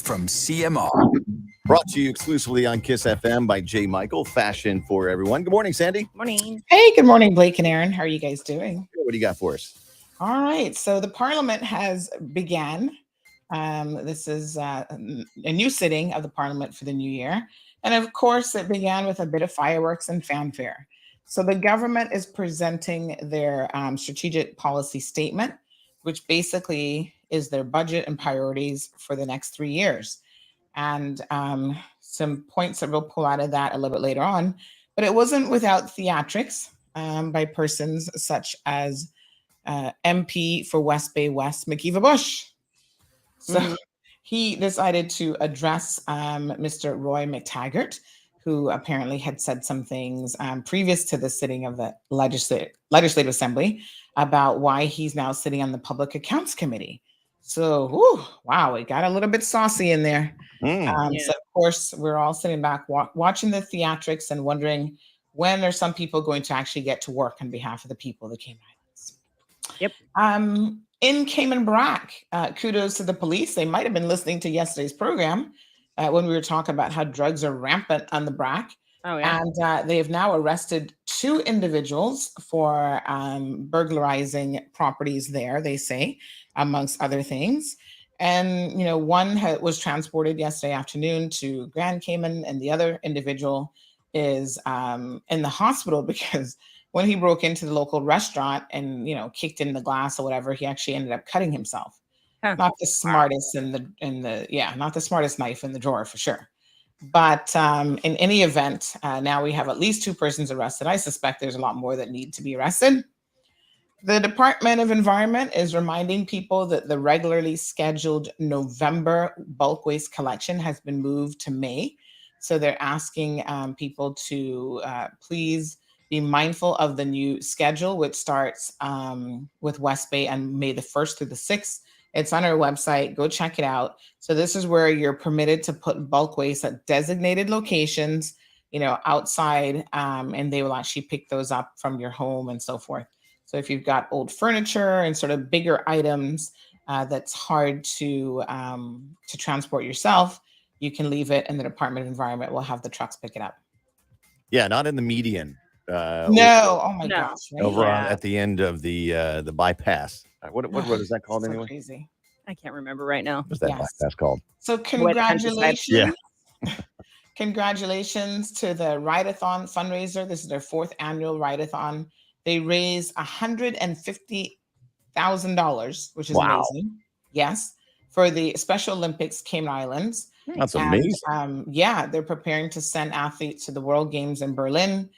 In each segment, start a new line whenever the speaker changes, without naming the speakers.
from CMR.
Brought to you exclusively on Kiss FM by J. Michael, fashion for everyone. Good morning, Sandy.
Morning.
Hey, good morning, Blake and Aaron. How are you guys doing?
What do you got for us?
All right. So the Parliament has began. This is a new sitting of the Parliament for the new year. And of course, it began with a bit of fireworks and fanfare. So the government is presenting their strategic policy statement, which basically is their budget and priorities for the next 3 years. And some points that we'll pull out of that a little bit later on. But it wasn't without theatrics by persons such as MP for West Bay West, McKeeva Bush. So he decided to address Mr. Roy McTaggart, who apparently had said some things previous to the sitting of the Legislative Assembly about why he's now sitting on the Public Accounts Committee. So, wow, it got a little bit saucy in there. So, of course, we're all sitting back watching the theatrics and wondering when are some people going to actually get to work on behalf of the people of the Cayman Islands.
Yep.
In Cayman Brac, kudos to the police. They might have been listening to yesterday's program when we were talking about how drugs are rampant on the Brac.
Oh, yeah.
And they have now arrested 2 individuals for burglarizing properties there, they say, amongst other things. And, you know, one was transported yesterday afternoon to Grand Cayman, and the other individual is in the hospital because when he broke into the local restaurant and, you know, kicked in the glass or whatever, he actually ended up cutting himself.
Huh.
Not the smartest not the smartest knife in the drawer for sure. But in any event, now we have at least 2 persons arrested. I suspect there's a lot more that need to be arrested. The Department of Environment is reminding people that the regularly scheduled November bulk waste collection has been moved to May. So they're asking people to please be mindful of the new schedule, which starts with West Bay on May the 1st through the 6th. It's on our website. Go check it out. So this is where you're permitted to put bulk waste at designated locations, you know, outside, and they will actually pick those up from your home and so forth. So if you've got old furniture and sort of bigger items that's hard to transport yourself, you can leave it, and the Department of Environment will have the trucks pick it up.
Yeah, not in the median.
No, oh my gosh! Right?
Over at the end of the bypass. What is that called
so
anyway?
Crazy.
I can't remember right now.
What's that bypass called?
So congratulations.
Yeah.
Congratulations to the Ride-a-thon fundraiser. This is their 4th annual Ride-a-thon. They raised $150,000, which is amazing. Yes, for the Special Olympics Cayman Islands.
That's amazing.
They're preparing to send athletes to the World Games in Berlin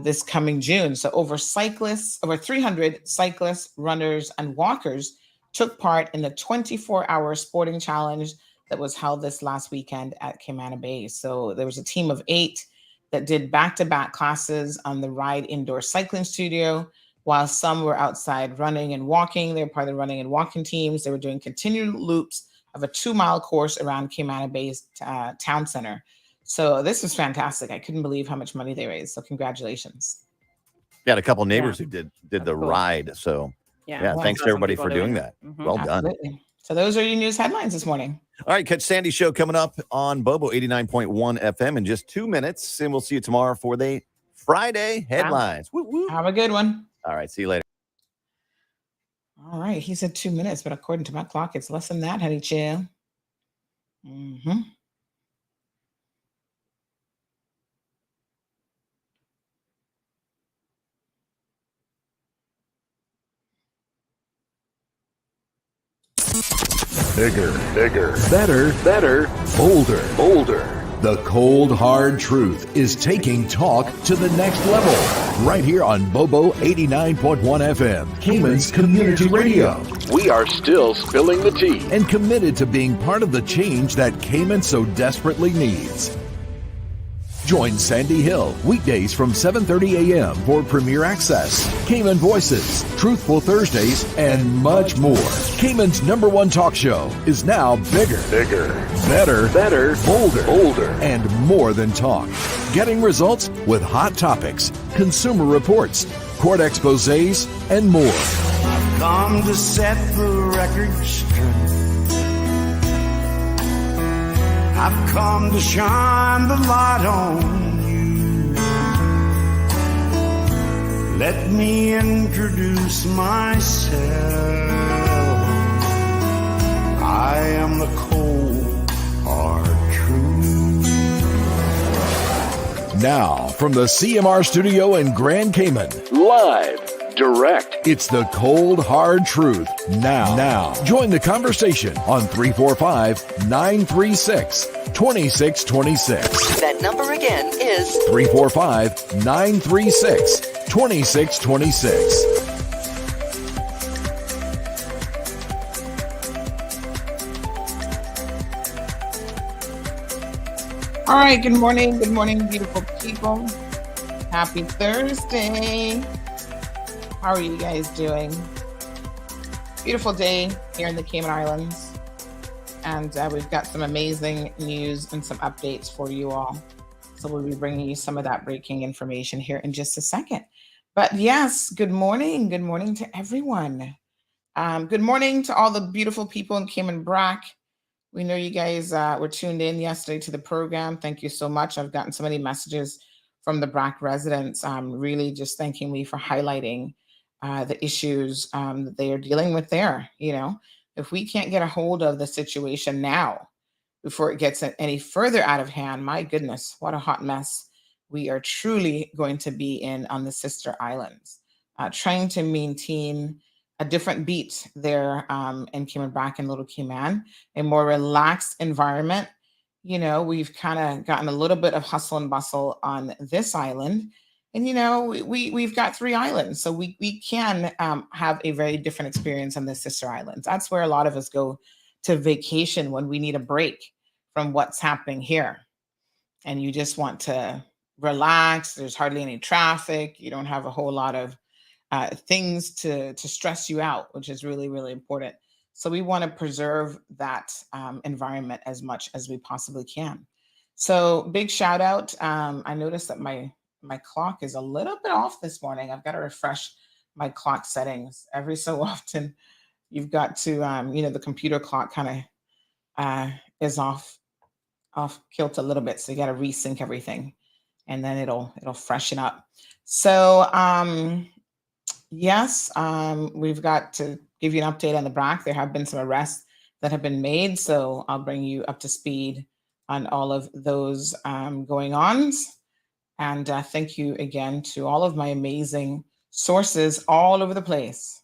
this coming June. So over 300 cyclists, runners, and walkers took part in the 24-hour sporting challenge that was held this last weekend at Cayman Bay. So there was a team of 8 that did back-to-back classes on the Ride Indoor Cycling Studio, while some were outside running and walking. They were part of the running and walking teams. They were doing continued loops of a 2-mile course around Cayman Bay's town center. So this was fantastic. I couldn't believe how much money they raised. So congratulations.
Yeah, a couple of neighbors who did the
cool.
ride. So
Yeah,
thanks to everybody for doing that. Well done.
Absolutely. So those are your news headlines this morning.
All right, catch Sandy's show coming up on Bobo 89.1 FM in just 2 minutes. And we'll see you tomorrow for the Friday headlines.
Wow. Woo-woo. Have a good one.
All right, see you later.
All right, he said 2 minutes, but according to my clock, it's less than that, honey chill.
Bigger, better, bolder. The cold, hard truth is taking talk to the next level. Right here on Bobo 89.1 FM, Cayman's Community Radio. We are still spilling the tea and committed to being part of the change that Cayman so desperately needs. Join Sandy Hill weekdays from 7:30 a.m. for Premier Access, Cayman Voices, Truthful Thursdays, and much more. Cayman's #1 talk show is now bigger, better, bolder, and more than talk. Getting results with hot topics, consumer reports, court exposés, and more.
I've come to set the record straight.
I've come to shine the light on you. Let me introduce myself. I am the cold, hard truth.
Now, from the CMR studio in Grand Cayman, live, direct, it's the cold, hard truth. Now, join the conversation on 345-936-2626.
That number again is
345-936-2626.
All right, good morning, beautiful people. Happy Thursday. How are you guys doing? Beautiful day here in the Cayman Islands. And we've got some amazing news and some updates for you all. So we'll be bringing you some of that breaking information here in just a second. But yes, good morning. Good morning to everyone. Good morning to all the beautiful people in Cayman Brac. We know you guys were tuned in yesterday to the program. Thank you so much. I've gotten so many messages from the Brac residents, really just thanking me for highlighting the issues that they are dealing with there. You know, if we can't get a hold of the situation now before it gets any further out of hand, my goodness, what a hot mess we are truly going to be in on the sister islands. Trying to maintain a different beat there in Cayman Brac and Little Cayman, a more relaxed environment. You know, we've kind of gotten a little bit of hustle and bustle on this island. And, you know, we've got 3 islands, so we can have a very different experience on the sister islands. That's where a lot of us go to vacation when we need a break from what's happening here. And you just want to relax. There's hardly any traffic. You don't have a whole lot of things to stress you out, which is really, really important. So we want to preserve that environment as much as we possibly can. So big shout out. I noticed that my clock is a little bit off this morning. I've got to refresh my clock settings every so often. You've got to, the computer clock kind of is off kilter a little bit. So you got to resync everything and then it'll freshen up. So, yes, we've got to give you an update on the Brac. There have been some arrests that have been made, so I'll bring you up to speed on all of those going-ons. And thank you again to all of my amazing sources all over the place.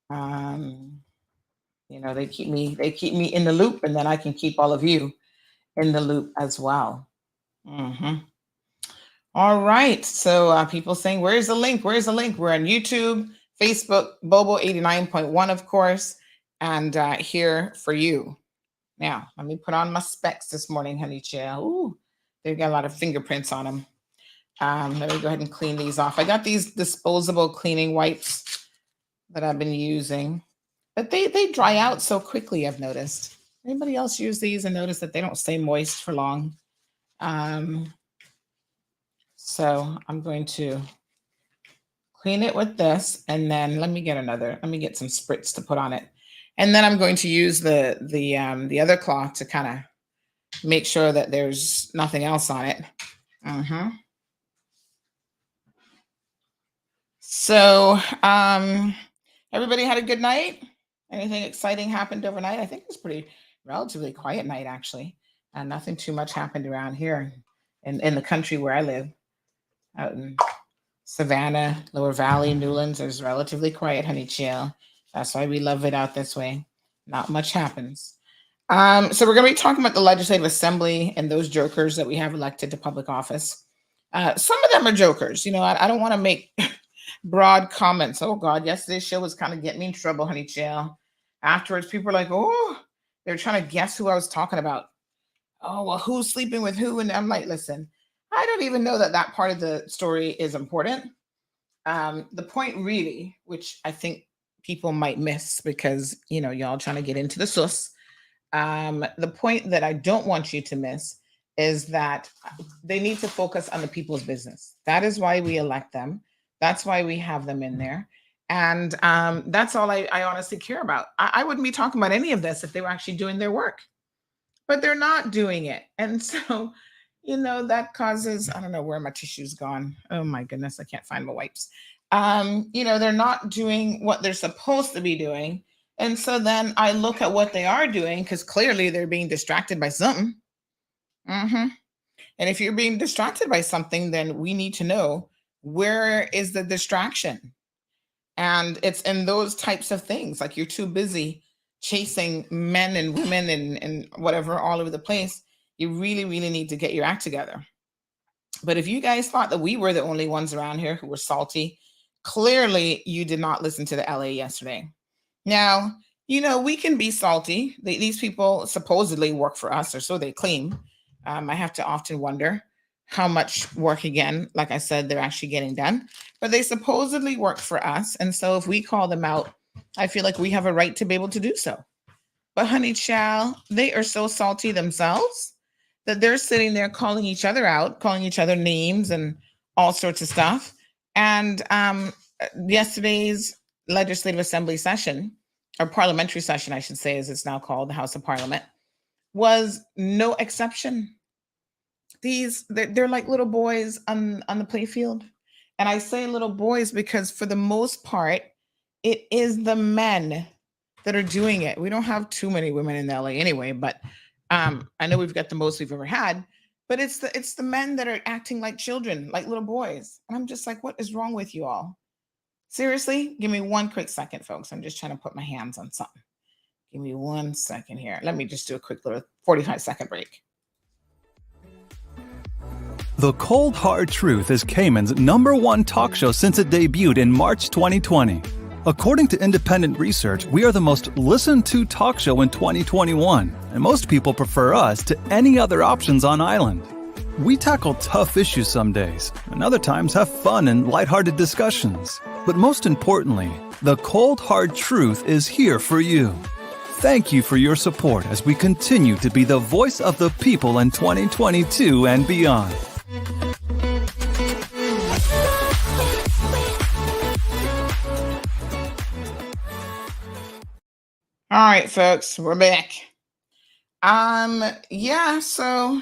They keep me in the loop, and then I can keep all of you in the loop as well. All right. So people saying, where's the link? Where's the link? We're on YouTube, Facebook, Bobo 89.1, of course, and here for you. Now, let me put on my specs this morning, honey chill. Ooh, they've got a lot of fingerprints on them. Let me go ahead and clean these off. I got these disposable cleaning wipes that I've been using, but they dry out so quickly, I've noticed. Anybody else use these and notice that they don't stay moist for long? So I'm going to clean it with this, and then let me get some spritz to put on it. And then I'm going to use the other cloth to kind of make sure that there's nothing else on it. So everybody had a good night? Anything exciting happened overnight? I think it was relatively quiet night, actually. Nothing too much happened around here in the country where I live. Out in Savannah, Lower Valley, Newlands, there's relatively quiet, honey chill. That's why we love it out this way. Not much happens. So we're going to be talking about the Legislative Assembly and those jokers that we have elected to public office. Some of them are jokers. You know, I don't want to make broad comments. Oh, God, yesterday's show was kind of getting me in trouble, honey chill. Afterwards, people are like, oh, they're trying to guess who I was talking about. Oh, well, who's sleeping with who? And I'm like, listen, I don't even know that part of the story is important. The point really, which I think people might miss because, y'all trying to get into the sus. The point that I don't want you to miss is that they need to focus on the people's business. That is why we elect them. That's why we have them in there. And that's all I honestly care about. I wouldn't be talking about any of this if they were actually doing their work. but they're not doing it. And so, that causes, I don't know where my tissue's gone. Oh my goodness, I can't find my wipes. They're not doing what they're supposed to be doing. And so then I look at what they are doing, because clearly they're being distracted by something. And if you're being distracted by something, then we need to know, where is the distraction? And it's in those types of things, like you're too busy chasing men and women and whatever all over the place. You really, really need to get your act together. But if you guys thought that we were the only ones around here who were salty, clearly you did not listen to the LA yesterday. Now, we can be salty. These people supposedly work for us, or so they claim. I have to often wonder how much work, again, like I said, they're actually getting done. But they supposedly work for us. And so if we call them out, I feel like we have a right to be able to do so. But honey child, they are so salty themselves that they're sitting there calling each other out, calling each other names and all sorts of stuff. And yesterday's Legislative Assembly session, or parliamentary session, I should say, as it's now called, the House of Parliament, was no exception. They're like little boys on the playfield. And I say little boys because for the most part, it is the men that are doing it. We don't have too many women in LA anyway, but I know we've got the most we've ever had, but it's the men that are acting like children, like little boys. And I'm just like, what is wrong with you all? Seriously, give me one quick second, folks. I'm just trying to put my hands on something. Give me 1 second here. Let me just do a quick little 45-second break.
The Cold Hard Truth is Cayman's #1 talk show since it debuted in March 2020. According to independent research, we are the most listened to talk show in 2021, and most people prefer us to any other options on island. We tackle tough issues some days, and other times have fun and lighthearted discussions. But most importantly, the Cold Hard Truth is here for you. Thank you for your support as we continue to be the voice of the people in 2022 and beyond.
All right, folks, we're back. So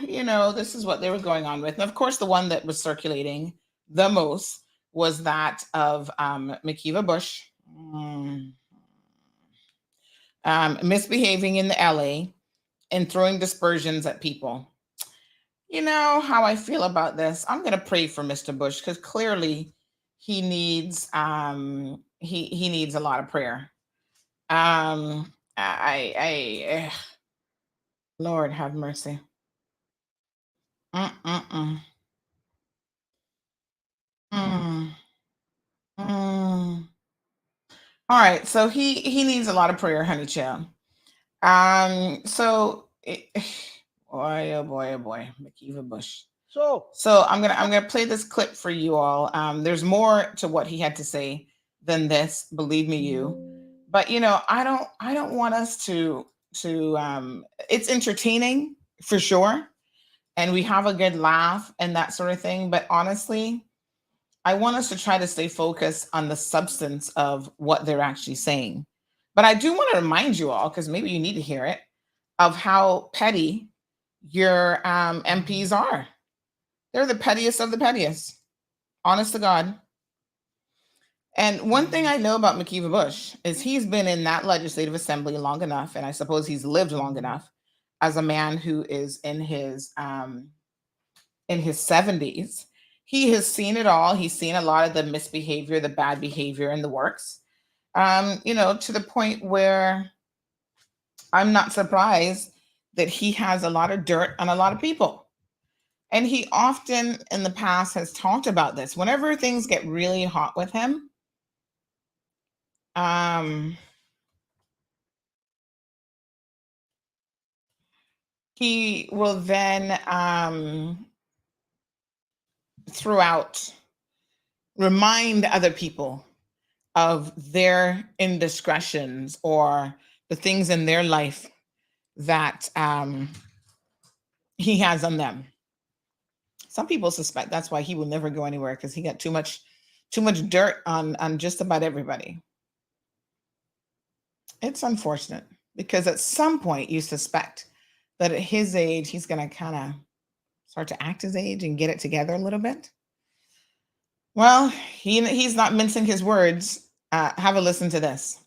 this is what they were going on with. And of course, the one that was circulating the most was that of Makiva Bush misbehaving in the LA and throwing dispersions at people. You know how I feel about this. I'm going to pray for Mr. Bush, because clearly he needs he needs a lot of prayer. Lord have mercy. Mm. All right, so he needs a lot of prayer, honey child. Boy, oh boy, Makiva Bush. So I'm gonna play this clip for you all. There's more to what he had to say than this, believe me, but I don't want us to it's entertaining for sure, and we have a good laugh and that sort of thing, but honestly, I want us to try to stay focused on the substance of what they're actually saying. But I do want to remind you all, because maybe you need to hear it, of how petty your MPs are. They're the pettiest of the pettiest, honest to God. And one thing I know about Makiva Bush is he's been in that legislative assembly long enough, and I suppose he's lived long enough as a man who is in his 70s. He has seen it all. He's seen a lot of the misbehavior, the bad behavior in the works, to the point where I'm not surprised that he has a lot of dirt on a lot of people. And he often in the past has talked about this. Whenever things get really hot with him, he will then throughout remind other people of their indiscretions or the things in their life that he has on them. Some people suspect that's why he will never go anywhere, because he got too much dirt on just about everybody. It's unfortunate, because at some point you suspect that at his age, he's going to kind of start to act his age and get it together a little bit? Well, he's not mincing his words. Have a listen to this.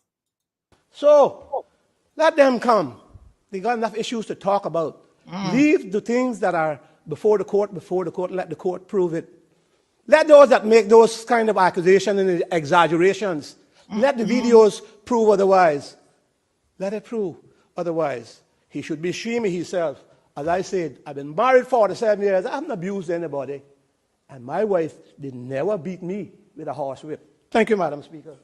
So let them come. They got enough issues to talk about. Leave the things that are before the court, let the court prove it. Let those that make those kind of accusations and exaggerations, let the videos prove otherwise. Let it prove otherwise. He should be ashamed himself. As I said, I've been married 47 years. I haven't abused anybody. And my wife did never beat me with a horsewhip. Thank you, Madam Speaker.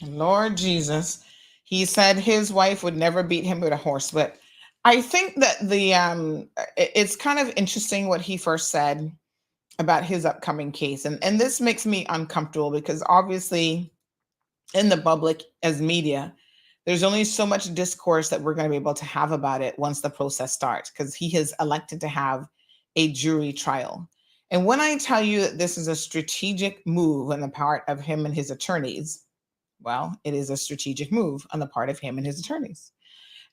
Lord Jesus. He said his wife would never beat him with a horsewhip. I think that it's kind of interesting what he first said about his upcoming case. And this makes me uncomfortable because obviously in the public as media, there's only so much discourse that we're going to be able to have about it once the process starts, because he has elected to have a jury trial. And when I tell you that this is a strategic move on the part of him and his attorneys, well, it is a strategic move on the part of him and his attorneys.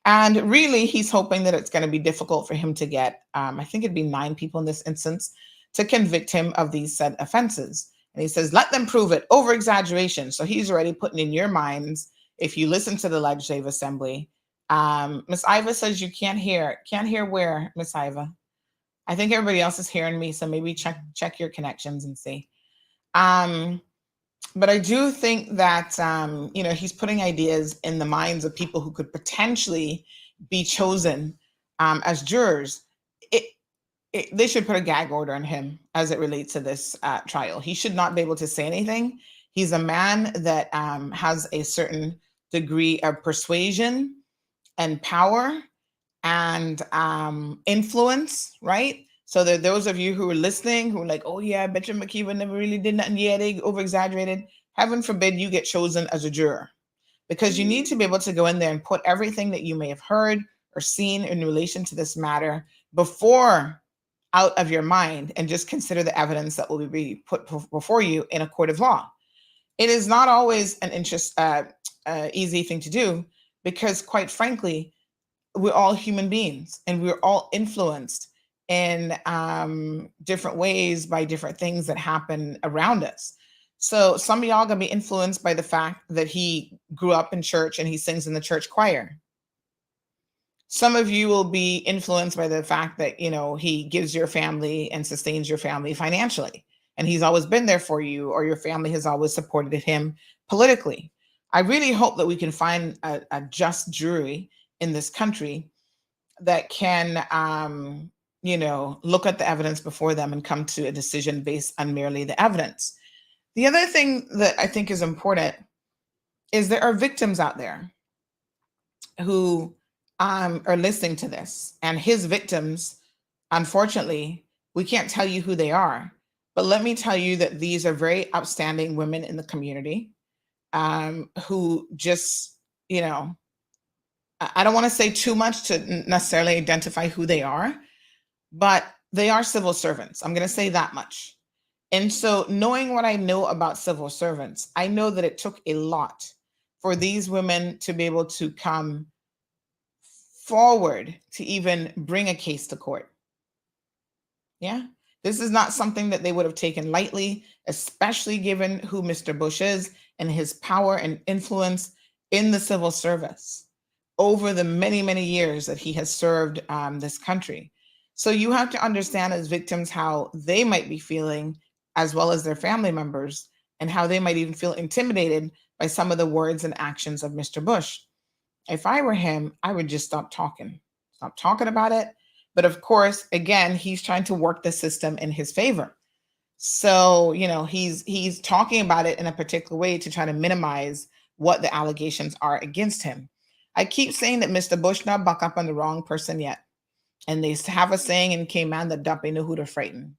And really, he's hoping that it's going to be difficult for him to get, I think it'd be 9 people in this instance, to convict him of these said offenses. And he says, let them prove it, over exaggeration. So he's already putting in your minds, if you listen to the Legislative Assembly, Miss Iva says you can't hear. Can't hear where, Miss Iva? I think everybody else is hearing me, so maybe check your connections and see. But I do think that, he's putting ideas in the minds of people who could potentially be chosen as jurors. They should put a gag order on him as it relates to this trial. He should not be able to say anything. He's a man that has a certain degree of persuasion and power and influence, right? So there are those of you who are listening who are like, oh yeah, I bet you McKeever never really did nothing. Yeah, they over-exaggerated. Heaven forbid you get chosen as a juror, because you need to be able to go in there and put everything that you may have heard or seen in relation to this matter before out of your mind and just consider the evidence that will be put before you in a court of law. It is not always an easy thing to do, because quite frankly, we're all human beings and we're all influenced in different ways by different things that happen around us. So some of y'all gonna be influenced by the fact that he grew up in church and he sings in the church choir. Some of you will be influenced by the fact that, he gives your family and sustains your family financially, and he's always been there for you, or your family has always supported him politically. I really hope that we can find a just jury in this country that can, look at the evidence before them and come to a decision based on merely the evidence. The other thing that I think is important is there are victims out there who are listening to this, and his victims, unfortunately, we can't tell you who they are, but let me tell you that these are very outstanding women in the community who just, I don't want to say too much to necessarily identify who they are, but they are civil servants. I'm going to say that much. And so knowing what I know about civil servants, I know that it took a lot for these women to be able to come forward to even bring a case to court. Yeah. This is not something that they would have taken lightly, especially given who Mr. Bush is and his power and influence in the civil service over the many, many years that he has served this country. So you have to understand as victims how they might be feeling, as well as their family members, and how they might even feel intimidated by some of the words and actions of Mr. Bush. If I were him, I would just stop talking about it. But of course, again, he's trying to work the system in his favor. So, he's talking about it in a particular way to try to minimize what the allegations are against him. I keep saying that Mr. Bush not buck up on the wrong person yet. And they have a saying in Cayman that don't know who to frighten.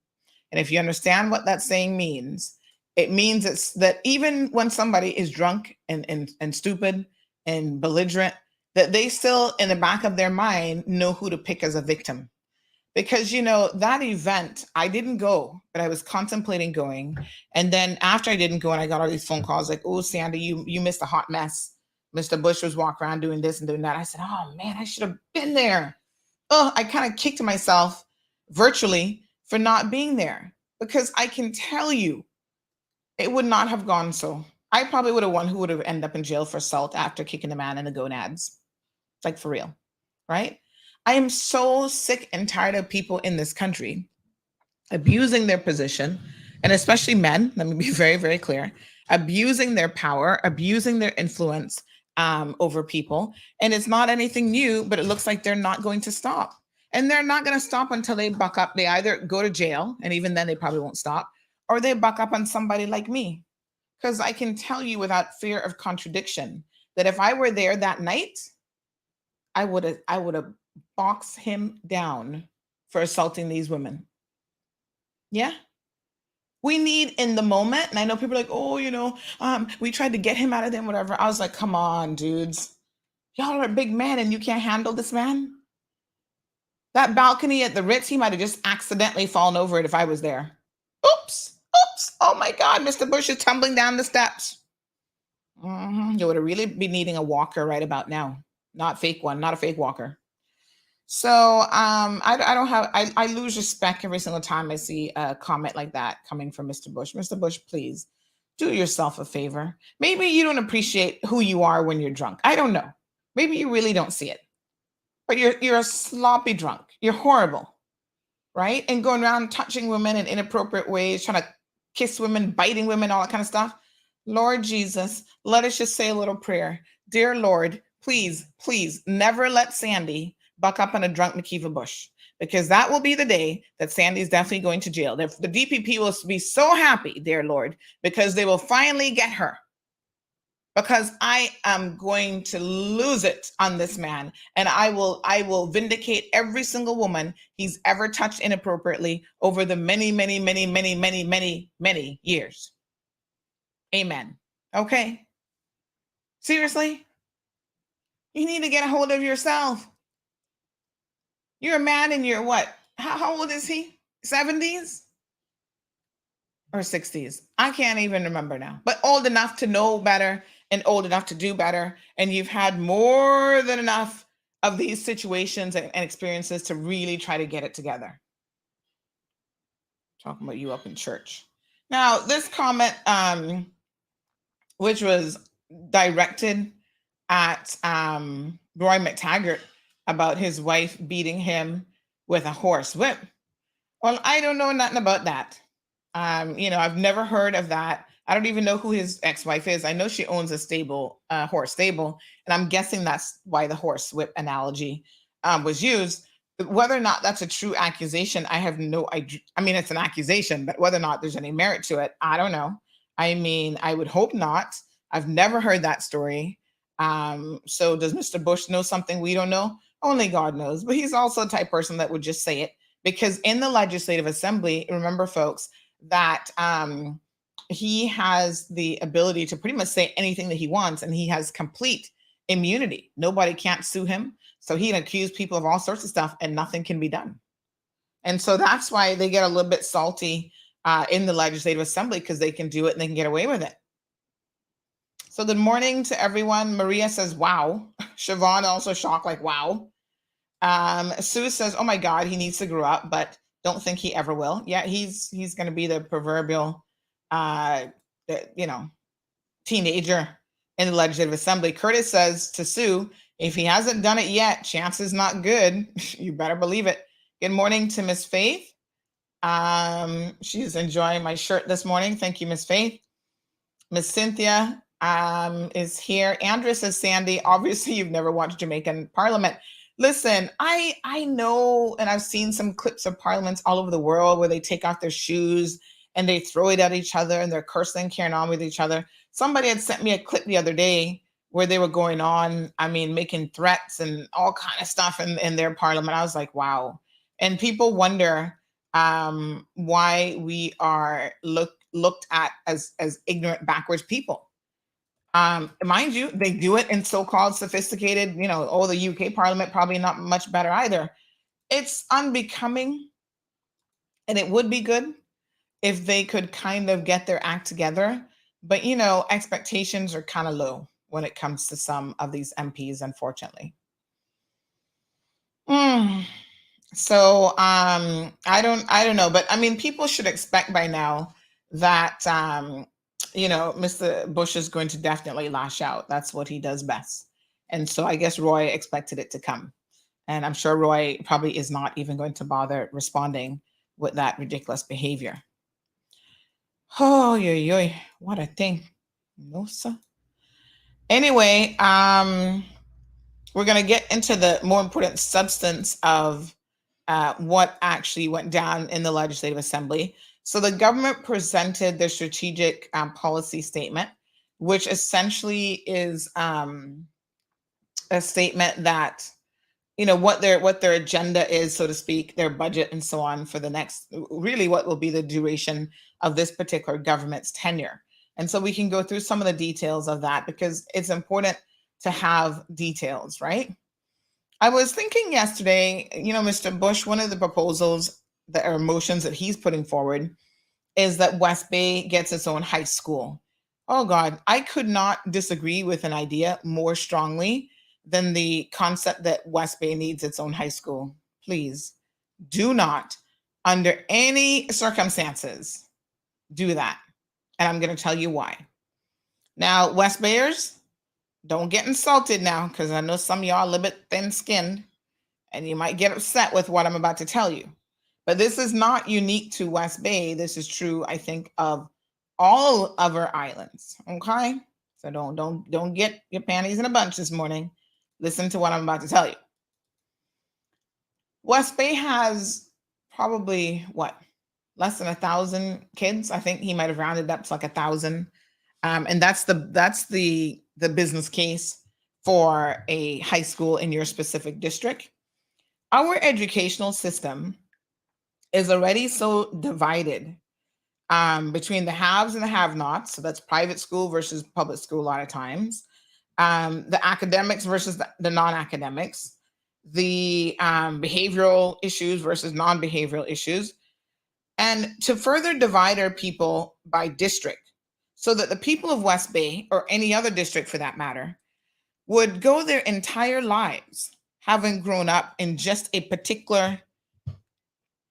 And if you understand what that saying means, it means it's that even when somebody is drunk and stupid and belligerent, that they still in the back of their mind know who to pick as a victim. Because, that event, I didn't go, but I was contemplating going. And then after I didn't go and I got all these phone calls like, oh, Sandy, you missed a hot mess. Mr. Bush was walking around doing this and doing that. I said, oh man, I should have been there. Oh, I kind of kicked myself virtually for not being there, because I can tell you it would not have gone so. I probably would have won who would have ended up in jail for assault after kicking the man in the gonads. Like, for real, right? I am so sick and tired of people in this country abusing their position, and especially men, let me be very, very clear, abusing their power, abusing their influence over people. And it's not anything new, but it looks like they're not going to stop. And they're not going to stop until they buck up. They either go to jail, and even then they probably won't stop, or they buck up on somebody like me. Because I can tell you without fear of contradiction that if I were there that night, I would have boxed him down for assaulting these women. Yeah. We need in the moment, and I know people are like, oh, we tried to get him out of them, whatever. I was like, come on, dudes. Y'all are a big man and you can't handle this man? That balcony at the Ritz, he might have just accidentally fallen over it if I was there. Oops. Oh my God, Mr. Bush is tumbling down the steps. You would have really be needing a walker right about now. Not a fake walker. So I lose respect every single time I see a comment like that coming from Mr. Bush. Mr. Bush, please do yourself a favor. Maybe you don't appreciate who you are when you're drunk. I don't know. Maybe you really don't see it. But you're a sloppy drunk. You're horrible, right? And going around touching women in inappropriate ways, trying to kiss women, biting women, all that kind of stuff. Lord Jesus, let us just say a little prayer. Dear Lord, please never let Sandy buck up on a drunk Nikiva Bush, because that will be the day that Sandy's definitely going to jail. The DPP will be so happy, dear Lord, because they will finally get her. Because I am going to lose it on this man, and I will vindicate every single woman he's ever touched inappropriately over the many years. Amen. Okay. Seriously? You need to get a hold of yourself. You're a man in your what? How old is he? 70s? Or 60s? I can't even remember now. But old enough to know better and old enough to do better. And you've had more than enough of these situations and experiences to really try to get it together. Talking about you up in church. Now, this comment, which was directed at Roy McTaggart about his wife beating him with a horse whip. Well, I don't know nothing about that. I've never heard of that. I don't even know who his ex-wife is. I know she owns a stable, horse stable, and I'm guessing that's why the horse whip analogy was used. But whether or not that's a true accusation, I have no idea. I mean, it's an accusation, but whether or not there's any merit to it, I don't know. I mean, I would hope not. I've never heard that story. So does Mr. Bush know something we don't know? Only God knows. But he's also the type person that would just say it, because in the Legislative Assembly, remember, folks, that he has the ability to pretty much say anything that he wants, and he has complete immunity. Nobody can't sue him. So he can accuse people of all sorts of stuff and nothing can be done. And so that's why they get a little bit salty in the Legislative Assembly, because they can do it and they can get away with it. So good morning to everyone. Maria says, wow. Siobhan also shocked, like, wow. Sue says, oh my God, he needs to grow up, but don't think he ever will. Yeah, he's going to be the proverbial, teenager in the Legislative Assembly. Curtis says to Sue, if he hasn't done it yet, chances not good. You better believe it. Good morning to Miss Faith. She's enjoying my shirt this morning. Thank you, Miss Faith. Miss Cynthia is here. Andrea says, Sandy, obviously you've never watched Jamaican Parliament. Listen, I know, and I've seen some clips of parliaments all over the world where they take off their shoes and they throw it at each other and they're cursing, carrying on with each other. Somebody had sent me a clip the other day where they were going on, making threats and all kind of stuff in their parliament. I was like, wow. And people wonder why we are looked at as ignorant, backwards people. Mind you, they do it in so-called sophisticated, the UK Parliament, probably not much better either. It's unbecoming, and it would be good if they could kind of get their act together. But, expectations are kind of low. when it comes to some of these MPs, unfortunately. So I don't know, but I mean, people should expect by now that Mr. Bush is going to definitely lash out. That's what he does best. And so I guess Roy expected it to come. And I'm sure Roy probably is not even going to bother responding with that ridiculous behavior. Oh, yo, what a thing. No, sir. Anyway, we're going to get into the more important substance of what actually went down in the Legislative Assembly. So the government presented their strategic policy statement, which essentially is a statement that, what their agenda is, so to speak, their budget and so on for the next, really what will be the duration of this particular government's tenure. And so we can go through some of the details of that because it's important to have details, right? I was thinking yesterday, Mr. Bush, one of the proposals that are motions that he's putting forward is that West Bay gets its own high school. Oh God, I could not disagree with an idea more strongly than the concept that West Bay needs its own high school. Please do not, under any circumstances, do that. And I'm going to tell you why. Now, West Bayers, don't get insulted now, because I know some of y'all are a little bit thin-skinned, and you might get upset with what I'm about to tell you. But this is not unique to West Bay. This is true, I think, of all of our islands. Okay? So don't get your panties in a bunch this morning. Listen to what I'm about to tell you. West Bay has probably, less than 1,000 kids. I think he might have rounded up to like 1,000. And that's the business case for a high school in your specific district. Our educational system is already so divided between the haves and the have-nots. So that's private school versus public school a lot of times. The academics versus the non-academics. The behavioral issues versus non-behavioral issues. And to further divide our people by district, so that the people of West Bay, or any other district for that matter, would go their entire lives having grown up in just a particular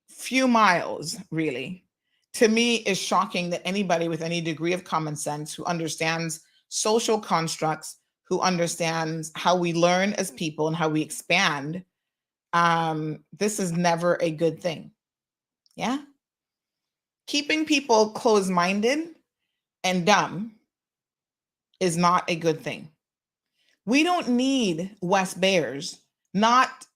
few miles, really, to me is shocking that anybody with any degree of common sense who understands social constructs, who understands how we learn as people and how we expand, this is never a good thing. Yeah? Keeping people closed-minded and dumb is not a good thing. We don't need West Bayers not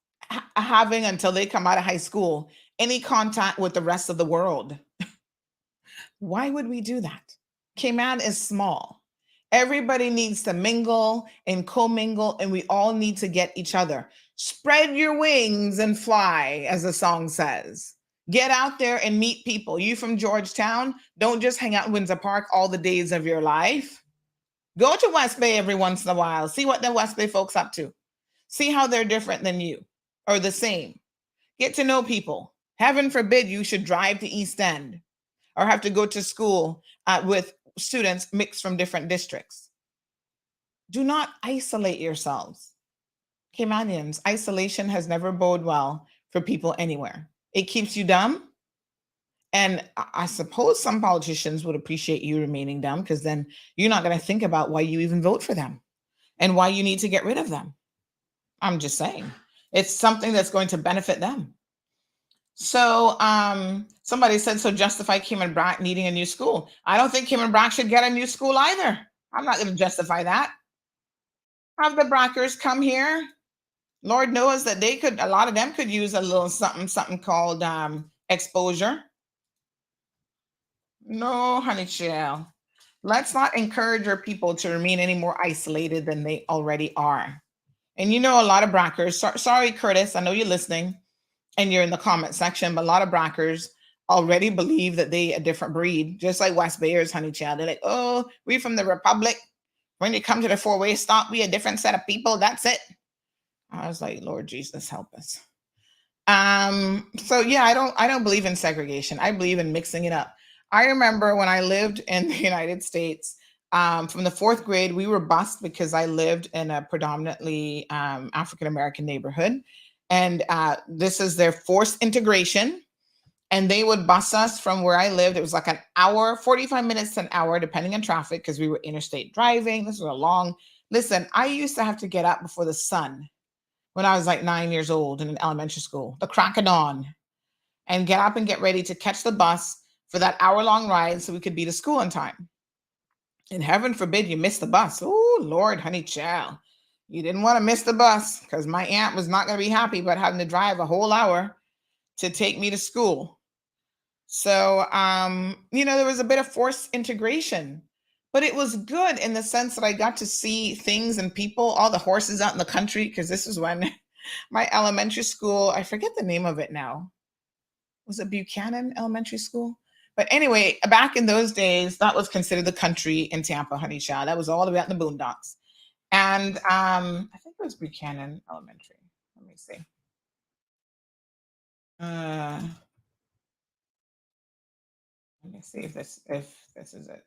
having, until they come out of high school, any contact with the rest of the world. Why would we do that? Cayman is small. Everybody needs to mingle and commingle, and we all need to get each other. Spread your wings and fly, as the song says. Get out there and meet people. You from Georgetown, don't just hang out in Windsor Park all the days of your life. Go to West Bay every once in a while. See what the West Bay folks up to. See how they're different than you or the same. Get to know people. Heaven forbid you should drive to East End or have to go to school with students mixed from different districts. Do not isolate yourselves. Caymanians, isolation has never boded well for people anywhere. It keeps you dumb. And I suppose some politicians would appreciate you remaining dumb, because then you're not going to think about why you even vote for them and why you need to get rid of them. I'm just saying. It's something that's going to benefit them. So somebody said, so justify Cayman Brac needing a new school. I don't think Cayman Brac should get a new school either. I'm not going to justify that. Have the Brackers come here. Lord knows that a lot of them could use a little something called exposure. No, honey child. Let's not encourage our people to remain any more isolated than they already are. And a lot of Brackers, sorry, Curtis, I know you're listening and you're in the comment section, but a lot of Brackers already believe that they a different breed, just like West Bayers, honey child. They're like, oh, we from the Republic. When you come to the four-way stop, we a different set of people. That's it. I was like, Lord Jesus, help us. So yeah, I don't believe in segregation. I believe in mixing it up. I remember when I lived in the United States, From the fourth grade, we were bused because I lived in a predominantly African-American neighborhood. And this is their forced integration. And they would bus us from where I lived. It was like an hour, 45 minutes to an hour, depending on traffic, because we were interstate driving. This was a long, listen, I used to have to get up before the sun when I was like 9 years old in elementary school, the crack of dawn, and get up and get ready to catch the bus for that hour-long ride so we could be to school on time. And heaven forbid you miss the bus. Oh, Lord, honey child. You didn't want to miss the bus because my aunt was not going to be happy about having to drive a whole hour to take me to school. So, there was a bit of forced integration, but it was good in the sense that I got to see things and people, all the horses out in the country, because this is when my elementary school, I forget the name of it now. Was it Buchanan Elementary School? But anyway, back in those days, that was considered the country in Tampa, honey child. That was all the way out in the boondocks. And I think it was Buchanan Elementary. Let me see. Let me see if this is it.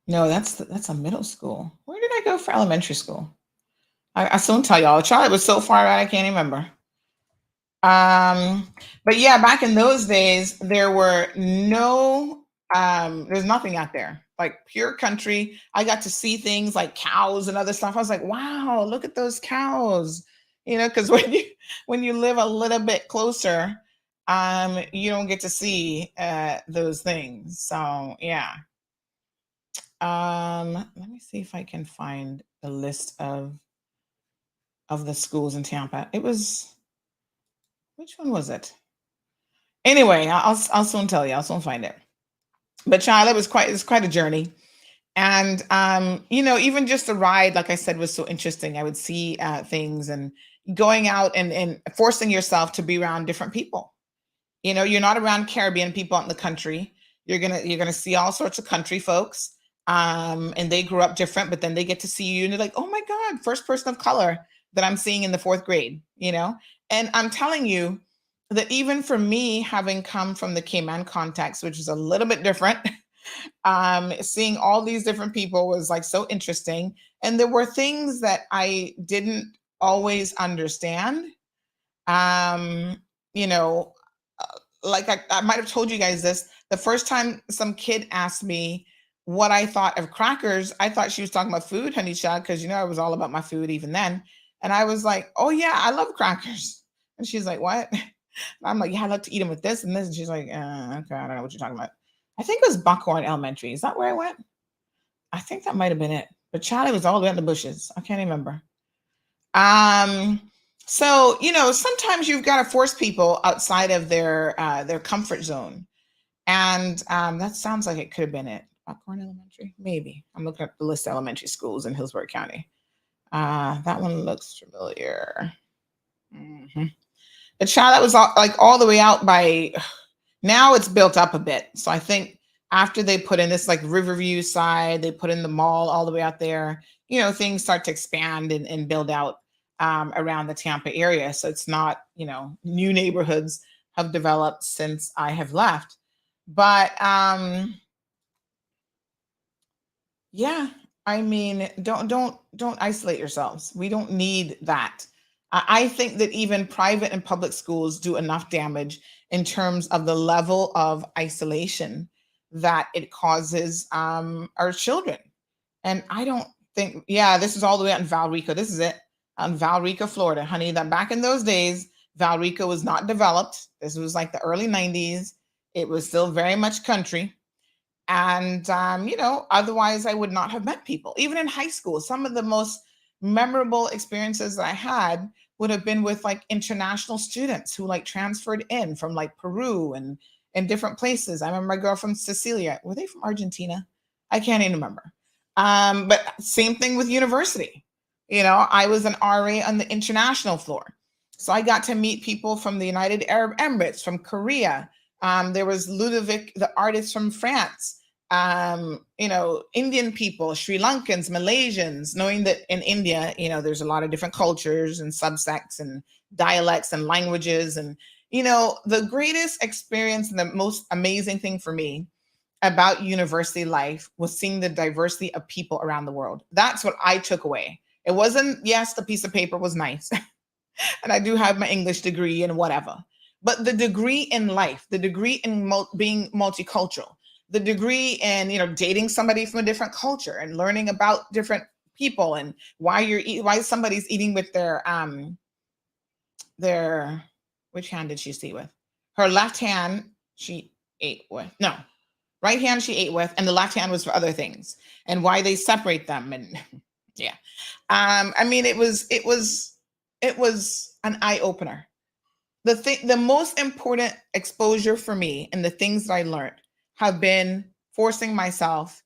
No, that's a middle school. Where did I go for elementary school? I soon tell y'all. Charlotte was so far out, I can't remember. But yeah, back in those days, there were there's nothing out there, like pure country. I got to see things like cows and other stuff. I was like, wow, look at those cows, because when you live a little bit closer, you don't get to see those things. So yeah. Let me see if I can find the list of the schools in Tampa. It was, which one was it? Anyway, I'll soon tell you. I'll soon find it. But child, it was quite a journey. And even just the ride, like I said, was so interesting. I would see things and going out and forcing yourself to be around different people. You're not around Caribbean people out in the country. You're gonna see all sorts of country folks. And they grew up different, but then they get to see you and they're like, oh my God, first person of color that I'm seeing in the fourth grade, And I'm telling you that even for me, having come from the Cayman context, which is a little bit different, seeing all these different people was like so interesting. And there were things that I didn't always understand. Like I might have told you guys this, the first time some kid asked me what I thought of crackers, I thought she was talking about food, honey child, because I was all about my food even then. And I was like, oh yeah, I love crackers. And she's like, what? And I'm like, yeah, I love to eat them with this and this. And she's like, okay, I don't know what you're talking about. I think it was Buckhorn Elementary. Is that where I went? I think that might have been it. But Charlie was all the way in the bushes. I can't remember. So, sometimes you've got to force people outside of their comfort zone. And that sounds like it could have been it. Buckhorn Elementary, maybe. I'm looking at the list of elementary schools in Hillsborough County. That one looks familiar. Mm-hmm. The child that was all the way out by, now it's built up a bit. So I think after they put in this like Riverview side, they put in the mall all the way out there, things start to expand and build out around the Tampa area. So it's not, new neighborhoods have developed since I have left. But yeah, I mean, don't isolate yourselves. We don't need that. I think that even private and public schools do enough damage in terms of the level of isolation that it causes our children. And I don't think, this is all the way out in Valrico. This is it, on Valrico, Florida, honey. That back in those days, Valrico was not developed. This was like the early 90s. It was still very much country. And, otherwise I would not have met people. Even in high school, some of the most memorable experiences that I had would have been with like international students who like transferred in from like Peru and different places. I remember my girl from Sicilia. Were they from Argentina? I can't even remember. But same thing with university. I was an RA on the international floor. So I got to meet people from the United Arab Emirates, from Korea. There was Ludovic, the artist from France. Indian people, Sri Lankans, Malaysians, knowing that in India, there's a lot of different cultures and subsects and dialects and languages. And, You know, the greatest experience and the most amazing thing for me about university life was seeing the diversity of people around the world. That's what I took away. It wasn't, yes, the piece of paper was nice. And I do have my English degree and whatever. But the degree in life, the degree in being multicultural, the degree in, you know, dating somebody from a different culture and learning about different people and why somebody's eating with their which hand did she eat with? Her left hand she ate with. No, right hand she ate with, and the left hand was for other things, and why they separate them. And yeah, I mean, it was an eye opener. The most important exposure for me and the things that I learned have been forcing myself,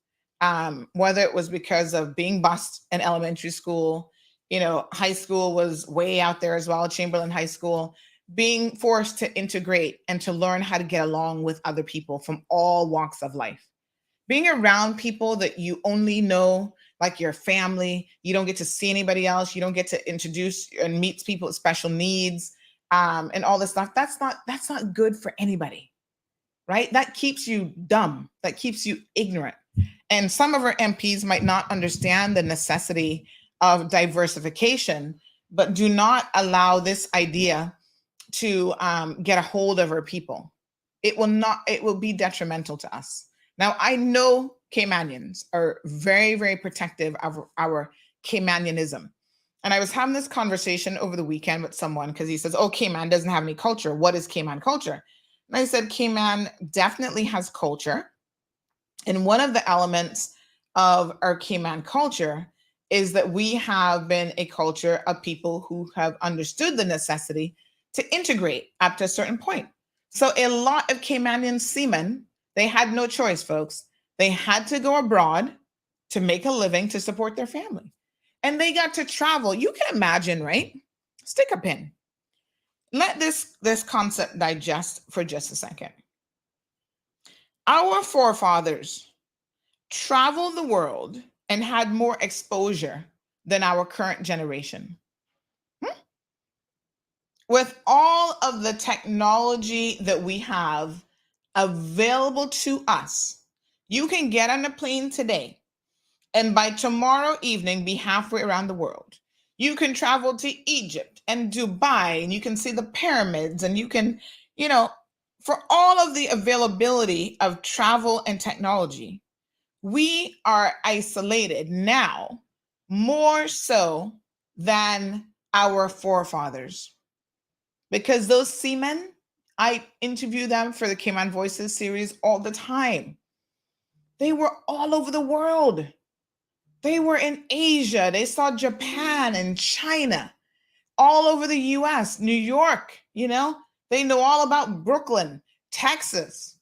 whether it was because of being bused in elementary school, you know, high school was way out there as well, Chamberlain High School, being forced to integrate and to learn how to get along with other people from all walks of life. Being around people that you only know, like your family, you don't get to see anybody else, you don't get to introduce and meet people with special needs, and all this stuff. That's not good for anybody, right? That keeps you dumb, that keeps you ignorant. And some of our MPs might not understand the necessity of diversification, but do not allow this idea to get a hold of our people. It will be detrimental to us. Now, I know Caymanians are very, very protective of our Caymanianism. And I was having this conversation over the weekend with someone because he says, oh, Cayman doesn't have any culture. What is Cayman culture? And I said, Cayman definitely has culture. And one of the elements of our Cayman culture is that we have been a culture of people who have understood the necessity to integrate up to a certain point. So a lot of Caymanian seamen, they had no choice, folks. They had to go abroad to make a living to support their family. And they got to travel. You can imagine, right? Stick a pin. Let this concept digest for just a second. Our forefathers traveled the world and had more exposure than our current generation. With all of the technology that we have available to us, you can get on a plane today and by tomorrow evening be halfway around the world. You can travel to Egypt and Dubai, and you can see the pyramids, and you can, you know, for all of the availability of travel and technology, we are isolated now more so than our forefathers. Because those seamen, I interview them for the Cayman Voices series all the time. They were all over the world. They were in Asia. They saw Japan and China, all over the US, New York, you know, they know all about Brooklyn, Texas.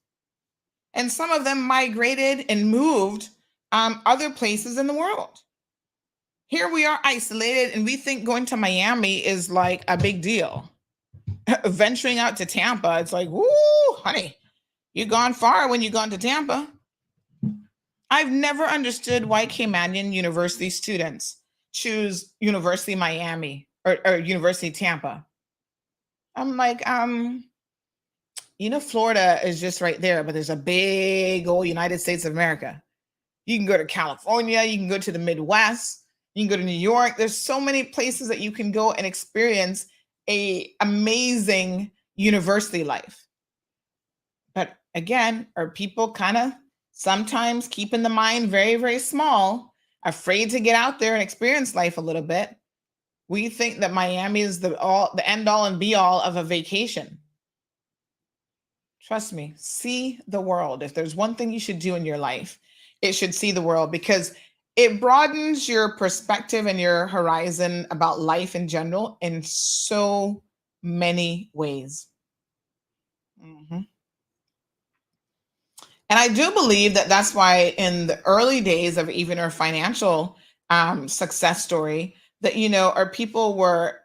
And some of them migrated and moved other places in the world. Here we are isolated, and we think going to Miami is like a big deal. Venturing out to Tampa, it's like, woo, honey, you've gone far when you've gone to Tampa. I've never understood why Caymanian university students choose University Miami or University Tampa. I'm like, you know, Florida is just right there, but there's a big old United States of America. You can go to California, you can go to the Midwest, you can go to New York. There's so many places that you can go and experience a amazing university life. But again, are people kind of sometimes keeping the mind very, very small, afraid to get out there and experience life a little bit? We think that Miami is the end all and be all of a vacation. Trust me, see the world. If there's one thing you should do in your life, it should see the world, because it broadens your perspective and your horizon about life in general in so many ways. And I do believe that that's why in the early days of even our financial success story, that, you know, our people were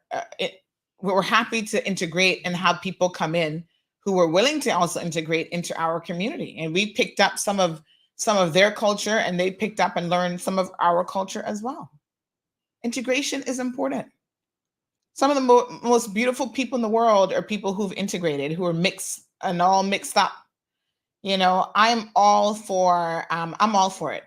happy to integrate and have people come in who were willing to also integrate into our community. And we picked up some of their culture, and they picked up and learned some of our culture as well. Integration is important. some of the most beautiful people in the world are people who've integrated, who are mixed and all mixed up. I'm all for it.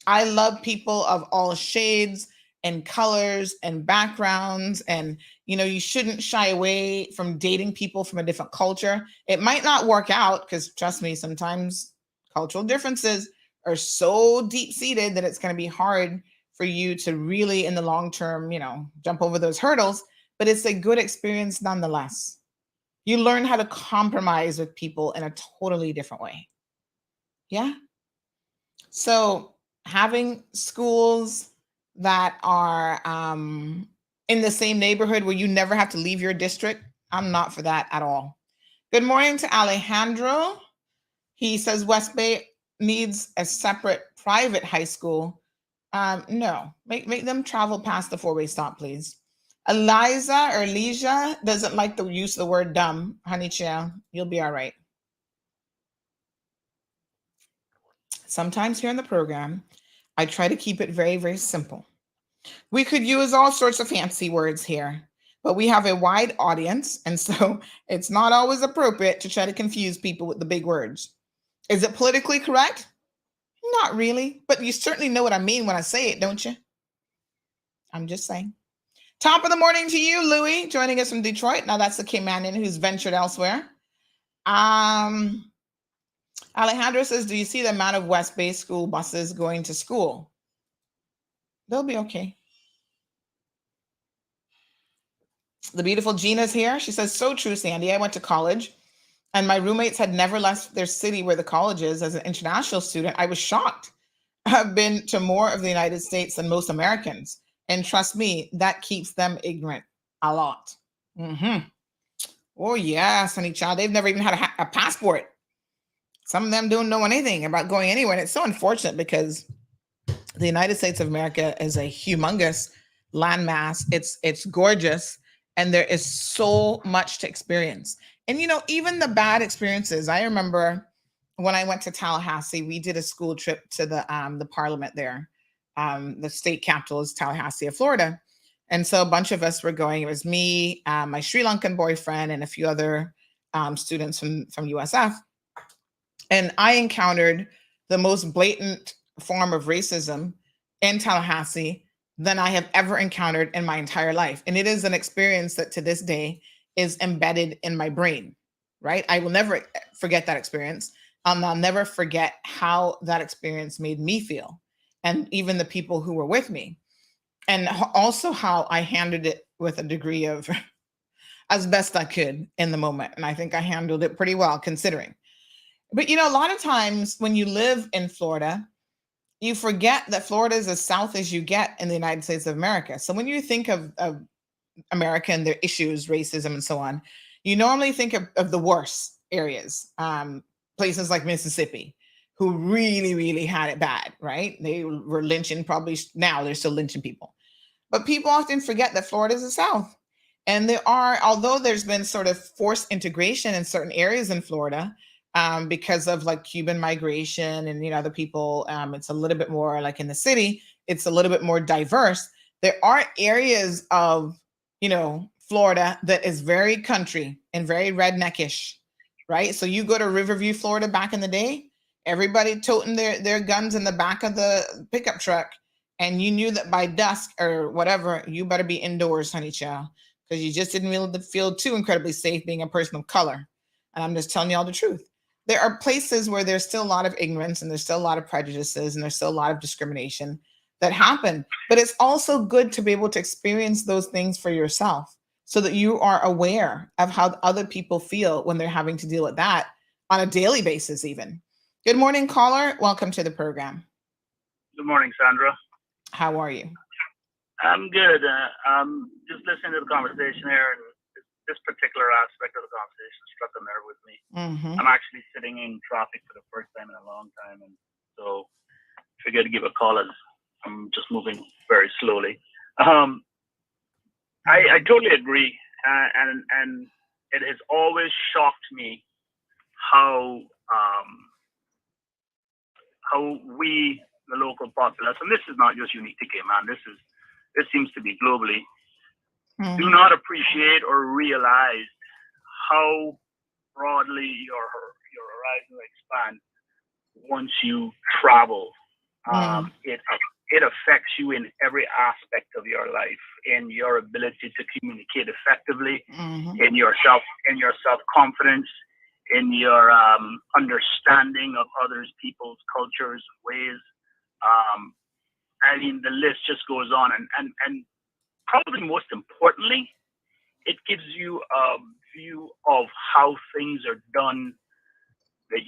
I love people of all shades and colors and backgrounds. And, you shouldn't shy away from dating people from a different culture. It might not work out because, trust me, sometimes cultural differences are so deep-seated that it's going to be hard for you to really, in the long term, jump over those hurdles. But it's a good experience nonetheless. You learn how to compromise with people in a totally different way. Yeah. So having schools that are in the same neighborhood where you never have to leave your district, I'm not for that at all. Good morning to Alejandro. He says West Bay needs a separate private high school. No, make them travel past the four-way stop, please. Eliza or Leisha doesn't like the use of the word dumb. Honey child, you'll be all right. Sometimes here in the program, I try to keep it very, very simple. We could use all sorts of fancy words here, but we have a wide audience, and so it's not always appropriate to try to confuse people with the big words. Is it politically correct? Not really, but you certainly know what I mean when I say it, don't you? I'm just saying. Top of the morning to you, Louie, joining us from Detroit. Now that's the Caymanian who's ventured elsewhere. Alejandro says, do you see the amount of West Bay school buses going to school? They'll be okay. The beautiful Gina's here. She says, so true, Sandy. I went to college and my roommates had never left their city where the college is. As an international student, I was shocked. I've been to more of the United States than most Americans. And trust me, that keeps them ignorant a lot. Oh, yes, honey child. They've never even had a passport. Some of them don't know anything about going anywhere. And it's so unfortunate because the United States of America is a humongous landmass. It's gorgeous. And there is so much to experience. And, even the bad experiences. I remember when I went to Tallahassee, we did a school trip to the parliament there. The state capital is Tallahassee of Florida. And so a bunch of us were going. It was me, my Sri Lankan boyfriend, and a few other students from USF. And I encountered the most blatant form of racism in Tallahassee than I have ever encountered in my entire life. And it is an experience that to this day is embedded in my brain, right? I will never forget that experience. I'll never forget how that experience made me feel, and even the people who were with me. And also how I handled it with a degree of as best I could in the moment. And I think I handled it pretty well considering. But, a lot of times when you live in Florida, you forget that Florida is as south as you get in the United States of America. So when you think of America and their issues, racism and so on, you normally think of the worst areas, places like Mississippi, who really, really had it bad, right? They were lynching, probably now they're still lynching people. But people often forget that Florida is the South. And although there's been sort of forced integration in certain areas in Florida, because of like Cuban migration and, other people, it's a little bit more like in the city, it's a little bit more diverse. There are areas of, Florida that is very country and very redneckish, right? So you go to Riverview, Florida back in the day, everybody toting their guns in the back of the pickup truck. And you knew that by dusk or whatever, you better be indoors, honey child, because you just didn't really feel too incredibly safe being a person of color. And I'm just telling you all the truth. There are places where there's still a lot of ignorance and there's still a lot of prejudices and there's still a lot of discrimination that happen. But it's also good to be able to experience those things for yourself so that you are aware of how other people feel when they're having to deal with that on a daily basis even. Good morning, caller. Welcome to the program.
Good morning, Sandra.
How are you?
I'm good. Just listening to the conversation here, and this particular aspect of the conversation struck a nerve with me. I'm actually sitting in traffic for the first time in a long time, and so figured to give a call as I'm just moving very slowly. I totally agree, and it has always shocked me how we, the local populace, and this is not just unique to Cayman, this seems to be globally, do not appreciate or realize how broadly your horizon will expand once you travel. It affects you in every aspect of your life, in your ability to communicate effectively, in your self-confidence, in your understanding of others, people's cultures, ways. I mean, the list just goes on, and probably most importantly, it gives you a view of how things are done that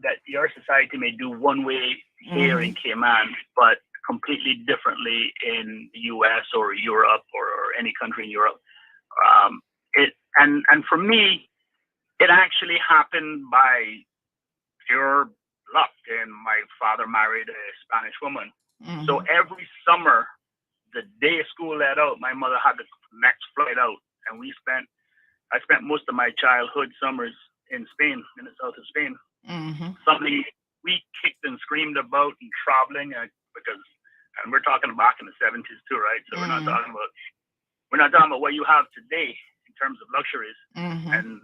that your society may do one way here in Cayman, but completely differently in the U.S. or Europe or any country in Europe. And for me, it actually happened by pure luck. And my father married a Spanish woman, so every summer, the day school let out, my mother had the next flight out, and I spent most of my childhood summers in Spain, in the south of Spain. Something we kicked and screamed about and traveling because, and we're talking back in the 70s too, right? So we're not talking about what you have today in terms of luxuries. And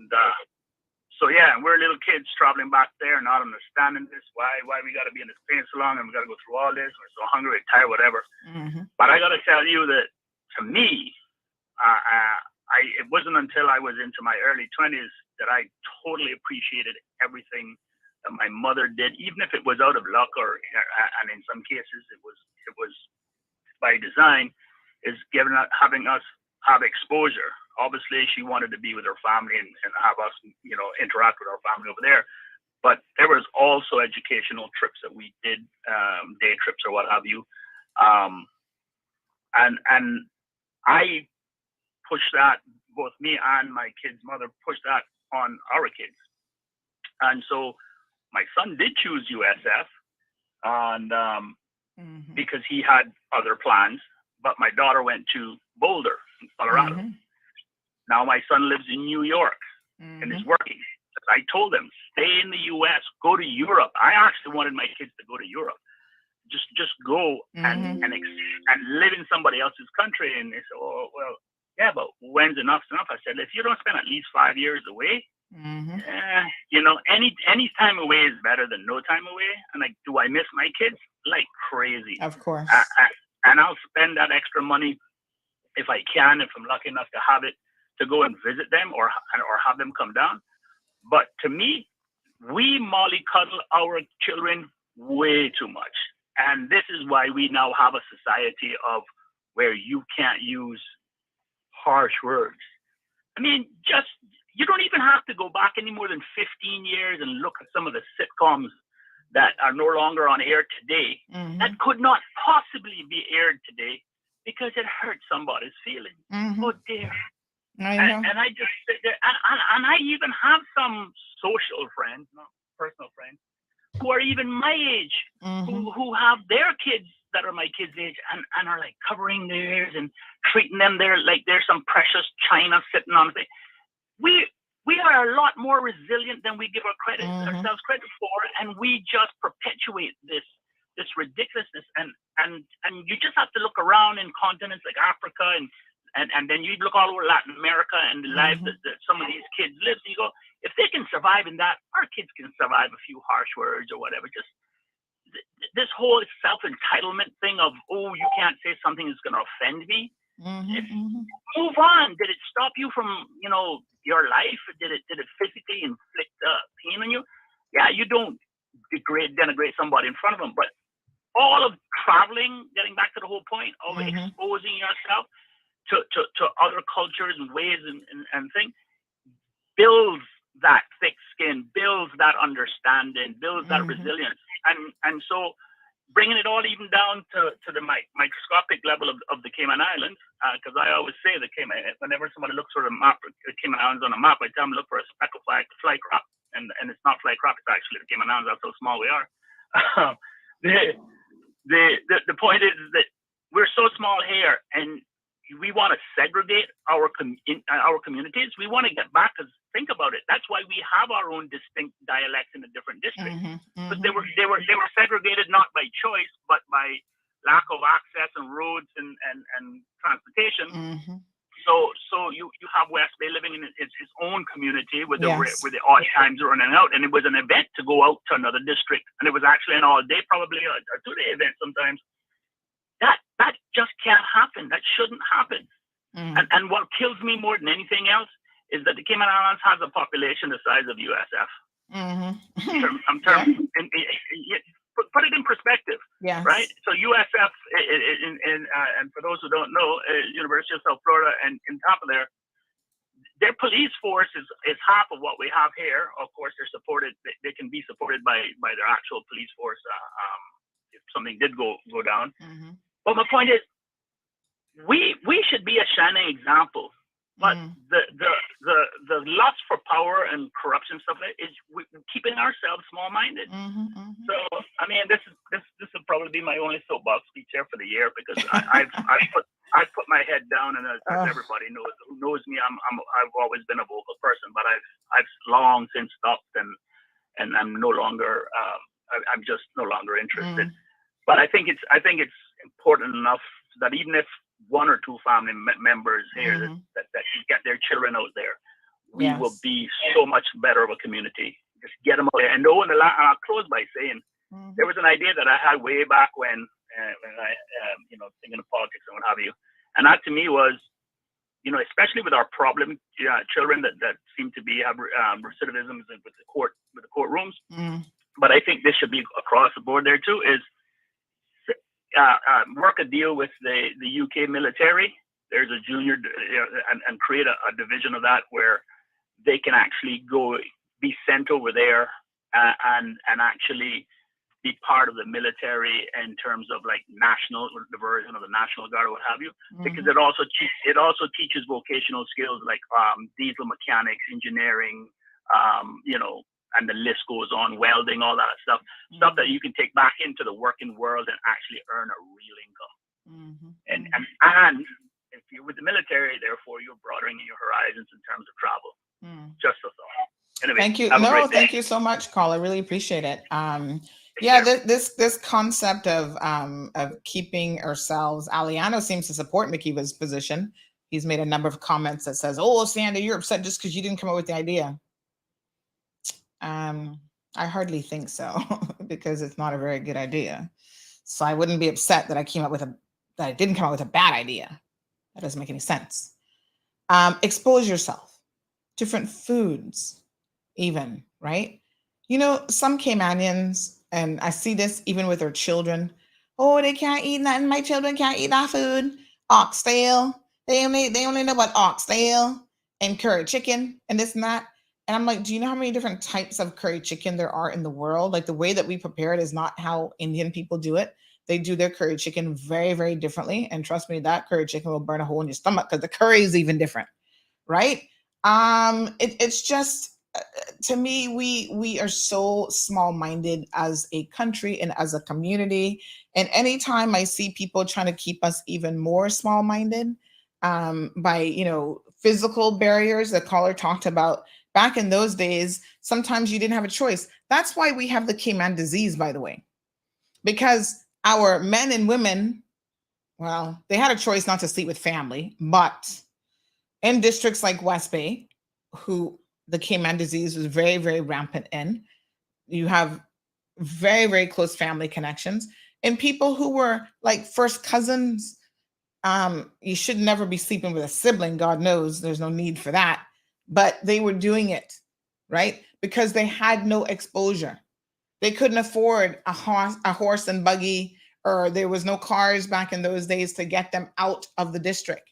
so yeah, we're little kids traveling back there, not understanding this, why we got to be in this pain so long, and we got to go through all this. We're so hungry, tired, whatever. But I got to tell you that to me, it wasn't until I was into my early 20s that I totally appreciated everything that my mother did, even if it was out of luck and in some cases it was by design, is having us have exposure. Obviously, she wanted to be with her family and have us, interact with our family over there. But there was also educational trips that we did, day trips or what have you. And I pushed that, both me and my kid's mother pushed that on our kids. And so my son did choose USF, and because he had other plans, but my daughter went to Boulder in Colorado. Now my son lives in New York and is working. I told him, stay in the US, go to Europe. I actually wanted my kids to go to Europe. Just go and live in somebody else's country. And they said, oh, well, yeah, but when's enough's enough? I said, if you don't spend at least 5 years away, any time away is better than no time away. And like, do I miss my kids? Like crazy.
Of course.
And I'll spend that extra money if I can, if I'm lucky enough to have it, to go and visit them or have them come down. But to me, we mollycoddle our children way too much. And this is why we now have a society of where you can't use harsh words. I mean, you don't even have to go back any more than 15 years and look at some of the sitcoms that are no longer on air today that could not possibly be aired today because it hurt somebody's feelings. Oh dear. I know. And I just sit there, and I even have some social friends, not personal friends, who are even my age, who have their kids that are my kids' age and are like covering their ears and treating them like they're some precious china sitting on the thing. We are a lot more resilient than we give ourselves credit for, and we just perpetuate this ridiculousness. And you just have to look around in continents like Africa and then you look all over Latin America and the lives that some of these kids live. So you go, if they can survive in that, our kids can survive a few harsh words or whatever. Just this whole self-entitlement thing of, oh, you can't say something that's going to offend me. Move on. Did it stop you from, your life? Did it physically inflict pain on you? Yeah, you don't denigrate somebody in front of them. But all of traveling, getting back to the whole point of exposing yourself to other cultures and ways and things, builds that thick skin, builds that understanding, builds that resilience. And so bringing it all even down to the microscopic level of the Cayman Islands, because I always say the Cayman, whenever somebody looks for the map, the Cayman Islands on a map, I tell them look for a speckled fly crop, and it's not fly crop, it's actually the Cayman Islands. That's how small we are. The point is that we're so small here, and we want to segregate our communities. We want to get back, because think about it. That's why we have our own distinct dialects in the different districts. But they were segregated not by choice, but by lack of access and roads and transportation. traveling in his own community with
Yes.
with the odd times running out, and it was an event to go out to another district, and it was actually an all day, probably a 2-day event sometimes. That just can't happen. That shouldn't happen. And what kills me more than anything else is that the Cayman Islands has a population the size of USF. Put it in perspective,
Yes.
right? So USF, and for those who don't know, University of South Florida, and in top of their police force is half of what we have here. Of course, they're supported. They can be supported by their actual police force if something did go down. But my point is, we should be a shining example. But the lust for power and corruption stuff is keeping ourselves small-minded. So I mean, this will probably be my only soapbox speech here for the year, because I've put my head down, and as everybody knows who knows me, I've always been a vocal person, but I've long since stopped, and I'm no longer I'm just no longer interested. But I think it's important enough that even if one or two family members here that get their children out there, we will be so much better of a community. Just get them out there. And I'll close by saying there was an idea that I had way back when I, thinking of politics and what have you. And that to me was, especially with our problem children that seem to have recidivism with the courtrooms. But I think this should be across the board there too, is work a deal with the UK military. There's a junior, and create a division of that where they can actually be sent over there and actually be part of the military in terms of like the version of the National Guard or what have you, because it also teaches vocational skills like diesel mechanics, engineering, and the list goes on, welding, all that stuff that you can take back into the working world and actually earn a real income. And if you're with the military, therefore you're broadening your horizons in terms of travel. Just a thought. Anyway,
thank you. Thank you so much, Carl. I really appreciate it. This concept of keeping ourselves. Aliano seems to support Mikiva's position. He's made a number of comments that says, "Oh, Sandy, you're upset just because you didn't come up with the idea." I hardly think so, because it's not a very good idea. So I wouldn't be upset that I didn't come up with a bad idea. That doesn't make any sense. Expose yourself, different foods, even, right? Some Caymanians, and I see this even with their children. Oh, they can't eat nothing. My children can't eat that food. Oxtail. They only know about oxtail and curry chicken and this and that. And I'm like, do you know how many different types of curry chicken there are in the world? Like, the way that we prepare it is not how Indian people do it. They do their curry chicken very, very differently. And trust me, that curry chicken will burn a hole in your stomach because the curry is even different, right? It's just, to me, we are so small-minded as a country and as a community. And anytime I see people trying to keep us even more small-minded by, physical barriers that caller talked about, back in those days, sometimes you didn't have a choice. That's why we have the Cayman disease, by the way, because our men and women, well, they had a choice not to sleep with family, but in districts like West Bay, who the Cayman disease was very, very rampant in, you have very, very close family connections, and people who were like first cousins. You should never be sleeping with a sibling. God knows there's no need for that. But they were doing it, right? Because they had no exposure. They couldn't afford a horse and buggy, or there was no cars back in those days to get them out of the district.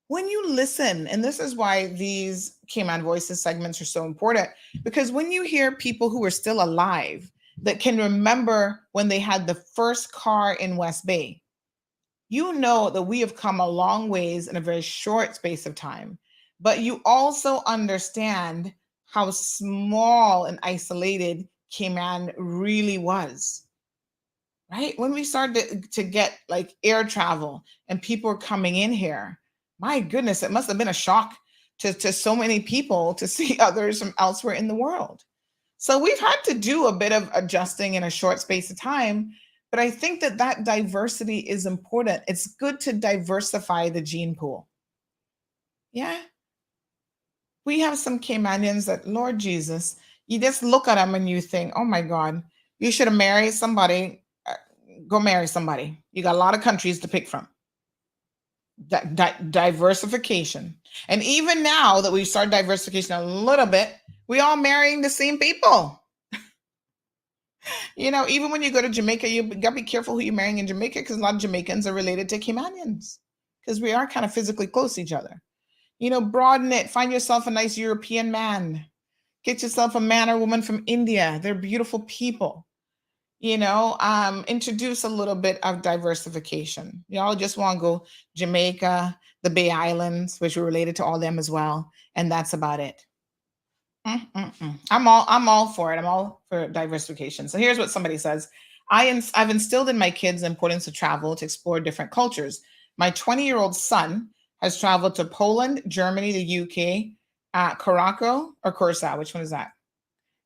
When you listen, and this is why these Cayman Voices segments are so important, because when you hear people who are still alive that can remember when they had the first car in West Bay, you know that we have come a long ways in a very short space of time. But you also understand how small and isolated Cayman really was, right? When we started to get like air travel and people were coming in here, my goodness, it must have been a shock to so many people to see others from elsewhere in the world. So we've had to do a bit of adjusting in a short space of time. But I think that diversity is important. It's good to diversify the gene pool. Yeah. We have some Caymanians that, Lord Jesus, you just look at them and you think, oh my God, you should have married somebody. Go marry somebody. You got a lot of countries to pick from. Diversification. And even now that we've started diversification a little bit, we all marrying the same people. You know, even when you go to Jamaica, you got to be careful who you're marrying in Jamaica, because a lot of Jamaicans are related to Caymanians, because we are kind of physically close to each other. You know, broaden it. Find yourself a nice European man. Get yourself a man or woman from India. They're beautiful people. You know, introduce a little bit of diversification. Y'all just want to go Jamaica, the Bay Islands, which are related to all them as well, and that's about it. I'm all for it. I'm all for diversification. So here's what somebody says: I've instilled in my kids the importance of travel to explore different cultures. My 20-year-old son has traveled to Poland, Germany, the UK, Curacao, which one is that?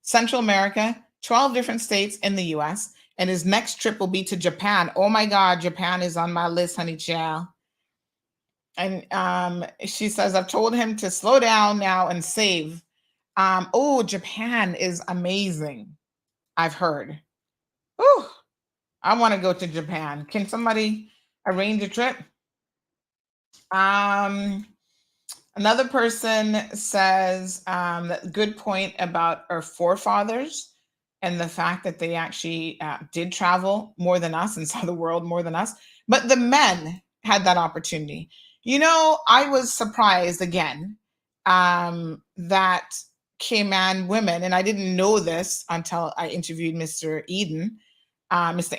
Central America, 12 different states in the US, and his next trip will be to Japan. Oh my God, Japan is on my list, honey child. And she says, I've told him to slow down now and save. Japan is amazing, I've heard. Oh, I want to go to Japan. Can somebody arrange a trip? Another person says, good point about our forefathers and the fact that they actually did travel more than us and saw the world more than us. But the men had that opportunity. You know, I was surprised again that Cayman women, and I didn't know this until I interviewed Mr.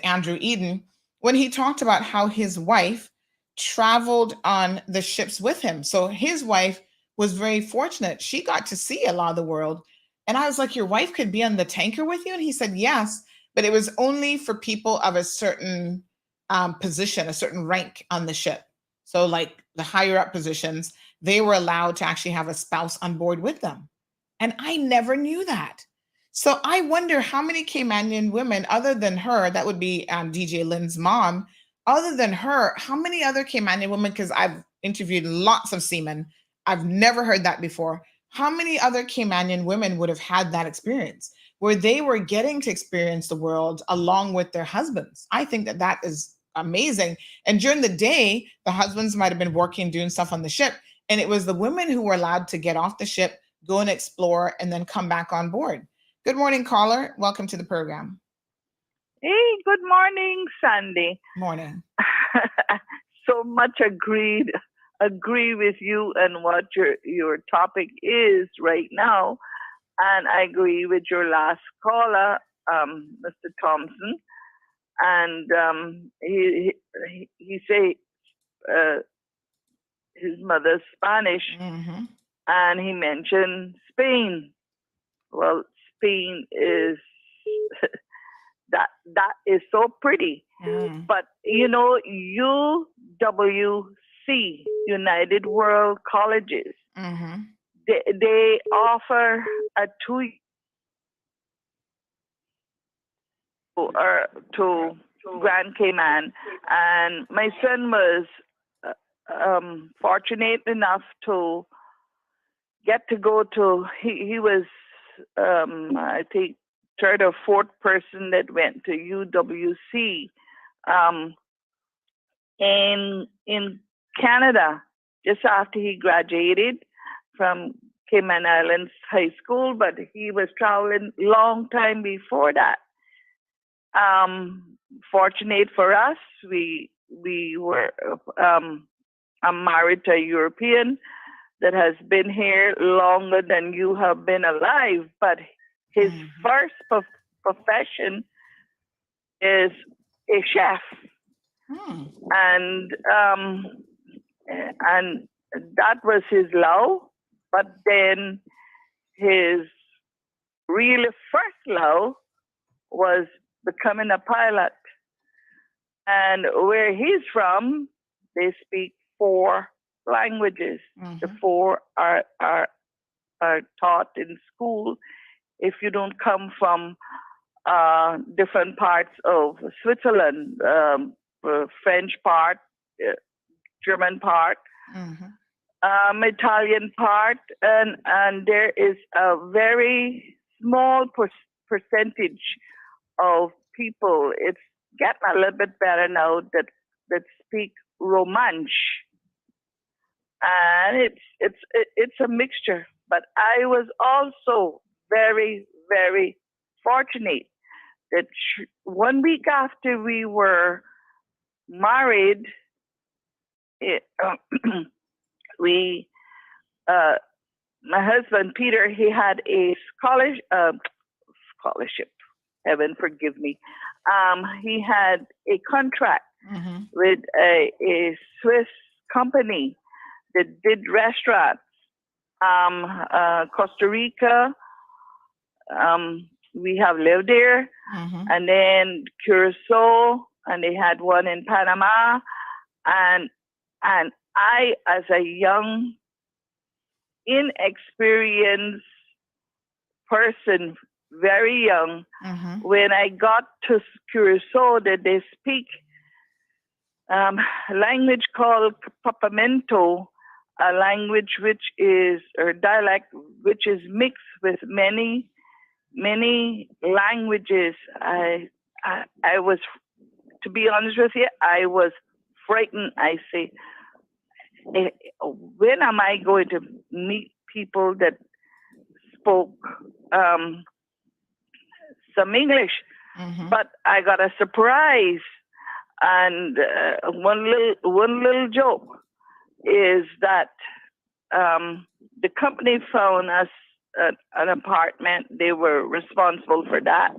Andrew Eden, when he talked about how his wife traveled on the ships with him. So his wife was very fortunate. She got to see a lot of the world. And I was like, your wife could be on the tanker with you? And he said, yes, but it was only for people of a certain position, a certain rank on the ship. So like the higher up positions, they were allowed to actually have a spouse on board with them. And I never knew that. So I wonder how many Caymanian women, other than her, that would be DJ Lynn's mom, other than her, how many other Caymanian women, because I've interviewed lots of seamen, I've never heard that before. How many other Caymanian women would have had that experience where they were getting to experience the world along with their husbands? I think that that is amazing. And during the day, the husbands might have been working, doing stuff on the ship. And it was the women who were allowed to get off the ship, go and explore, and then come back on board. Good morning, caller. Welcome to the program.
Hey, good morning, Sandy.
Morning.
So much agree with you and what your topic is right now. And I agree with your last caller, Mr. Thompson. And he say his mother's Spanish, and he mentioned Spain. Well, Spain is that is so pretty. But you know, UWC, United World Colleges, they offer a 2 to Grand Cayman, and my son was fortunate enough to get to go to. He was I think third or fourth person that went to UWC in Canada just after he graduated from Cayman Islands High School, but he was traveling long time before that. Fortunate for us, we were I'm married to a European that has been here longer than you have been alive, but his first profession is a chef, and that was his love. But then his really first love was becoming a pilot. And where he's from, they speak 4 languages. The 4 are taught in school. If you don't come from different parts of Switzerland, French part, German part, Italian part, and there is a very small percentage of people. It's getting a little bit better now that speak Romansh, and it's a mixture. But I was also very, very fortunate that 1 week after we were married, we my husband Peter, he had a scholarship. Heaven forgive me. He had a contract with a Swiss company that did restaurants. Costa Rica, we have lived there, and then Curacao, and they had one in Panama, and I, as a young, inexperienced person, very young, when I got to Curacao, that they speak language called Papamento, a language which is, or dialect, which is mixed with many languages. I was, to be honest with you, I was frightened. I say, when am I going to meet people that spoke some English? But I got a surprise, and one little joke is that the company found us an apartment. They were responsible for that,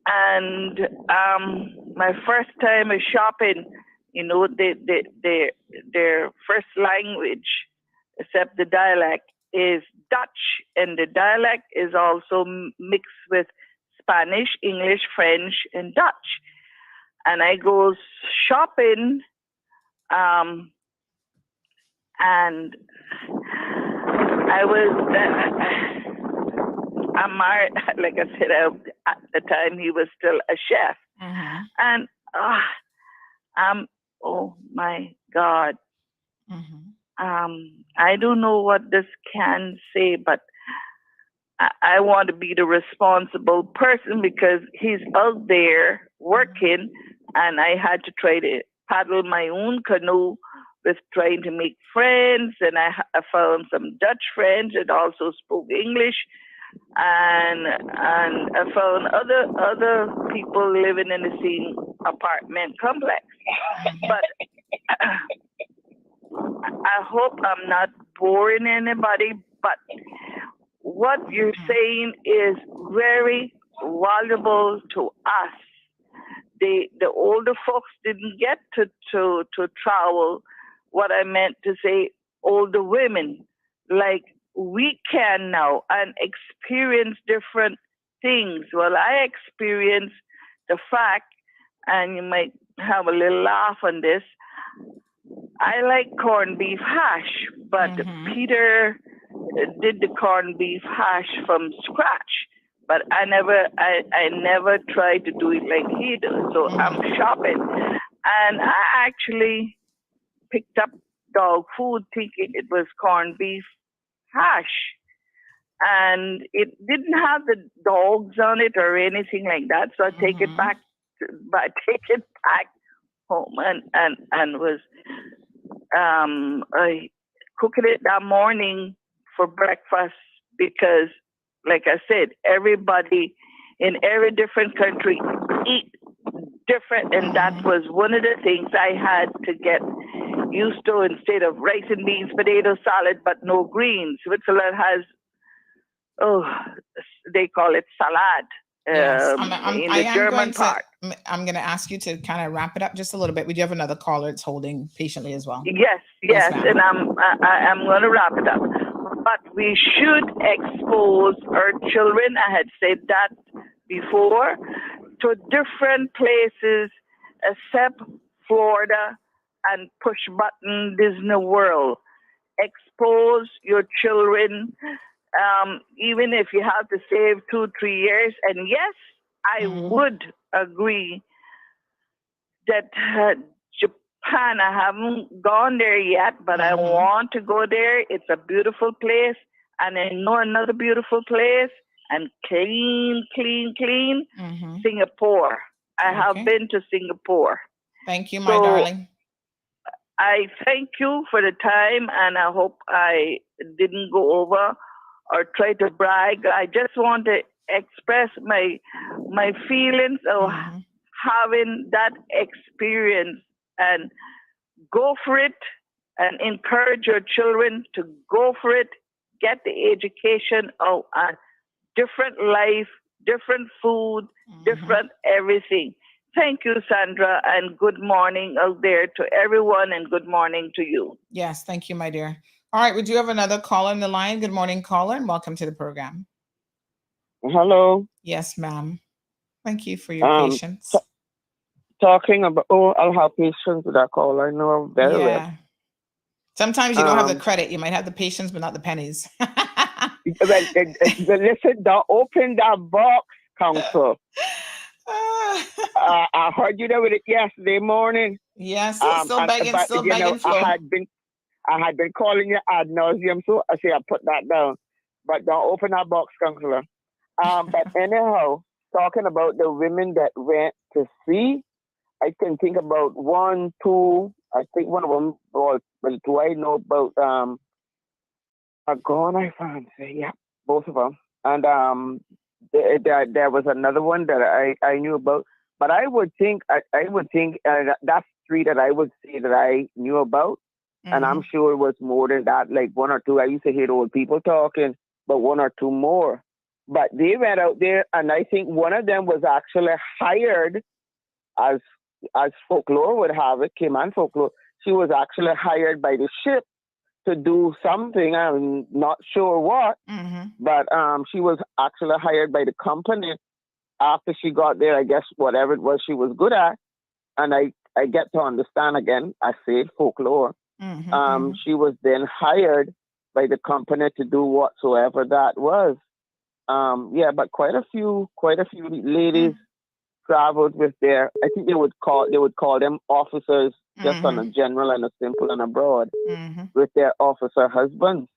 and my first time of shopping, you know, their first language, except the dialect, is Dutch, and the dialect is also mixed with Spanish, English, French, and Dutch. And I go shopping, and I was, I'm married, like I said, at the time he was still a chef. And oh my God. I don't know what this can say, but I want to be the responsible person because he's out there working, and I had to try to paddle my own canoe with trying to make friends, and I found some Dutch friends that also spoke English, and I found other people living in the same apartment complex. But I hope I'm not boring anybody, but what you're saying is very valuable to us. The older folks didn't get to travel. What I meant to say, older women, like we can now and experience different things. Well, I experienced the fact, and you might have a little laugh on this, I like corned beef hash, but Peter did the corned beef hash from scratch. But I never tried to do it like he does. So I'm shopping, and I actually picked up dog food thinking it was corned beef hash, and it didn't have the dogs on it or anything like that. So I take it back home and was I cooking it that morning for breakfast because, like I said, everybody in every different country eat different, and that was one of the things I had to get used to. Instead of rice and beans, potato salad, but no greens. Switzerland has, they call it salad.
Yes,
In the German part.
I'm going to ask you to kind of wrap it up just a little bit. We do have another caller that's holding patiently as well.
Yes, and I'm going to wrap it up. But we should expose our children, I had said that before, to different places except Florida and push button Disney World. Expose your children, even if you have to save 2-3 years. And yes, I would agree that Pan. I haven't gone there yet, but I want to go there. It's a beautiful place. And I know another beautiful place, and clean, clean, clean, Singapore. I have been to Singapore.
Thank you, my darling.
I thank you for the time, and I hope I didn't go over or try to brag. I just want to express my feelings of having that experience, and go for it, and encourage your children to go for it. Get the education of a different life, different food, different everything. Thank you, Sandra, and good morning out there to everyone, and good morning to you.
Yes, thank you, my dear. All right, we do have another caller on the line. Good morning, caller, and welcome to the program.
Hello.
Yes, ma'am. Thank you for your patience.
Talking about, I'll have patience with that caller. I know very well.
Sometimes you don't have the credit. You might have the patience, but not the pennies.
Listen, don't open that box, counsel. I heard you there with it yesterday morning.
Yes, still begging flow.
I had been calling you ad nauseum, so I say I put that down. But don't open that box, counselor. But anyhow, talking about the women that went to sea, I can think about one, two. I think one of them, well, do I know about gone? I found, yeah, both of them. And there was another one that I knew about. But I would think that's three that I would say that I knew about. And I'm sure it was more than that, like one or two. I used to hear old people talking, but one or two more. But they went out there, and I think one of them was actually hired, as folklore would have it, Cayman folklore. She was actually hired by the ship to do something. I'm not sure what, but she was actually hired by the company after she got there. I guess whatever it was she was good at, and I get to understand again. I say folklore. She was then hired by the company to do whatsoever that was. But quite a few ladies traveled with their, I think they would call them officers, just on a general and a simple and a broad, with their officer husbands.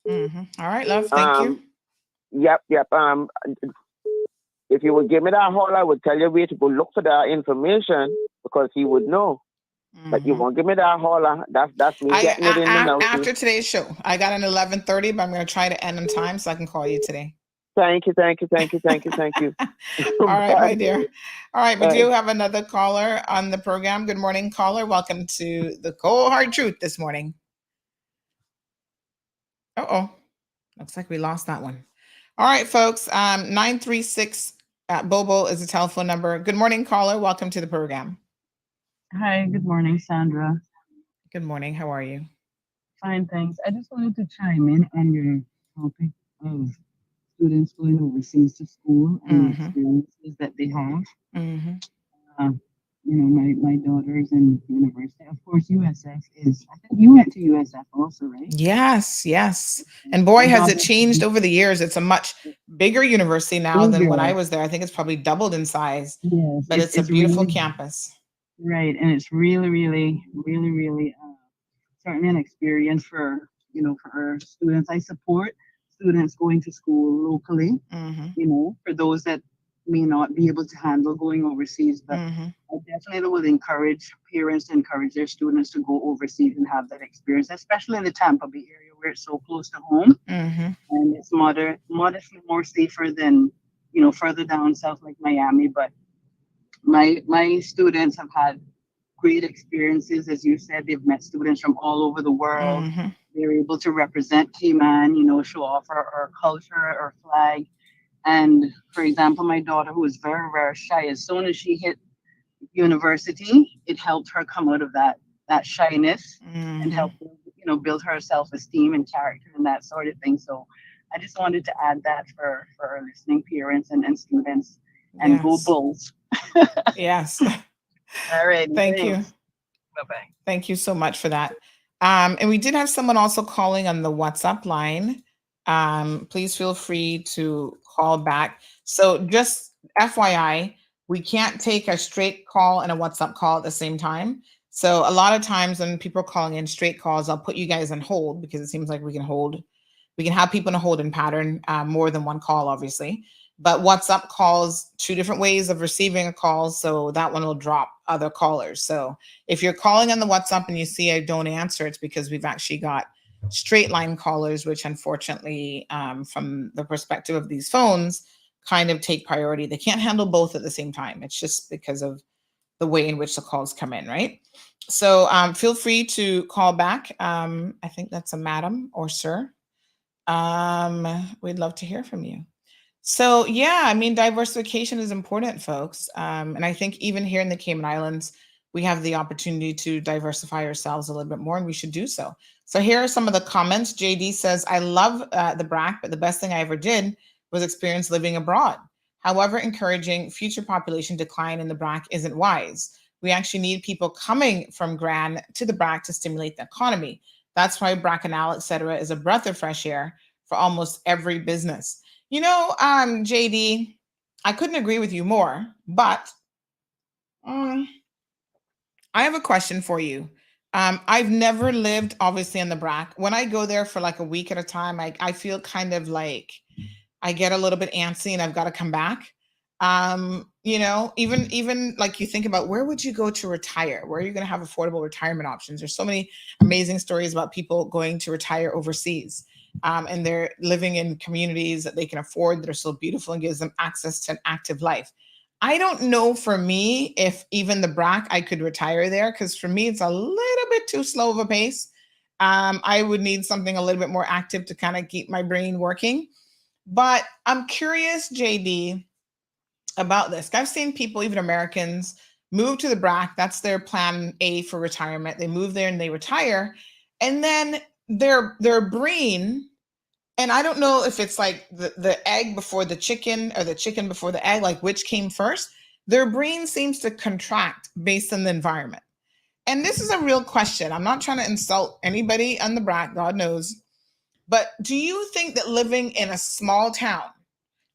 All right, love. Thank you.
Yep. If you would give me that call, I would tell you where to go look for that information, because he would know. But you won't give me that holler. That's me getting it in the notes.
After today's show, I got an 11:30, but I'm going to try to end on time so I can call you today.
Thank you.
All right, my dear. All right, we do have another caller on the program. Good morning, caller. Welcome to the Cold Hard Truth this morning. Looks like we lost that one. All right, folks. 936 Bobo is the telephone number. Good morning, caller. Welcome to the program.
Hi, good morning, Sandra.
Good morning. How are you?
Fine, thanks. I just wanted to chime in on your topic of students going overseas to school and the experiences that they have. My daughter's in university. Of course, USF is, I think you went to USF also, right?
Yes. And boy, has it changed over the years. It's a much bigger university now than when I was there. I think it's probably doubled in size.
Yes,
but it's a beautiful campus.
Right, and it's really certainly an experience for our students. I support students going to school locally, for those that may not be able to handle going overseas. But I definitely would encourage parents to encourage their students to go overseas and have that experience, especially in the Tampa Bay area where it's so close to home, and it's modestly more safer than further down south like Miami. But my students have had great experiences. As you said, they've met students from all over the world. They're able to represent Cayman, show off our culture, our flag. And for example, my daughter, who is very, very shy, as soon as she hit university, it helped her come out of that shyness and help build her self-esteem and character and that sort of thing. So I just wanted to add that for our listening parents and students. And go Bulls.
Yes.
All right.
Thank you.
Bye-bye.
Thank you so much for that. And we did have someone also calling on the WhatsApp line. Please feel free to call back. So just FYI, we can't take a straight call and a WhatsApp call at the same time. So a lot of times when people are calling in straight calls, I'll put you guys on hold because it seems like we can have people in a holding pattern, more than one call, obviously. But WhatsApp calls, 2 different ways of receiving a call. So that one will drop other callers. So if you're calling on the WhatsApp and you see I don't answer, it's because we've actually got straight line callers, which unfortunately, from the perspective of these phones, kind of take priority. They can't handle both at the same time. It's just because of the way in which the calls come in, right? So feel free to call back. I think that's a madam or sir. We'd love to hear from you. So yeah, I mean, diversification is important, folks. And I think even here in the Cayman Islands, we have the opportunity to diversify ourselves a little bit more, and we should do so. So here are some of the comments. JD says, I love the BRAC, but the best thing I ever did was experience living abroad. However, encouraging future population decline in the BRAC isn't wise. We actually need people coming from Gran to the BRAC to stimulate the economy. That's why Bracanal, et cetera, is a breath of fresh air for almost every business. You know, JD, I couldn't agree with you more, but I have a question for you. I've never lived, obviously, in the BRAC. When I go there for like a week at a time, I feel kind of like I get a little bit antsy and I've got to come back. You know, even like you think about where would you go to retire? Where are you going to have affordable retirement options? There's so many amazing stories about people going to retire overseas. And they're living in communities that they can afford that are so beautiful and gives them access to an active life. I don't know for me if even the BRAC I could retire there, because for me it's a little bit too slow of a pace. I would need something a little bit more active to kind of keep my brain working. But I'm curious, JD, about this. I've seen people, even Americans, move to the BRAC. That's their plan A for retirement. They move there and they retire. And then their brain, and I don't know if it's like the egg before the chicken or the chicken before the egg, like which came first, their brain seems to contract based on the environment. And this is a real question. I'm not trying to insult anybody on the BRAC, God knows. But do you think that living in a small town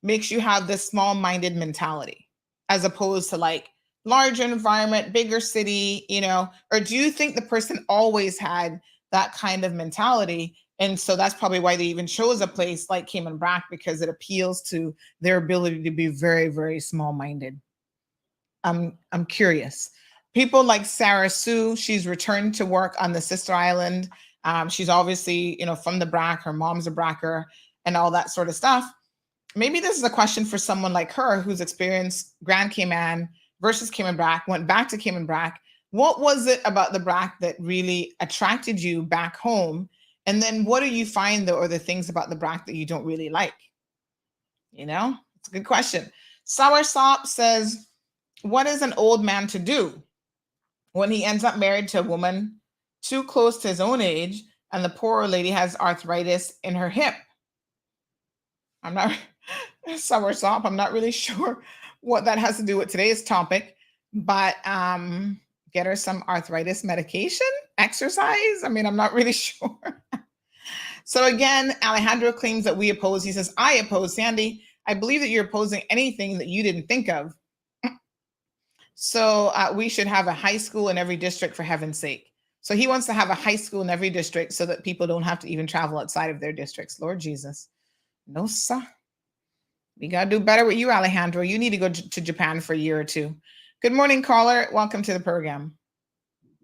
makes you have this small-minded mentality as opposed to like larger environment, bigger city, you know? Or do you think the person always had that kind of mentality? And so that's probably why they even chose a place like Cayman Brac, because it appeals to their ability to be very, very small-minded. I'm curious. People like Sarah Sue, she's returned to work on the sister island. She's obviously, you know, from the BRAC, her mom's a BRACer and all that sort of stuff. Maybe this is a question for someone like her who's experienced Grand Cayman versus Cayman Brac, went back to Cayman Brac. What was it about the BRAC that really attracted you back home? And then what do you find or the things about the BRAC that you don't really like? You know, it's a good question. Soursop says, what is an old man to do when he ends up married to a woman too close to his own age and the poor lady has arthritis in her hip? I'm not Soursop. I'm not really sure what that has to do with today's topic, but get her some arthritis medication, exercise. I mean, I'm not really sure. So again, Alejandro claims that we oppose. He says, I oppose. Sandy, I believe that you're opposing anything that you didn't think of. So we should have a high school in every district, for heaven's sake. So he wants to have a high school in every district so that people don't have to even travel outside of their districts. Lord Jesus. No, sir. We got to do better with you, Alejandro. You need to go to Japan for a year or two. Good morning, caller. Welcome to the program.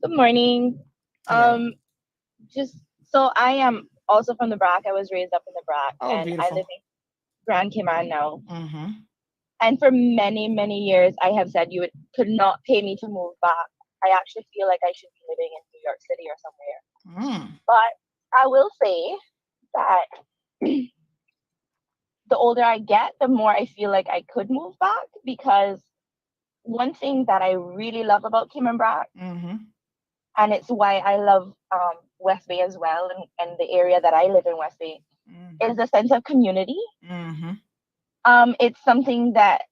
Good morning.
Hello.
Just so I am also from the BRAC. I was raised up in the BRAC, and
beautiful.
I live in Grand Cayman now.
Mm-hmm.
And for many, many years, I have said you could not pay me to move back. I actually feel like I should be living in New York City or somewhere. But I will say that the older I get, the more I feel like I could move back, because one thing that I really love about Cayman Brac, and it's why I love West Bay as well, and the area that I live in, West Bay, is the sense of community. It's something that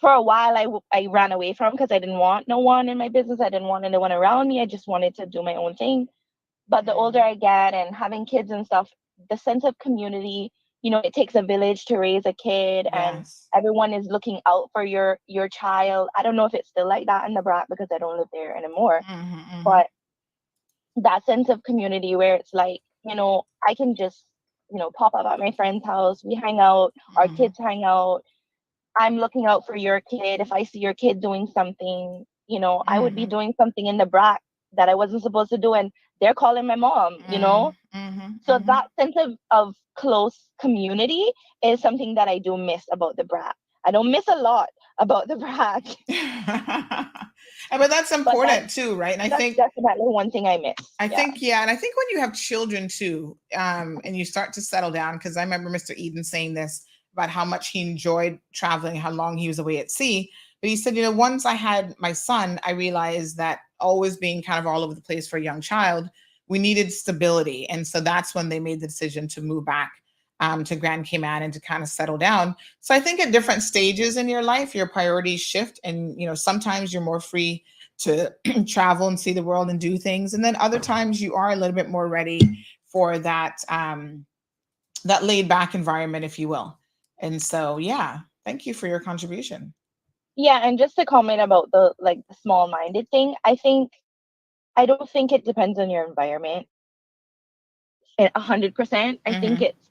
for a while I ran away from, because I didn't want no one in my business. I didn't want anyone around me. I just wanted to do my own thing. But the older I get and having kids and stuff, the sense of community, it takes a village to raise a kid, and everyone is looking out for your child. I don't know if it's still like that in the BRAC because I don't live there anymore. But that sense of community where it's like, I can just, pop up at my friend's house. We hang out, our kids hang out. I'm looking out for your kid. If I see your kid doing something, I would be doing something in the BRAC that I wasn't supposed to do, and they're calling my mom, So that sense of close community is something that I do miss about the BRAC. I don't miss a lot about the BRAC.
But that's important too, right? And I think
definitely one thing I miss.
I think, and I think when you have children too, and you start to settle down, because I remember Mr. Eden saying this about how much he enjoyed traveling, how long he was away at sea. But he said, once I had my son, I realized that always being kind of all over the place for a young child, we needed stability. And so that's when they made the decision to move back to Grand Cayman and to kind of settle down. So I think at different stages in your life, your priorities shift. And, sometimes you're more free to travel and see the world and do things. And then other times you are a little bit more ready for that, that laid back environment, if you will. And so, thank you for your contribution.
Yeah. And just to comment about the small minded thing, I don't think it depends on your environment 100%. I think it's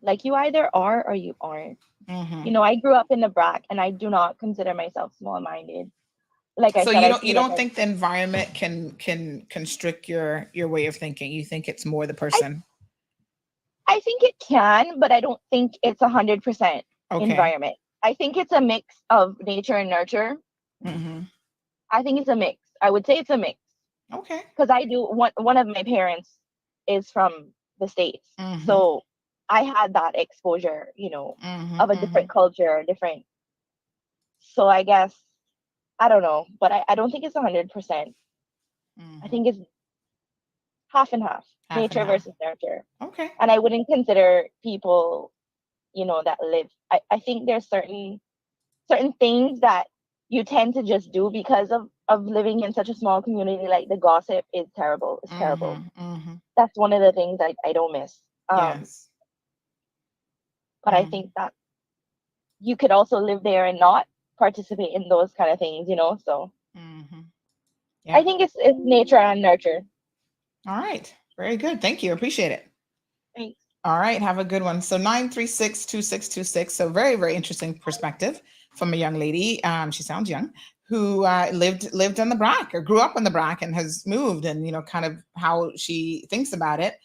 like you either are or you aren't. I grew up in the BRAC and I do not consider myself small minded. Like I said,
you don't think the environment can constrict your way of thinking. You think it's more the person.
I think it can, but I don't think it's 100% environment. I think it's a mix of nature and nurture. I think it's a mix. I would say it's a mix.
Okay.
Because one of my parents is from the States. So I had that exposure, of a different culture, different. So I guess, I don't know, but I don't think it's 100%. I think it's half and half, nature versus nurture.
Okay.
And I wouldn't consider people, that live. I think there's certain things that you tend to just do because of living in such a small community. Like the gossip is terrible. It's terrible. That's one of the things I don't miss.
Yes.
But I think that you could also live there and not participate in those kind of things, so I think it's nature and nurture.
All right. Very good. Thank you. Appreciate it.
Thanks.
All right. Have a good one. So 936-2626. So very, very interesting perspective from a young lady. She sounds young, who lived on the BRAC or grew up on the BRAC and has moved, and, kind of how she thinks about it,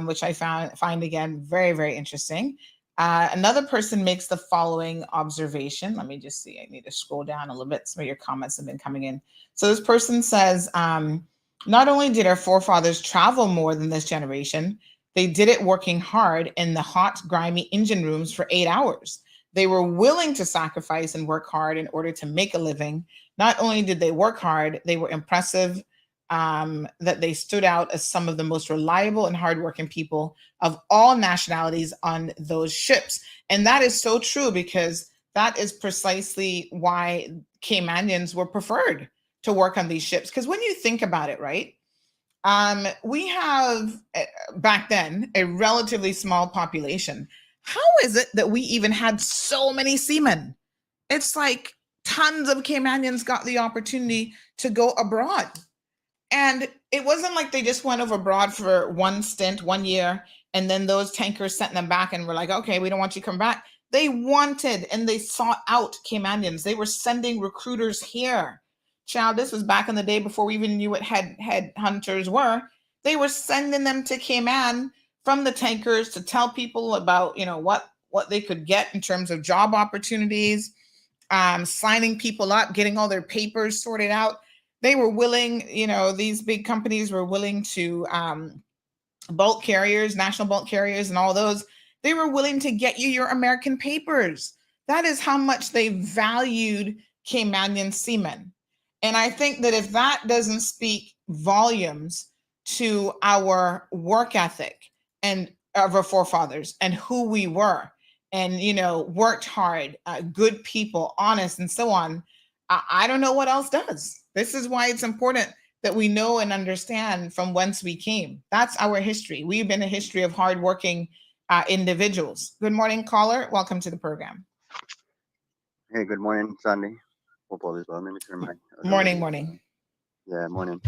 which I find again, very, very interesting. Another person makes the following observation. Let me just see. I need to scroll down a little bit. Some of your comments have been coming in. So this person says, not only did our forefathers travel more than this generation, they did it working hard in the hot, grimy engine rooms for 8 hours. They were willing to sacrifice and work hard in order to make a living. Not only did they work hard, they were impressive, that they stood out as some of the most reliable and hardworking people of all nationalities on those ships. And that is so true, because that is precisely why Caymanians were preferred to work on these ships. Because when you think about it, right, we have back then a relatively small population. How is it that we even had so many seamen? It's like tons of Caymanians got the opportunity to go abroad. And it wasn't like they just went over abroad for one stint, 1 year, and then those tankers sent them back and were like, okay, we don't want you to come back. They wanted and they sought out Caymanians. They were sending recruiters here. Child, this was back in the day before we even knew what head hunters were. They were sending them to Cayman from the tankers to tell people about, what they could get in terms of job opportunities, signing people up, getting all their papers sorted out. They were willing, these big companies were willing to, bulk carriers, national bulk carriers and all those, they were willing to get you your American papers. That is how much they valued Caymanian seamen. And I think that if that doesn't speak volumes to our work ethic and of our forefathers and who we were, and, worked hard, good people, honest, and so on, I don't know what else does. This is why it's important that we know and understand from whence we came. That's our history. We've been a history of hardworking individuals. Good morning, caller. Welcome to the program.
Hey, good morning, Sandy. Hope all is well. Let me turn my
morning.
Yeah, morning.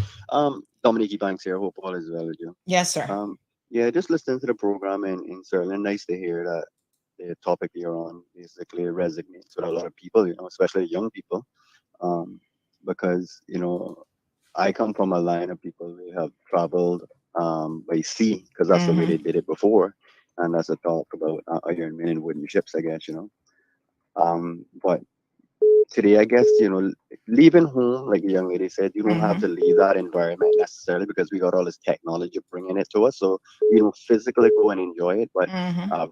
Dominique Banks here. Hope all is well with you.
Yes, sir.
Yeah, just listening to the program and certainly nice to hear that the topic you're on basically resonates with a lot of people, especially young people. Because, I come from a line of people who have traveled by sea because that's the way they did it before. And that's a talk about iron men and wooden ships, I guess, But today, I guess, leaving home, like the young lady said, you don't have to leave that environment necessarily because we got all this technology bringing it to us. So, physically go and enjoy it, but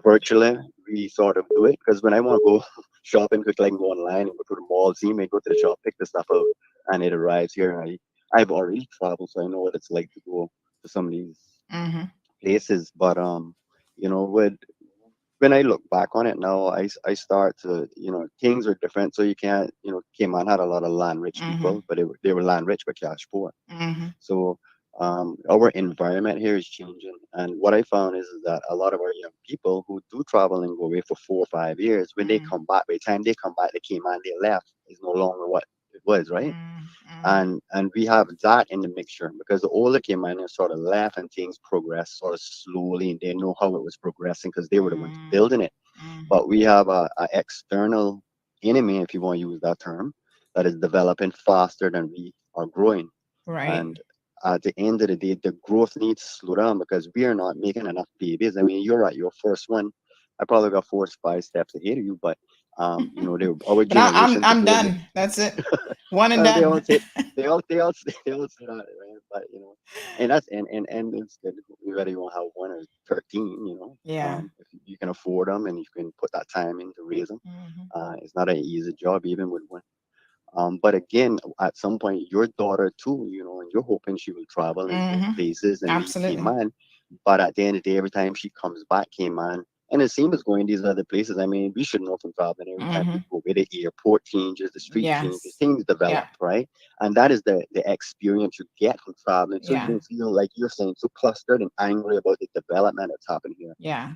virtually we sort of do it. Because when I want to go shopping quickly, I can go online and go to the mall, see me, go to the shop, pick the stuff out, and it arrives here. And I've already traveled, so I know what it's like to go to some of these places. But, with when I look back on it now, I start to, things are different. So you can't, Cayman had a lot of land rich people, but they were land rich but cash poor. So our environment here is changing. And what I found is that a lot of our young people who do travel and go away for 4 or 5 years, when they come back, by the time they come back, they Cayman, they left, is no longer what it was, right? And we have that in the mixture because the older Caymanians sort of left and things progressed sort of slowly and they know how it was progressing because they were the ones building it. But we have a external enemy, if you want to use that term, that is developing faster than we are growing.
Right.
And at the end of the day, the growth needs to slow down because we are not making enough babies. I mean, you're right, your first one, I probably got 4 or 5 steps ahead of you, but our
But
generation.
I'm done. That's it. One and done.
They all say that, right? But and that's and it's good. Whether you want to have 1 or 13,
Yeah.
if you can afford them and you can put that time in to raise them, it's not an easy job even with one. But again, at some point, your daughter too, and you're hoping she will travel and go places and leave Cayman. But at the end of the day, every time she comes back, Cayman, and the same as going these other places. I mean, we should know from traveling. Every time we go where the airport changes, the street changes, things develop, right? And that is the experience you get from traveling. So you don't feel like you're saying so clustered and angry about the development that's happening here.
Yeah.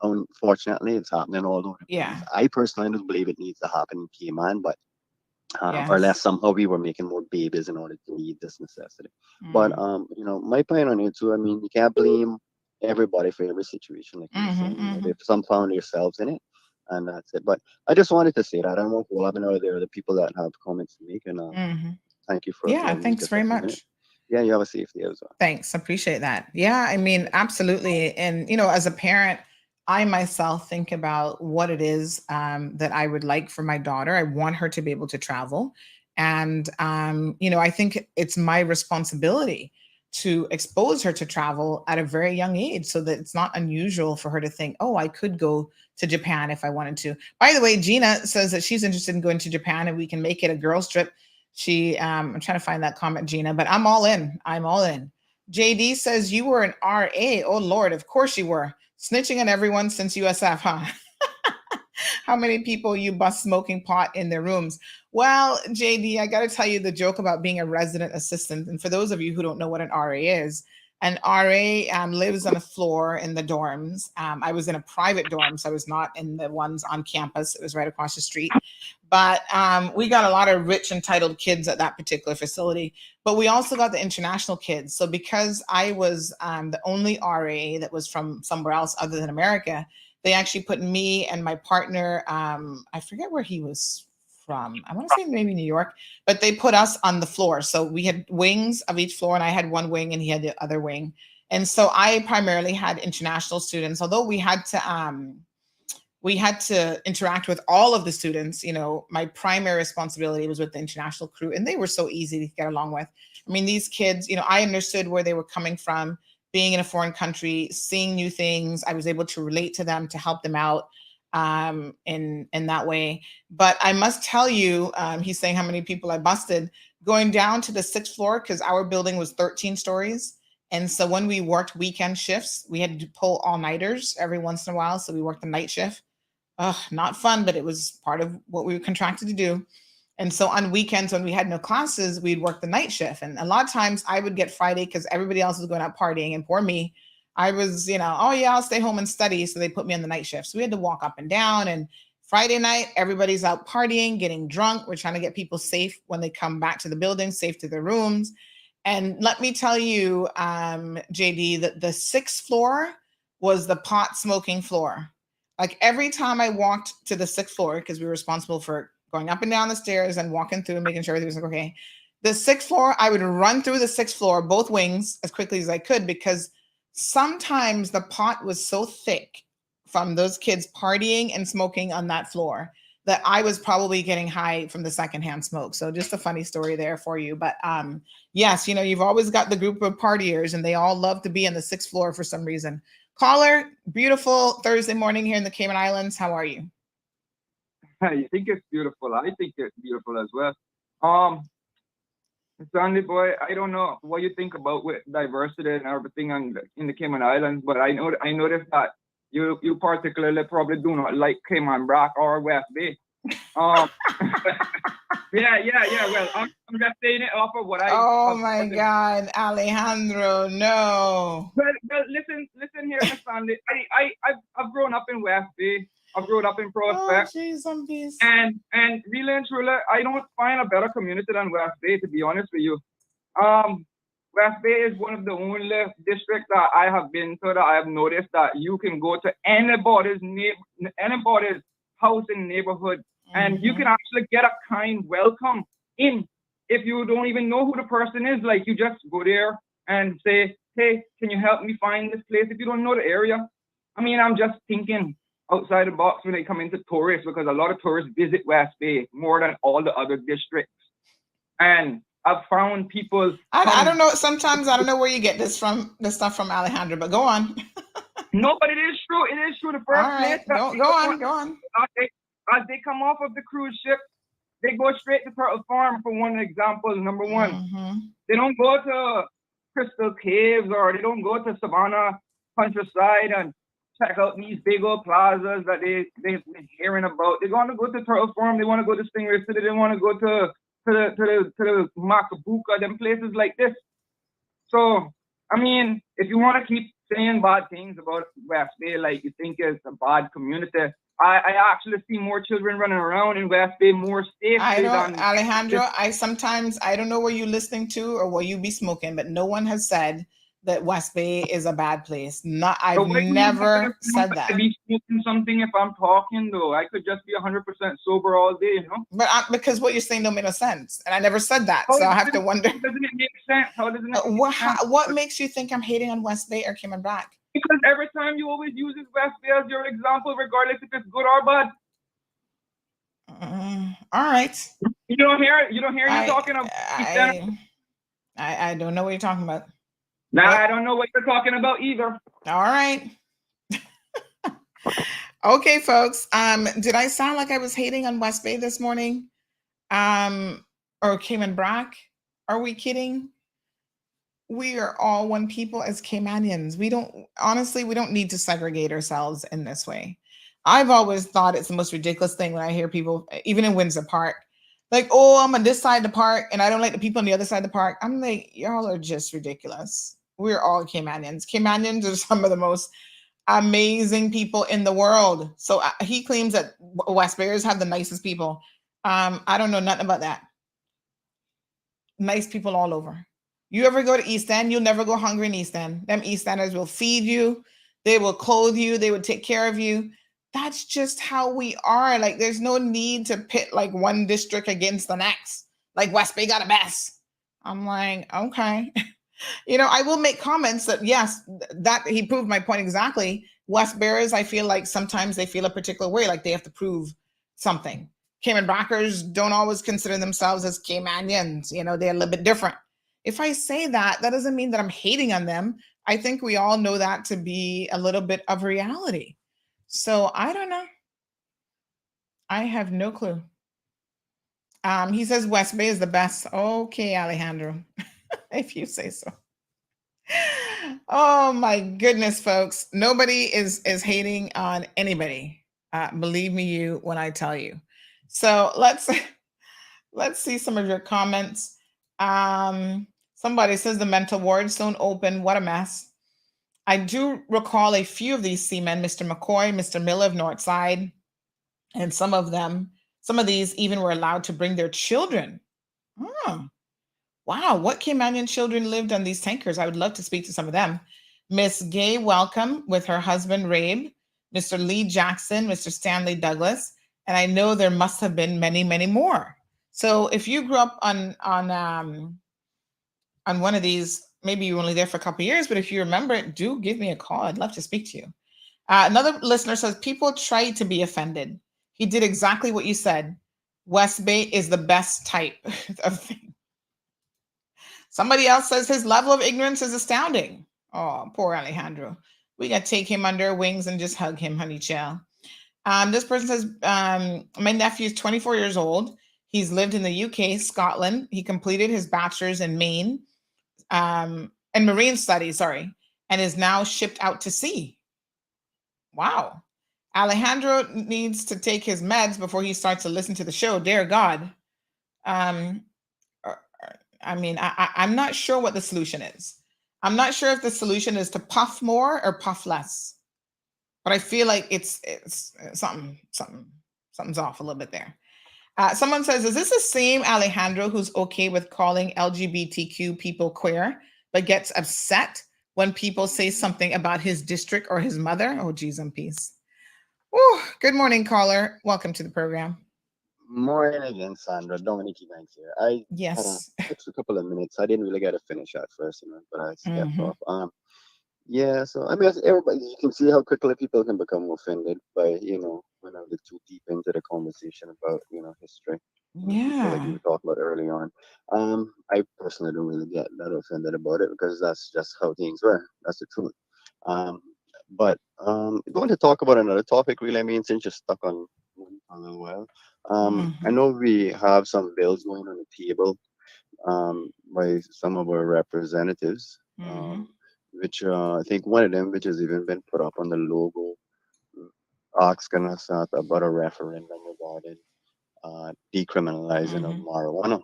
Unfortunately, it's happening all over the place. I personally don't believe it needs to happen in Cayman, but unless somehow we were making more babies in order to meet this necessity. But my point on it too, I mean, you can't blame everybody for every situation, like you're saying. They some found themselves in it, and that's it. But I just wanted to say that. I don't know if there are the people that have comments to make, and thank you for
thanks very much.
Yeah, you have a safe day as well.
Thanks. Appreciate that. Yeah, I mean, absolutely. And, as a parent, I myself think about what it is that I would like for my daughter. I want her to be able to travel. And, I think it's my responsibility to expose her to travel at a very young age so that it's not unusual for her to think, oh, I could go to Japan if I wanted to. By the way, Gina says that she's interested in going to Japan and we can make it a girls trip. I'm trying to find that comment, Gina, but I'm all in. I'm all in. JD says you were an RA. Oh, Lord, of course you were. Snitching on everyone since USF, huh? How many people you bust smoking pot in their rooms? Well, JD, I got to tell you the joke about being a resident assistant. And for those of you who don't know what an RA is, an RA lives on a floor in the dorms. I was in a private dorm, so I was not in the ones on campus. It was right across the street. But we got a lot of rich, entitled kids at that particular facility. But we also got the international kids. So because I was the only RA that was from somewhere else other than America, they actually put me and my partner, I forget where he was from. I want to say maybe New York, but they put us on the floor. So we had wings of each floor and I had one wing and he had the other wing. And so I primarily had international students, although we had to interact with all of the students. My primary responsibility was with the international crew and they were so easy to get along with. I mean, these kids, I understood where they were coming from, being in a foreign country, seeing new things. I was able to relate to them, to help them out in that way. But I must tell you, he's saying how many people I busted going down to the 6th floor because our building was 13 stories. And so when we worked weekend shifts, we had to pull all-nighters every once in a while. So we worked the night shift. Not fun, but it was part of what we were contracted to do. And so on weekends when we had no classes, we'd work the night shift. And a lot of times I would get Friday because everybody else was going out partying. And poor me, I was, oh yeah, I'll stay home and study. So they put me on the night shift. So we had to walk up and down. And Friday night, everybody's out partying, getting drunk. We're trying to get people safe when they come back to the building, safe to their rooms. And let me tell you, JD, that the 6th floor was the pot smoking floor. Like every time I walked to the 6th floor, because we were responsible for going up and down the stairs and walking through and making sure everything was like, okay. The 6th floor, I would run through the 6th floor, both wings, as quickly as I could, because sometimes the pot was so thick from those kids partying and smoking on that floor that I was probably getting high from the secondhand smoke. So just a funny story there for you. But yes, you've always got the group of partiers and they all love to be on the 6th floor for some reason. Caller, beautiful Thursday morning here in the Cayman Islands. How are you?
You think it's beautiful. I think it's beautiful as well. Sandy boy, I don't know what you think about with diversity and everything in the Cayman Islands, but I noticed that you particularly probably do not like Cayman Brac or West Bay. Yeah. Well, I'm just saying it off of what I.
Oh my God, Alejandro, no.
Well, listen here, Miss Sandy. I've grown up in West Bay. I've grown up in Prospect.
Oh, geez, I'm peace.
And really and truly, I don't find a better community than West Bay, to be honest with you. West Bay is one of the only districts that I have been to that I have noticed that you can go to anybody's house in neighborhood, and you can actually get a kind welcome in. If you don't even know who the person is, like you just go there and say, hey, can you help me find this place? If you don't know the area, I mean, I'm just thinking outside the box when they come into tourists, because a lot of tourists visit West Bay more than all the other districts. And I've found people.
I don't know. Sometimes I don't know where you get this stuff from Alejandro, but go on.
No, but it is true. It is true. The first
all right,
place.
Go on.
As they come off of the cruise ship, they go straight to Turtle Farm for one example. Number one, they don't go to Crystal Caves or they don't go to Savannah countryside and check out these big old plazas that they've been hearing about. They want to go to Turtle Farm. They want to go to Stingray City. They want to go to the Macabuca, them places like this. So, I mean, if you want to keep saying bad things about West Bay, like you think it's a bad community, I actually see more children running around in West Bay more safely.
Alejandro, I don't know where you're listening to or where you be smoking, but no one has said that West Bay is a bad place. I've never said that.
I'd be smoking something if I'm talking, though. I could just be 100% sober all day, you know?
But because what you're saying don't make no sense. And I never said that. So I have to wonder.
How doesn't it make sense? How doesn't it make sense?
What makes you think I'm hating on West Bay or Cayman Brac?
Because every time you always use West Bay as your example, regardless if it's good or bad.
All right.
You don't hear you talking about.
I don't know what you're talking about.
Nah, I don't know what you're talking about either.
All right. Okay, folks. Did I sound like I was hating on West Bay this morning? Or Cayman Brac? Are we kidding? We are all one people as Caymanians. We don't need to segregate ourselves in this way. I've always thought it's the most ridiculous thing when I hear people, even in Windsor Park, like, oh, I'm on this side of the park and I don't like the people on the other side of the park. I'm like, y'all are just ridiculous. We're all Caymanians. Caymanians are some of the most amazing people in the world. So he claims that West Bayers have the nicest people. I don't know nothing about that. Nice people all over. You ever go to East End, you'll never go hungry in East End. Them East Enders will feed you. They will clothe you. They will take care of you. That's just how we are. Like, there's no need to pit like one district against the next. Like West Bay got a mess. I'm like, okay. I will make comments that, yes, that he proved my point exactly. West Bayers, I feel like sometimes they feel a particular way, like they have to prove something. Cayman Brackers don't always consider themselves as Caymanians. They're a little bit different. If I say that, that doesn't mean that I'm hating on them. I think we all know that to be a little bit of reality. So I don't know. I have no clue. He says West Bay is the best. Okay, Alejandro, if you say so. Oh my goodness, folks. Nobody is hating on anybody. Believe me, you when I tell you. So let's see some of your comments. Somebody says the mental wards don't open. What a mess. I do recall a few of these seamen, Mr. McCoy, Mr. Miller of Northside, and some of these even were allowed to bring their children. Oh, wow, what Caymanian children lived on these tankers? I would love to speak to some of them. Miss Gay Welcome with her husband, Rabe, Mr. Lee Jackson, Mr. Stanley Douglas, and I know there must have been many, many more. So if you grew up on one of these, maybe you were only there for a couple of years, but if you remember it, do give me a call. I'd love to speak to you. Another listener says, people try to be offended. He did exactly what you said. West Bay is the best type of thing. Somebody else says his level of ignorance is astounding. Oh, poor Alejandro. We got to take him under our wings and just hug him, honey child. This person says, my nephew is 24 years old. He's lived in the UK, Scotland. He completed his bachelor's in Maine, in marine studies, and is now shipped out to sea. Wow. Alejandro needs to take his meds before he starts to listen to the show. Dear God. I mean, I'm not sure what the solution is. I'm not sure if the solution is to puff more or puff less. But I feel like it's something's off a little bit there. Someone says, is this the same Alejandro who's okay with calling LGBTQ people queer, but gets upset when people say something about his district or his mother? Oh, geez, and peace. Oh, good morning, caller. Welcome to the program.
Morning again, Sandra. Dominic Banks here. I had a extra couple of minutes. I didn't really get to finish at first, but I stepped off. Yeah, so I mean, as everybody, you can see how quickly people can become offended by, when I get too deep into the conversation about, history. People like you were talking about early on. I personally don't really get that offended about it because that's just how things were. That's the truth. But going to talk about another topic, really, I mean, since you're stuck on a little while. I know we have some bills going on the table by some of our representatives, which I think one of them, which has even been put up on the logo, asking us about a referendum regarding decriminalizing of marijuana.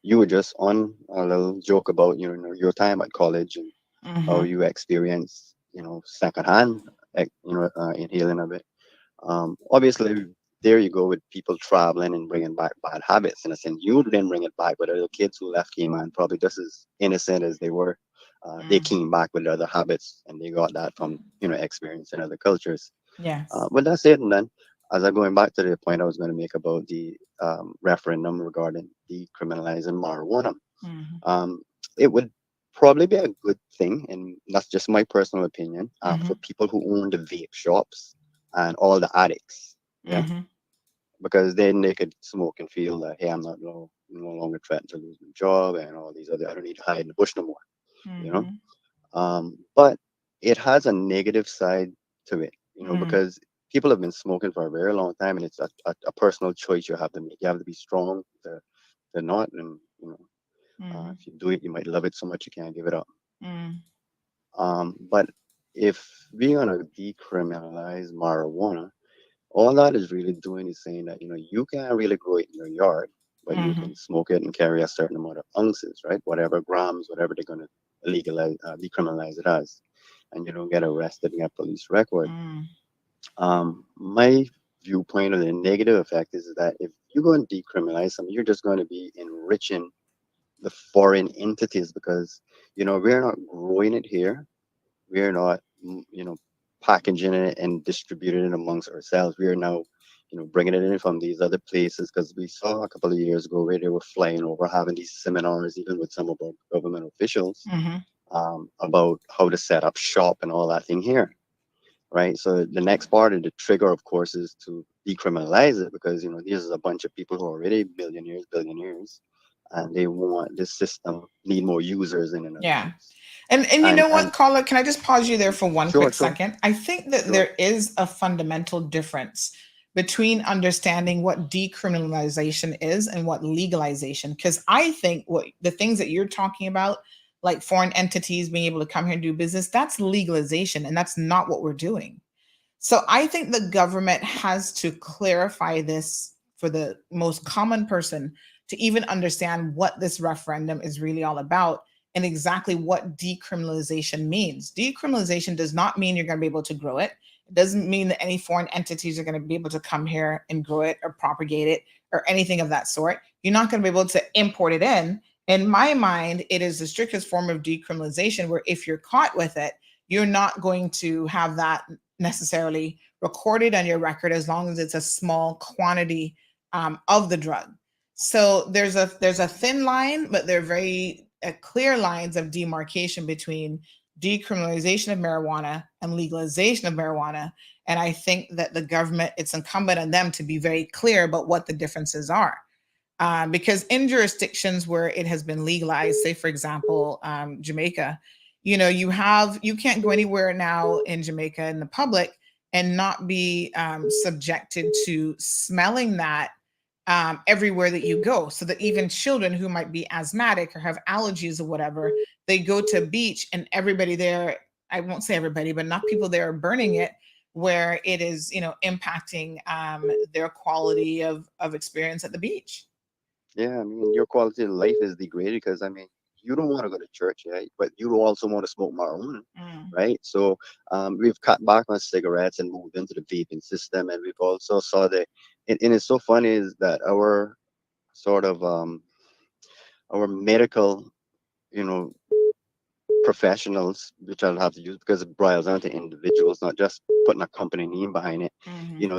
You were just on a little joke about your time at college and how you experienced secondhand inhaling of it. Obviously, there you go with people traveling and bringing back bad habits. In a sense, you didn't bring it back, but other kids who left Cayman, probably just as innocent as they were, they came back with other habits, and they got that from experience in other cultures.
Yes.
But that's it. And then, as I'm going back to the point I was going to make about the referendum regarding decriminalizing marijuana, it would probably be a good thing, and that's just my personal opinion, for people who own the vape shops and all the addicts, because then they could smoke and feel that, hey, I'm no longer threatened to lose my job and all these other, I don't need to hide in the bush no more, but it has a negative side to it, because people have been smoking for a very long time, and it's a personal choice you have to make. You have to be strong to not, and if you do it, you might love it so much you can't give it up. But if we're gonna decriminalize marijuana, all that is really doing is saying that you can't really grow it in your yard, but you can smoke it and carry a certain amount of ounces, right? Whatever grams, whatever they're gonna legalize, decriminalize it as, and you don't get arrested and get a police record. My viewpoint of the negative effect is that if you're going to decriminalize something, you're just going to be enriching the foreign entities, because we're not growing it here. We're not packaging it and distributing it amongst ourselves. We are now bringing it in from these other places, because we saw a couple of years ago where they were flying over, having these seminars even with some of our government officials about how to set up shop and all that thing here, right? So the next part of the trigger, of course, is to decriminalize it, because this is a bunch of people who are already billionaires, and they want this system need more users in it.
And you know what, caller, can I just pause you there for one quick second? I think that there is a fundamental difference between understanding what decriminalization is and what legalization, because I think what the things that you're talking about, like foreign entities being able to come here and do business, that's legalization, and that's not what we're doing. So I think the government has to clarify this for the most common person to even understand what this referendum is really all about, in exactly what decriminalization means. Decriminalization does not mean you're going to be able to grow it. It doesn't mean that any foreign entities are going to be able to come here and grow it or propagate it or anything of that sort. You're not going to be able to import it in. In my mind, it is the strictest form of decriminalization where if you're caught with it, you're not going to have that necessarily recorded on your record as long as it's a small quantity of the drug. So there's a thin line, but they're very clear lines of demarcation between decriminalization of marijuana and legalization of marijuana. And I think that the government, it's incumbent on them to be very clear about what the differences are. Because in jurisdictions where it has been legalized, say for example, Jamaica, you can't go anywhere now in Jamaica in the public and not be subjected to smelling that everywhere that you go, so that even children who might be asthmatic or have allergies or whatever, they go to a beach and everybody there, I won't say everybody, but enough people there are burning it where it is, impacting their quality of experience at the beach.
Yeah, I mean, your quality of life is degraded because, I mean, you don't want to go to church, right? But you also want to smoke marijuana, right? So we've cut back on cigarettes and moved into the vaping system, and we've also saw and it's so funny is that our sort of our medical, you know, professionals, which I'll have to use because it boils down to individuals, not just putting a company name behind it.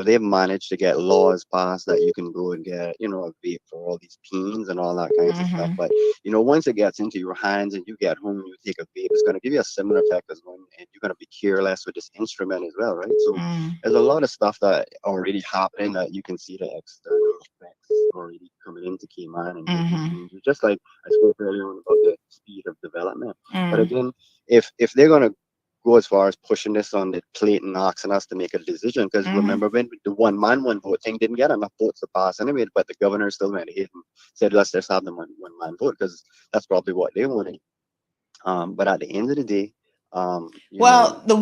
They've managed to get laws passed that you can go and get, a vape for all these peens and all that kinds of stuff. But, once it gets into your hands and you get home and you take a vape, it's going to give you a similar effect as one, and you're going to be careless with this instrument as well, right? So there's a lot of stuff that already happening that you can see the external effects already coming into Cayman and just like I spoke earlier on about the speed of development. But again, if they're gonna go as far as pushing this on the plate and asking us to make a decision, because remember when the one man, one vote thing didn't get enough votes to pass anyway, but the governor still went ahead and said, let's just have the one man vote, because that's probably what they wanted. But at the end of the day,
the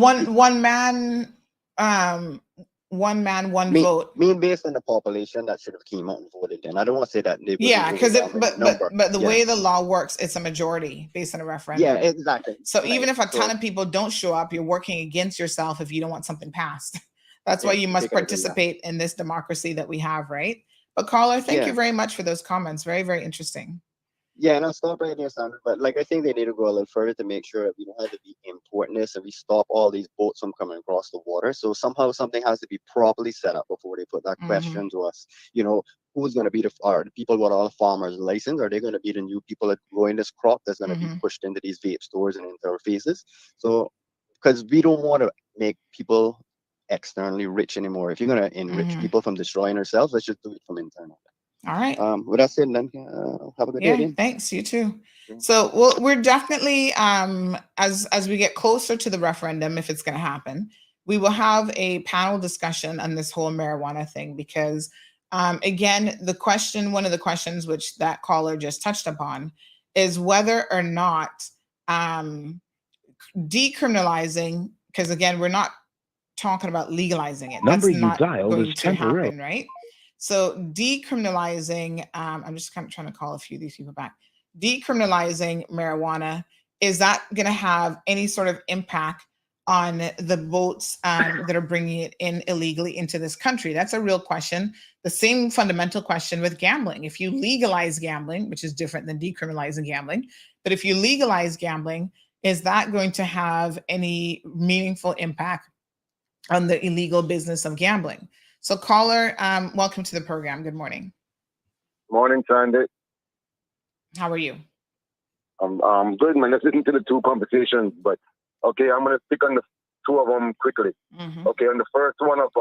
one man, one vote.
Based on the population that should have came out and voted. Then I don't want to say that they
because but the way the law works, it's a majority based on a referendum.
Yeah, exactly.
So even if a ton of people don't show up, you're working against yourself if you don't want something passed. That's why you must participate in this democracy that we have, right? But caller, thank you very much for those comments. Very, very interesting.
Yeah, and I'll stop right there, Sandra. But I think they need to go a little further to make sure that we don't have to be importance and we stop all these boats from coming across the water. So somehow something has to be properly set up before they put that question to us. Who's going to be the people with all the farmers' license? Are they going to be the new people that growing this crop that's going to be pushed into these vape stores and into our faces? So, because we don't want to make people externally rich anymore. If you're going to enrich people from destroying ourselves, let's just do it from internal.
All right.
With that said, then have a good day. Again.
Thanks. You too. So we're definitely as we get closer to the referendum, if it's going to happen, we will have a panel discussion on this whole marijuana thing because again, one of the questions which that caller just touched upon is whether or not decriminalizing, because again, we're not talking about legalizing it.
Number
That's
you
not
dialed
going
is
to
temporary.
happen, right? So decriminalizing, I'm just kind of trying to call a few of these people back. Decriminalizing marijuana, is that going to have any sort of impact on the boats that are bringing it in illegally into this country? That's a real question. The same fundamental question with gambling. If you legalize gambling, which is different than decriminalizing gambling, but if you legalize gambling, is that going to have any meaningful impact on the illegal business of gambling? So caller, welcome to the program. Good morning.
Morning, Sandy.
How are you?
I'm good, man. Let's listen to the two conversations, but okay, I'm going to stick on the two of them quickly. Okay, on the first one of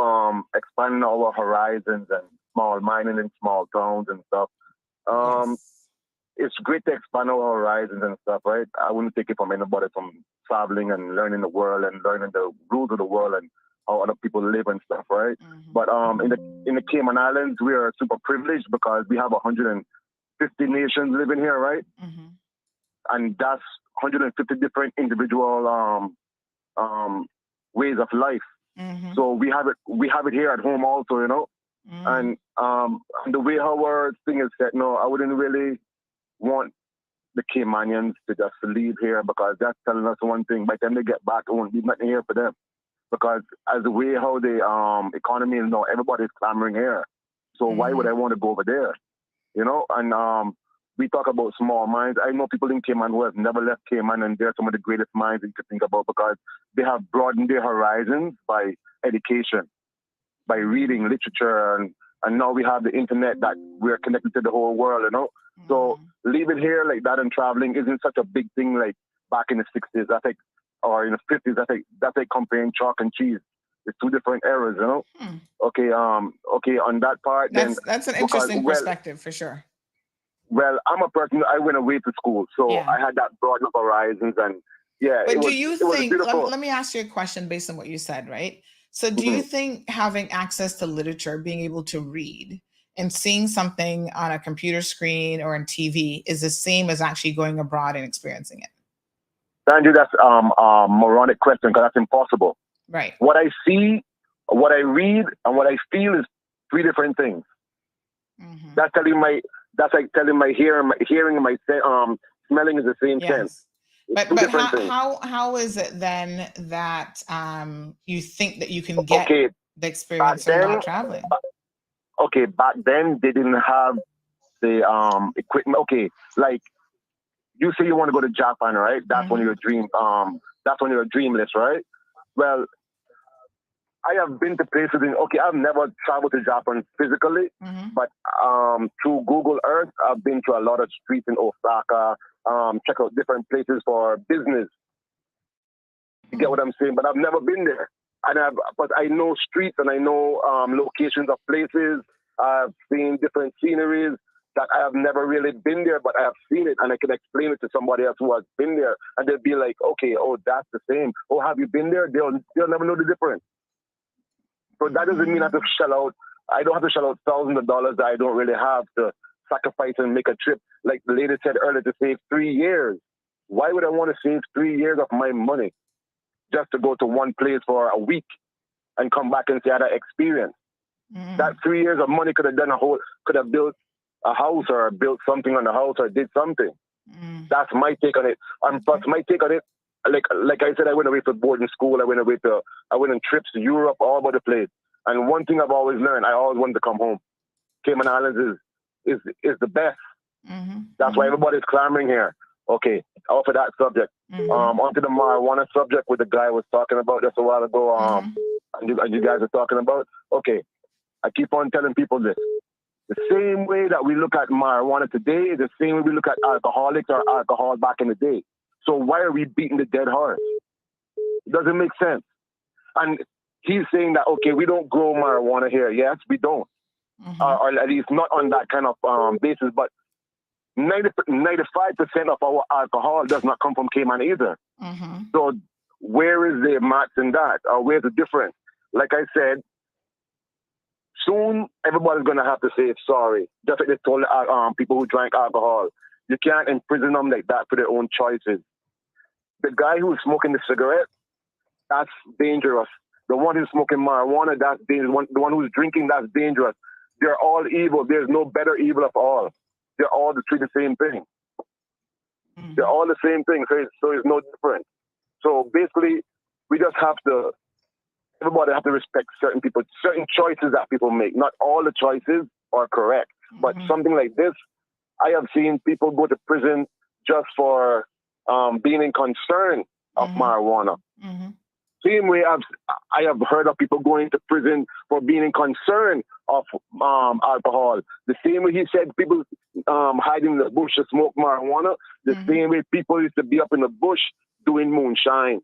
expanding our horizons and small mining in small towns and stuff. It's great to expand our horizons and stuff, right? I wouldn't take it from anybody from traveling and learning the world and learning the rules of the world and how other people live and stuff, right? But in the Cayman Islands, we are super privileged because we have 150 nations living here, right? And that's 150 different individual ways of life. So we have it here at home also, And the way our thing is set, no, I wouldn't really want the Caymanians to just leave here, because that's telling us one thing. By the time they get back, it won't be nothing here for them. Because as the way how the economy is now, everybody's clamoring here. So why would I want to go over there? You know, and we talk about small minds. I know people in Cayman who have never left Cayman, and they're some of the greatest minds you could think about, because they have broadened their horizons by education, by reading literature, and now we have the internet that we're connected to the whole world, you know. So leaving here like that and traveling isn't such a big thing like back in the 60s. That's like, or in the 50s. That's like comparing chalk and cheese. It's two different eras, you know. Okay, okay, on that part,
that's an interesting perspective for sure.
Well, I'm a person. I went away to school, so I had that broad of horizons, and
But do you think? Let me ask you a question based on what you said, right? So, do you think having access to literature, being able to read, and seeing something on a computer screen or on TV is the same as actually going abroad and experiencing it?
Andrew, that's a moronic question, because that's impossible.
Right.
What I see, what I read, and what I feel is three different things. That's like telling my hearing and my smelling is the same sense.
But how is it then that you think that you can get the experience of not traveling?
Okay, back then they didn't have the equipment. Okay, like you say you want to go to Japan, right? That's when your dream. That's when you're a dream list, right? Well, I have been to places I've never traveled to Japan physically, but through Google Earth, I've been to a lot of streets in Osaka, check out different places for business. You get what I'm saying? But I've never been there. But I know streets and I know locations of places. I've seen different sceneries that I have never really been there, but I have seen it, and I can explain it to somebody else who has been there, and they'll be like, okay, oh, that's the same. Oh, have you been there? They'll never know the difference. So that doesn't mean I have to shell out. I don't have to shell out thousands of dollars that I don't really have to sacrifice and make a trip. Like the lady said earlier, to save 3 years. Why would I want to save 3 years of my money just to go to one place for a week and come back and say I had an experience? That 3 years of money could have built a house or built something on the house or did something. That's my take on it. And plus my take on it, like I said, I went away for boarding school. I went on trips to Europe, all over the place. And one thing I've always learned, I always wanted to come home. Cayman Islands is the best. That's why everybody's clamoring here. Okay, off of that subject. Onto the marijuana subject with the guy I was talking about just a while ago. And you guys are talking about. Okay, I keep on telling people this. The same way that we look at marijuana today is the same way we look at alcoholics or alcohol back in the day. So why are we beating the dead horse? It doesn't make sense. And he's saying that, okay, we don't grow marijuana here. Yes, we don't. Or at least not on that kind of basis. But 95% of our alcohol does not come from Cayman either. So where is the maths in that? Or where's the difference? Like I said, soon everybody's going to have to say sorry. Just like they told people who drank alcohol. You can't imprison them like that for their own choices. The guy who's smoking the cigarette, that's dangerous. The one who's smoking marijuana, that's dangerous. The one who's drinking, that's dangerous. They're all evil. There's no better evil of all. They're all the same thing. They're all the same thing, so it's no different. So basically, we just have to, everybody have to respect certain people, certain choices that people make. Not all the choices are correct, but something like this, I have seen people go to prison just for being in concern of marijuana. Same way I have heard of people going to prison for being in concern of alcohol. The same way he said people hiding in the bush to smoke marijuana, the same way people used to be up in the bush doing moonshine.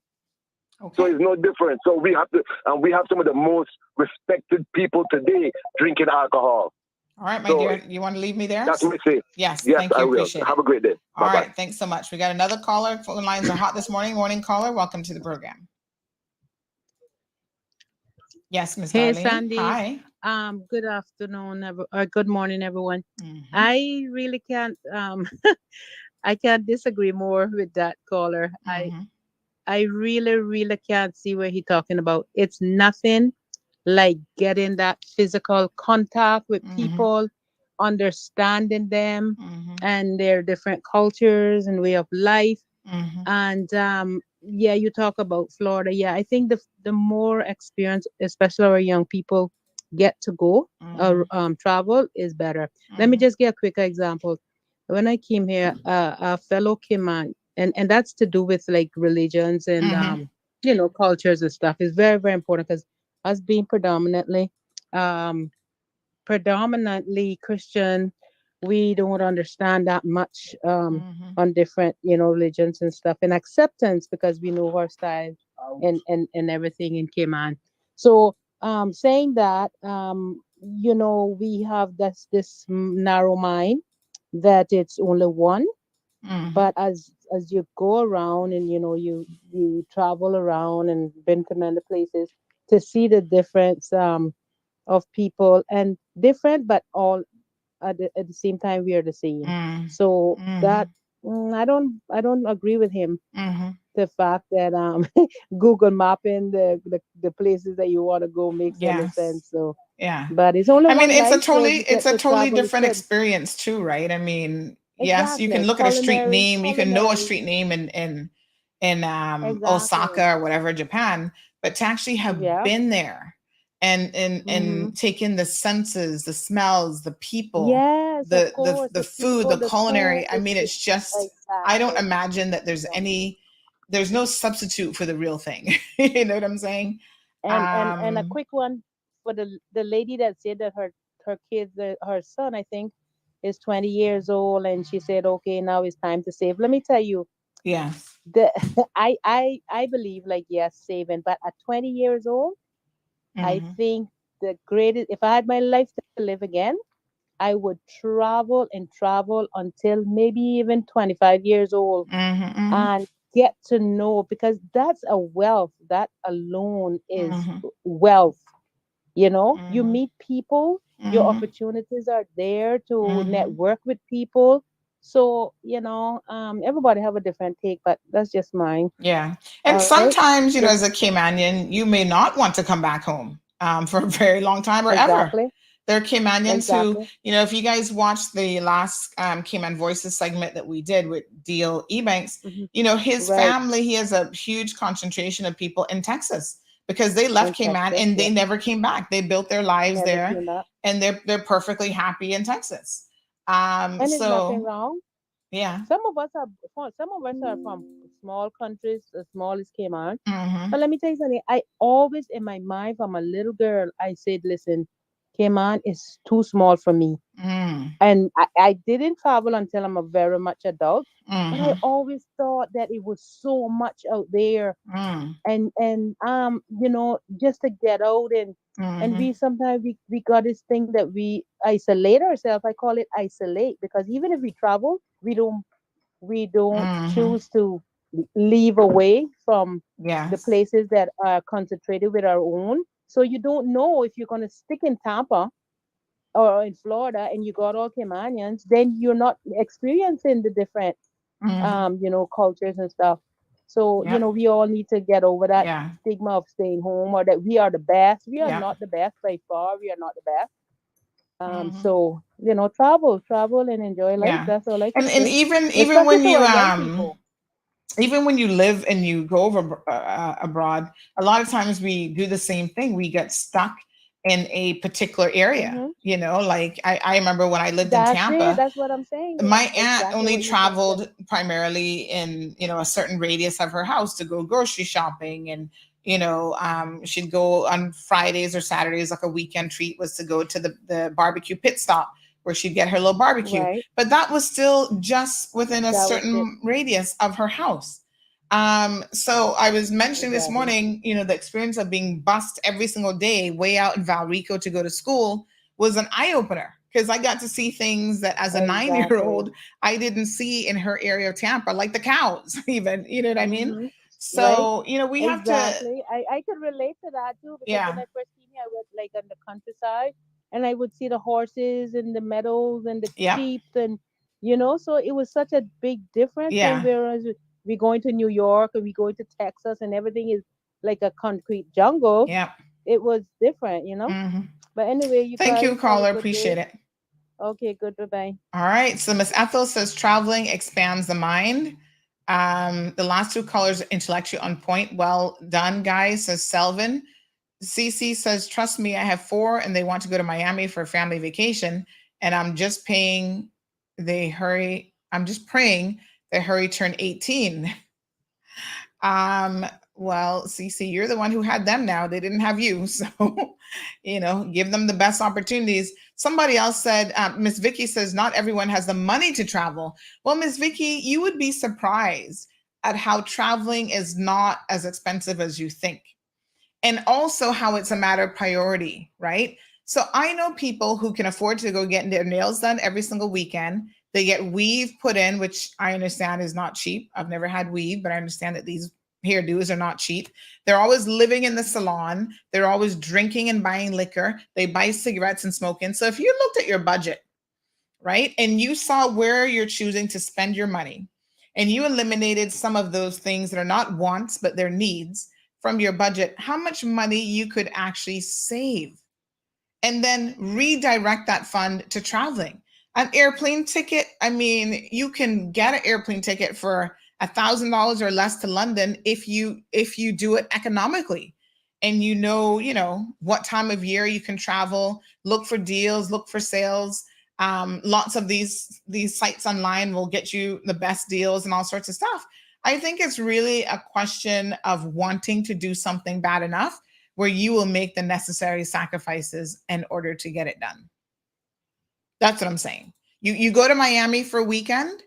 So it's no different. So we have some of the most respected people today drinking alcohol.
All right, my dear, you want to leave me there?
That's what I say.
Yes,
thank you. I will.
Appreciate it.
Have a great day.
All right, thanks so much. We got another caller. Phone lines are hot this morning. Morning caller, welcome to the program. Yes, Ms.
Hey,
Darlene.
Sandy.
Hi.
Good afternoon, good morning, everyone. I really can't I can't disagree more with that caller. I really can't see what he's talking about. It's nothing like getting that physical contact with people, understanding them and their different cultures and way of life. And yeah, you talk about Florida. Yeah, I think the more experience, especially our young people, get to go or travel is better. Let me just give a quick example. When I came here, a fellow came on, and that's to do with like religions and cultures and stuff. Is very very important because us being predominantly Christian, we don't understand that much on different, religions and stuff and acceptance because we know our style and everything in Cayman. So saying that, we have this narrow mind that it's only one. But as you go around and you travel around and been to many places to see the difference of people and different, but all at the same time we are the same. So that I don't agree with him. The fact that Google mapping the places that you want to go makes any sense. So
Yeah.
but it's only
I mean,
one
it's a
life, so
totally
you
it's
get
a
to
totally
travel. It's
different
good.
experience too, right? I mean, yes, you can
Exactly.
look at a street name, you can know a
Culinary.
street name in
Exactly.
Osaka or whatever, Japan, but to actually have
Yeah.
been there and take in the senses, the smells, the people,
Yes, of course.
the
The
food, the
people, the food,
culinary. I mean, it's just I don't
exactly.
imagine that there's no substitute for the real thing. You know what I'm saying?
And a quick one for the lady that said that her kids, her son, I think, is 20 years old, and she said, "Okay, now it's time to save." Let me tell you,
Yeah.
the I believe like yes, saving, but at 20 years old, I think the greatest. If I had my life to live again, I would travel and travel until maybe even 25 years old and get to know, because that's a wealth. That alone is wealth. You meet people, your opportunities are there to network with people. So, everybody have a different take, but that's just mine.
Yeah. And
All right.
sometimes,
So,
as a Caymanian, you may not want to come back home for a very long time or ever.
exactly.
There are Caymanians who,
Exactly.
if you guys watched the last Cayman Voices segment that we did with Deal Ebanks, his
Right.
family, he has a huge concentration of people in Texas because they left
In
Cayman
Texas,
and they
yeah.
never came back. They built their lives
Never
there
came back.
and they're perfectly happy in Texas.
And there's nothing
So
wrong.
yeah.
Some of us are from small countries, as small as Cayman.
Mhm.
But let me tell you something. I always, in my mind, from a little girl, I said, "Listen, Cayman is too small for me." And I didn't travel until I'm a very much adult. But I always thought that it was so much out there, and just to get out and we sometimes we got this thing that we isolate ourselves. I call it isolate, because even if we travel, we don't choose to leave away from the
Yes.
places that are concentrated with our own. So you don't know if you're going to stick in Tampa or in Florida and you got all Caymanians, then you're not experiencing the different cultures and stuff. So,
Yep.
we all need to get over that
Yeah.
stigma of staying home, or that we are the best. We are
Yep.
not the best by far. We are not the best. So, travel and enjoy life.
Yeah.
That's all I
And
can say.
even
Especially
when
to
you
our young people.
even when you live and you go over abroad, a lot of times we do the same thing. We get stuck in a particular area. Like I remember when I lived in
That's it.
Tampa,
That's what I'm saying.
my
Yeah,
aunt
exactly
only
what you're trying to say.
traveled primarily in a certain radius of her house to go grocery shopping, and she'd go on Fridays or Saturdays. Like a weekend treat was to go to the barbecue pit stop where she'd get her little barbecue.
Right.
But that was still just within a
That was it.
certain radius of her house. So I was mentioning this
Exactly.
morning, the experience of being bussed every single day way out in Valrico to go to school was an eye opener, because I got to see things that as a 9-year-old I didn't see in her area of Tampa, like the cows, even, you know what I mean?
Right.
So, we have to,
Exactly. I could relate to that too, because when
yeah,
I first came here, I went like on the countryside, and I would see the horses and the meadows and the
yeah,
sheep, and so it was such a big difference. And
yeah,
whereas we going to New York and we going to Texas and everything is like a concrete jungle,
yeah.
it was different.
hmm
But anyway, you
Thank you,
guys have a
caller.
good day.
Appreciate it.
Okay, good. Bye-bye.
All right. So Miss Ethel says traveling expands the mind. The last two callers are intellectually on point. Well done, guys, says Selvin. Cece says, trust me, I have 4 and they want to go to Miami for a family vacation. And I'm just praying they hurry turn 18. Well, Cece, you're the one who had them now. They didn't have you. So, give them the best opportunities. Somebody else said, Miss Vicky says, not everyone has the money to travel. Well, Miss Vicky, you would be surprised at how traveling is not as expensive as you think. And also how it's a matter of priority, right? So I know people who can afford to go get their nails done every single weekend. They get weave put in, which I understand is not cheap. I've never had weave, but I understand that these hairdos are not cheap. They're always living in the salon. They're always drinking and buying liquor. They buy cigarettes and smoking. So if you looked at your budget, right, and you saw where you're choosing to spend your money, and you eliminated some of those things that are not wants, but they're needs from your budget, how much money you could actually save and then redirect that fund to traveling. An airplane ticket, I mean, you can get an airplane ticket for $1,000 or less to London if you do it economically. And you know what time of year you can travel, look for deals, look for sales. Lots of these sites online will get you the best deals and all sorts of stuff. I think it's really a question of wanting to do something bad enough where you will make the necessary sacrifices in order to get it done. That's what I'm saying. You go to Miami for a weekend,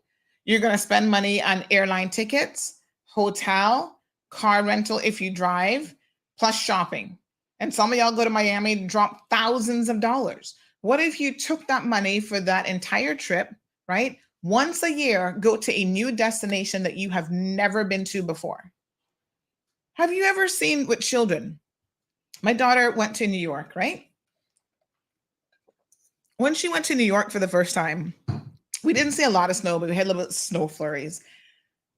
you're going to spend money on airline tickets, hotel, car rental if you drive, plus shopping. And some of y'all go to Miami and drop thousands of dollars. What if you took that money for that entire trip, right? Once a year, go to a new destination that you have never been to before. Have you ever seen with children? My daughter went to New York, right? When she went to New York for the first time, we didn't see a lot of snow, but we had a little bit of snow flurries.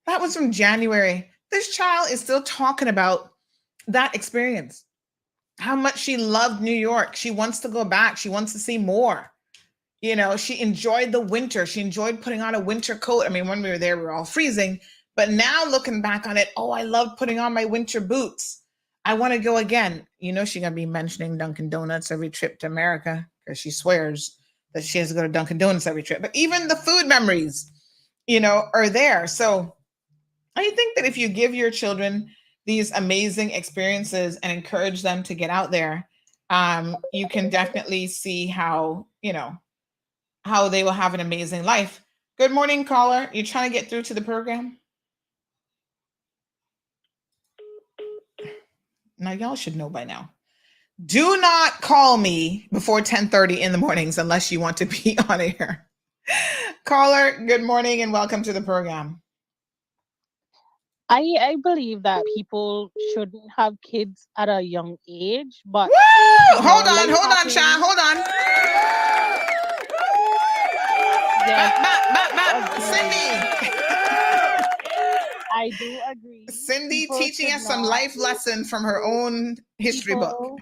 That was from January. This child is still talking about that experience, how much she loved New York. She wants to go back. She wants to see more. She enjoyed the winter. She enjoyed putting on a winter coat. I mean, when we were there, we were all freezing. But now looking back on it, I love putting on my winter boots. I want to go again. She's going to be mentioning Dunkin' Donuts every trip to America because she swears that she has to go to Dunkin' Donuts every trip. But even the food memories, are there. So I think that if you give your children these amazing experiences and encourage them to get out there, you can definitely see how they will have an amazing life. Good morning, caller. You trying to get through to the program? Now, y'all should know by now. Do not call me before 10:30 in the mornings unless you want to be on air. Caller, good morning and welcome to the program.
I believe that people shouldn't have kids at a young age, but
hold on, Sha, hold on. Cindy.
I do agree.
Cindy teaching us some life lessons from her own history book.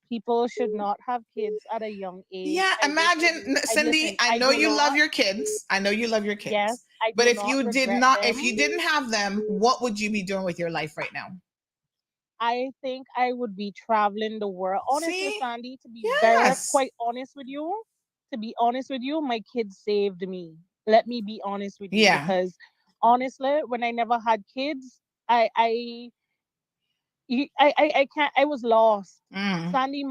People should not have kids at a young age.
Yeah, imagine, Cindy, I know you love your kids. I know you love your kids. Yes, but if you didn't have them, what would you be doing with your life right now?
I think I would be traveling the world. Honestly, Sandy, to be very quite honest with you, my kids saved me. Let me be honest with you. Yeah. Because honestly, when I never had kids, I can't. I was lost. Sandy,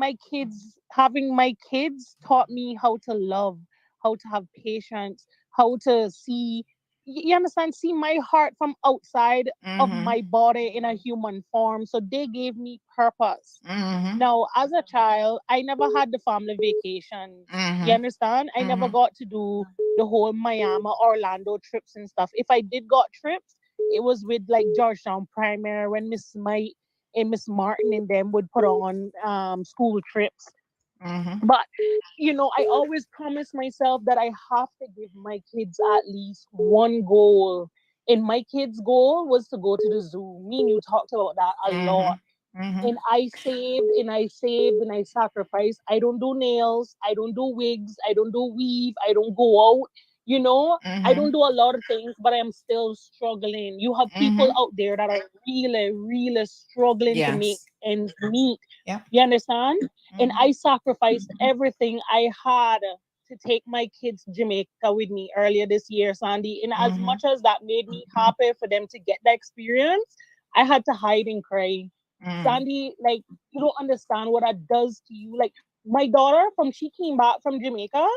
having my kids taught me how to love, how to have patience, how to see. You understand? See my heart from outside of my body in a human form. So they gave me purpose. Now, as a child, I never had the family vacation. You understand? I never got to do the whole Miami, Orlando trips and stuff. If I did got trips, it was with like Georgetown Primary when Miss Smite and Miss Martin and them would put on school trips. But I always promised myself that I have to give my kids at least one goal. And my kids' goal was to go to the zoo. Me and you talked about that a lot. And I saved and I saved and I sacrificed. I don't do nails. I don't do wigs. I don't do weave. I don't go out. I don't do a lot of things, but I'm still struggling. You have people out there that are really, really struggling to make ends meet.
Yeah.
You understand? And I sacrificed everything I had to take my kids to Jamaica with me earlier this year, Sandy. And as much as that made me happy for them to get that experience, I had to hide and cry. Sandy, like, you don't understand what that does to you. Like, my daughter, from she came back from Jamaica,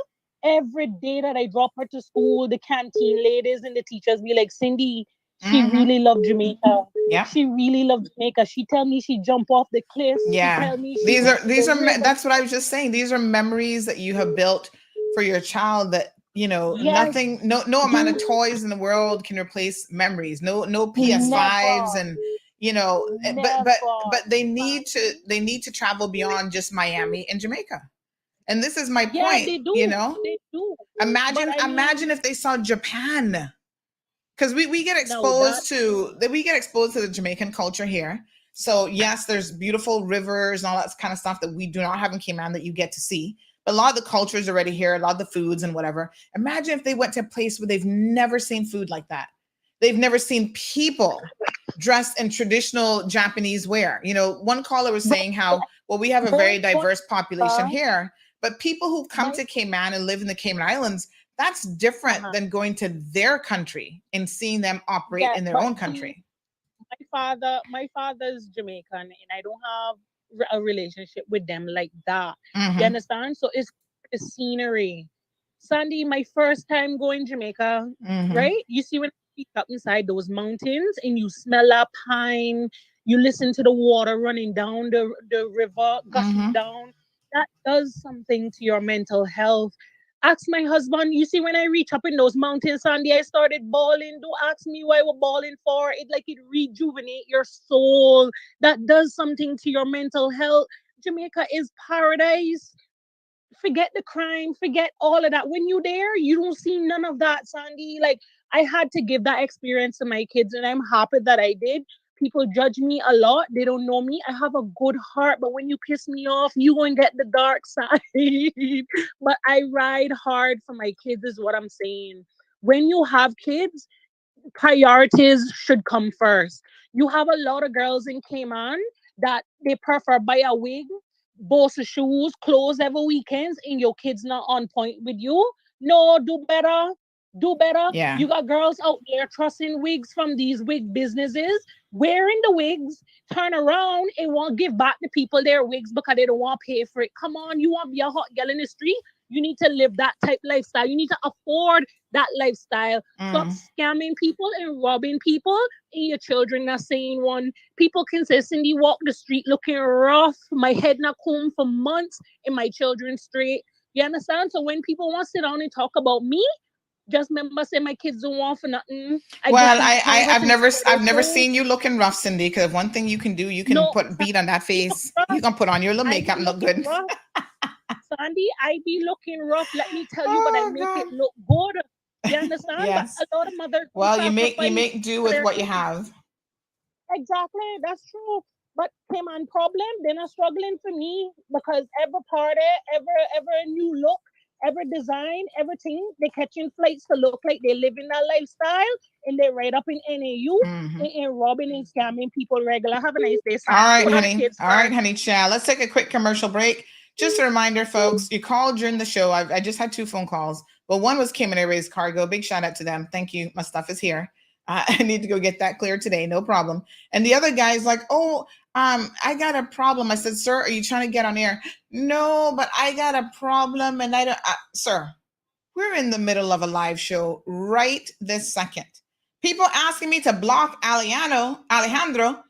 every day that I drop her to school, the canteen ladies and the teachers be like, Cindy, she really loved Jamaica.
Yeah.
She really loved Jamaica. She tell me she jump off the cliff.
Yeah.
She tell me
these are that's what I was just saying. These are memories that you have built for your child that, nothing, no amount of toys in the world can replace memories. No PS5s and but they need to travel beyond just Miami and Jamaica. And this is my point,
they do. They do.
Imagine if they saw Japan. Because we get exposed to the Jamaican culture here. So yes, there's beautiful rivers and all that kind of stuff that we do not have in Cayman that you get to see. But a lot of the culture is already here, a lot of the foods and whatever. Imagine if they went to a place where they've never seen food like that. They've never seen people dressed in traditional Japanese wear. One caller was saying how, well, we have a very diverse population here, but people who come to Cayman and live in the Cayman Islands, that's different than going to their country and seeing them operate in their own country.
My father's Jamaican, and I don't have a relationship with them like that. You understand? So it's the scenery. Sandy, my first time going Jamaica, right? You see when you up inside those mountains and you smell that pine, you listen to the water running down the river, gushing down. That does something to your mental health. Ask my husband, you see, when I reach up in those mountains, Sandy, I started bawling. Don't ask me why we're bawling for. It rejuvenate your soul. That does something to your mental health. Jamaica is paradise. Forget the crime, forget all of that. When you're there, you don't see none of that, Sandy. Like, I had to give that experience to my kids, and I'm happy that I did. People judge me a lot. They don't know me. I have a good heart, but when you piss me off, you won't get the dark side. But I ride hard for my kids is what I'm saying. When you have kids, priorities should come first. You have a lot of girls in Cayman that they prefer buy a wig, boss of shoes, clothes every weekends, and your kids not on point with you. No, do better. Do better.
Yeah.
You got girls out there trusting wigs from these wig businesses, wearing the wigs, turn around and won't give back to people their wigs because they don't want to pay for it. Come on, you want to be a hot girl in the street? You need to live that type lifestyle. You need to afford that lifestyle. Stop scamming people and robbing people, and your children not saying one. People consistently walk the street looking rough, my head not combed for months, and my children straight. You understand? So when people want to sit down and talk about me, just remember say my kids don't want for nothing.
I've never seen you looking rough, Cindy. Because one thing you can do, you can put beat on that face. You can put on your little makeup and look good.
Sandy, I be looking rough. Let me tell you, but I make it look good. You understand?
Yes.
But a lot of mothers.
Well, you make do with what you have.
Exactly, that's true. But Cayman problem, they're not struggling for me because every party, every new look, every design, everything, they're catching flights to look like they live in that lifestyle, and they're right up in NAU and robbing and scamming people regular. Have a nice day.
All right, honey. All right, honey. Ciao. Let's take a quick commercial break. Just a reminder, folks, you called during the show. I just had 2 phone calls. Well, one was Cayman Airways Cargo. Big shout out to them. Thank you. My stuff is here. I need to go get that cleared today. No problem. And the other guy's like, I got a problem. I said, sir, are you trying to get on air? No, but I got a problem. And I don't, sir, we're in the middle of a live show right this second. People asking me to block Alejandro.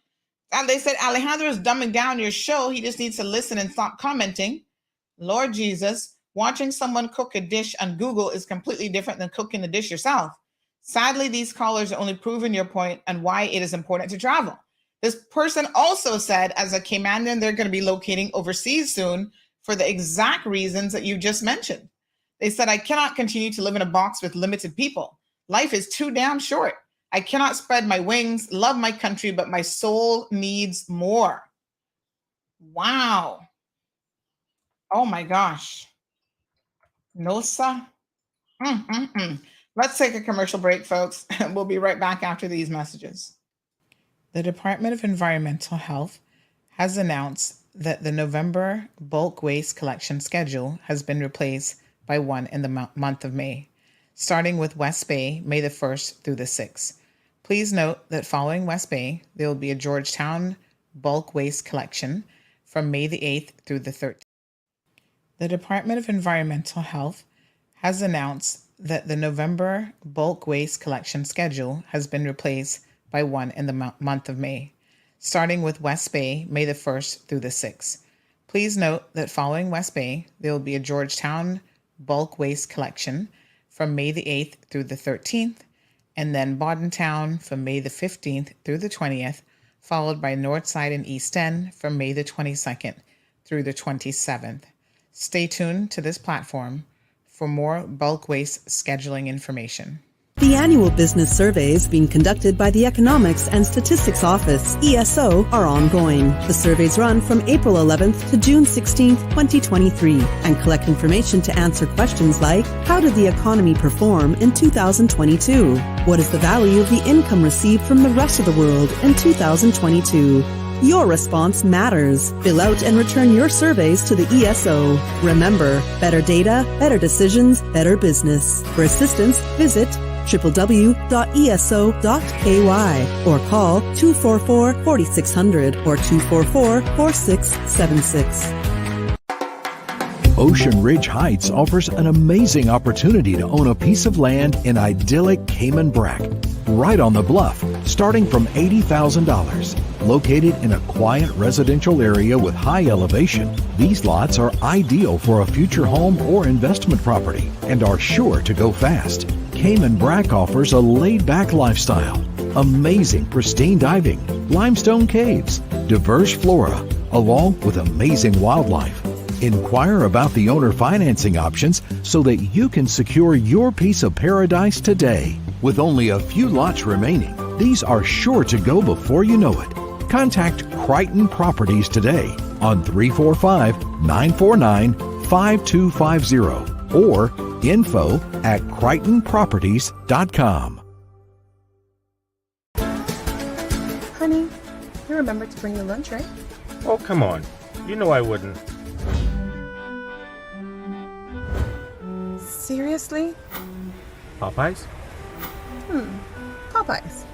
And they said, Alejandro is dumbing down your show. He just needs to listen and stop commenting. Lord Jesus, watching someone cook a dish on Google is completely different than cooking the dish yourself. Sadly, these callers are only proving your point and why it is important to travel. This person also said, as a Caymanian, they're going to be locating overseas soon for the exact reasons that you just mentioned. They said, I cannot continue to live in a box with limited people. Life is too damn short. I cannot spread my wings, love my country, but my soul needs more. Wow. Oh my gosh. NOSA. Let's take a commercial break, folks. We'll be right back after these messages. The Department of Environmental Health has announced that the November bulk waste collection schedule has been replaced by one in the month of May, starting with West Bay, May the 1st through the 6th. Please note that following West Bay, there will be a Georgetown bulk waste collection from May the 8th through the 13th. The Department of Environmental Health has announced that the November bulk waste collection schedule has been replaced by one in the month of May, starting with West Bay, May the 1st through the 6th. Please note that following West Bay, there will be a Georgetown bulk waste collection from May the 8th through the 13th, and then Bordentown from May the 15th through the 20th, followed by Northside and East End from May the 22nd through the 27th. Stay tuned to this platform for more bulk waste scheduling information.
The annual business surveys being conducted by the Economics and Statistics Office, ESO, are ongoing. The surveys run from April 11th to June 16th, 2023, and collect information to answer questions like, how did the economy perform in 2022? What is the value of the income received from the rest of the world in 2022? Your response matters. Fill out and return your surveys to the ESO. Remember, better data, better decisions, better business. For assistance, visit www.eso.ky or call 244-4600 or 244-4676.
Ocean Ridge Heights offers an amazing opportunity to own a piece of land in idyllic Cayman Brac, right on the bluff, starting from $80,000. Located in a quiet residential area with high elevation, these lots are ideal for a future home or investment property and are sure to go fast. Cayman Brac offers a laid-back lifestyle, amazing pristine diving, limestone caves, diverse flora, along with amazing wildlife. Inquire about the owner financing options so that you can secure your piece of paradise today. With only a few lots remaining, these are sure to go before you know it. Contact Crichton Properties today on 345-949-5250 or info@crichtonproperties.com.
Honey, you remember to bring your lunch, right?
Oh, come on. You know I wouldn't.
Seriously?
Popeyes?
Popeyes.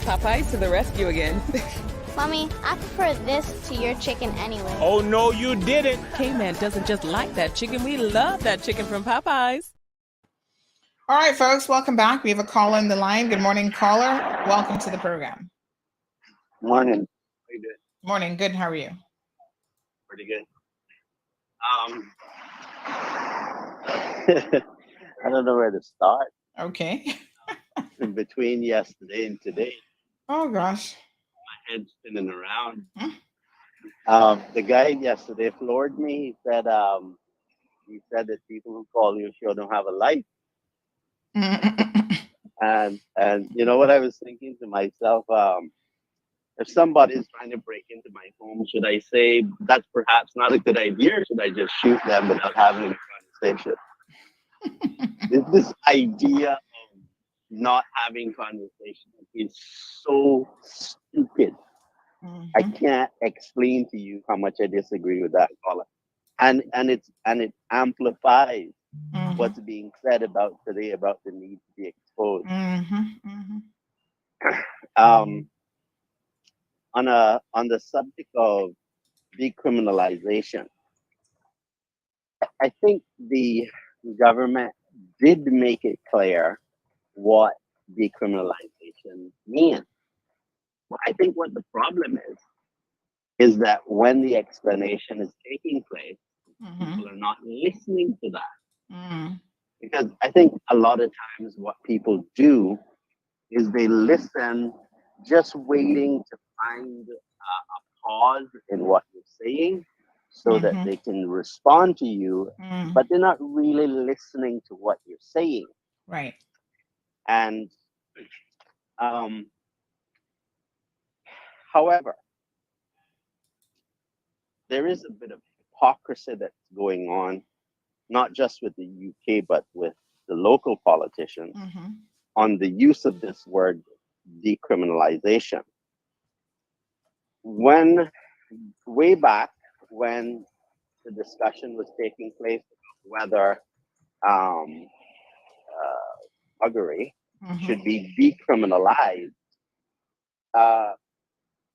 Popeyes to the rescue again.
Mommy, I prefer this to your chicken anyway.
Oh, no, you didn't.
K-Man doesn't just like that chicken. We love that chicken from Popeyes.
All right, folks, welcome back. We have a caller on the line. Good morning, caller. Welcome to the program.
Morning. How you doing?
Morning. Good. How are you?
Pretty good. I don't know where to start.
Okay.
In between yesterday and today,
Oh, gosh.
my head's spinning around. The guy yesterday floored me. He said that people who call you sure don't have a life. And you know what I was thinking to myself? If somebody is trying to break into my home, should I say that's perhaps not a good idea, or should I just shoot them without having a conversation? This idea of not having conversation is so stupid. I can't explain to you how much I disagree with that caller, and it amplifies what's being said about today about the need to be exposed. On the subject of decriminalization, I think the government did make it clear what decriminalization means. But I think what the problem is that when the explanation is taking place, people are not listening to that. Because I think a lot of times what people do is they listen just waiting to find a pause in what you're saying so that they can respond to you, but they're not really listening to what you're saying.
Right.
And However, there is a bit of hypocrisy that's going on, not just with the UK, but with the local politicians on the use of this word decriminalization. When way back when the discussion was taking place whether buggery should be decriminalized,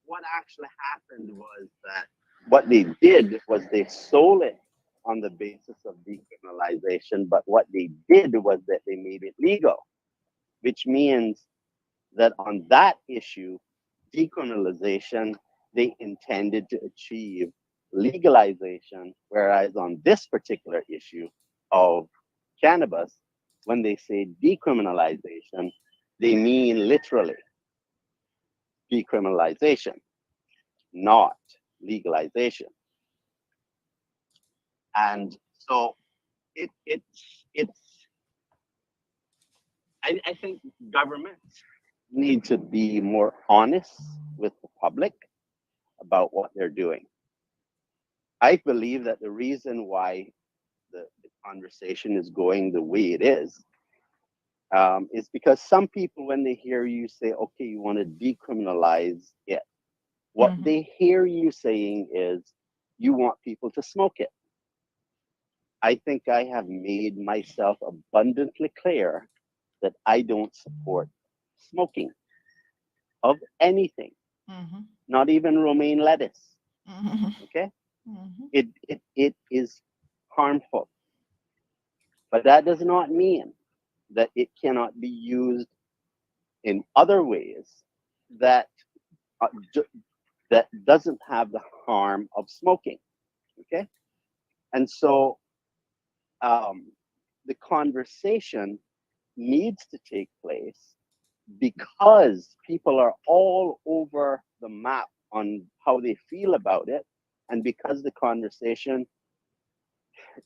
what actually happened was that what they did was they sold it on the basis of decriminalization, but what they did was that they made it legal, which means that on that issue, decriminalization, they intended to achieve legalization, whereas on this particular issue of cannabis, when they say decriminalization, they mean literally decriminalization, not legalization. And so I think governments need to be more honest with the public about what they're doing. I believe that the reason why the conversation is going the way it is because some people, when they hear you say, okay, you want to decriminalize it, what they hear you saying is you want people to smoke it. I think I have made myself abundantly clear that I don't support smoking of anything, not even romaine lettuce. Okay? It is harmful. But that does not mean that it cannot be used in other ways that that doesn't have the harm of smoking. Okay? And so the conversation needs to take place because people are all over the map on how they feel about it, and because the conversation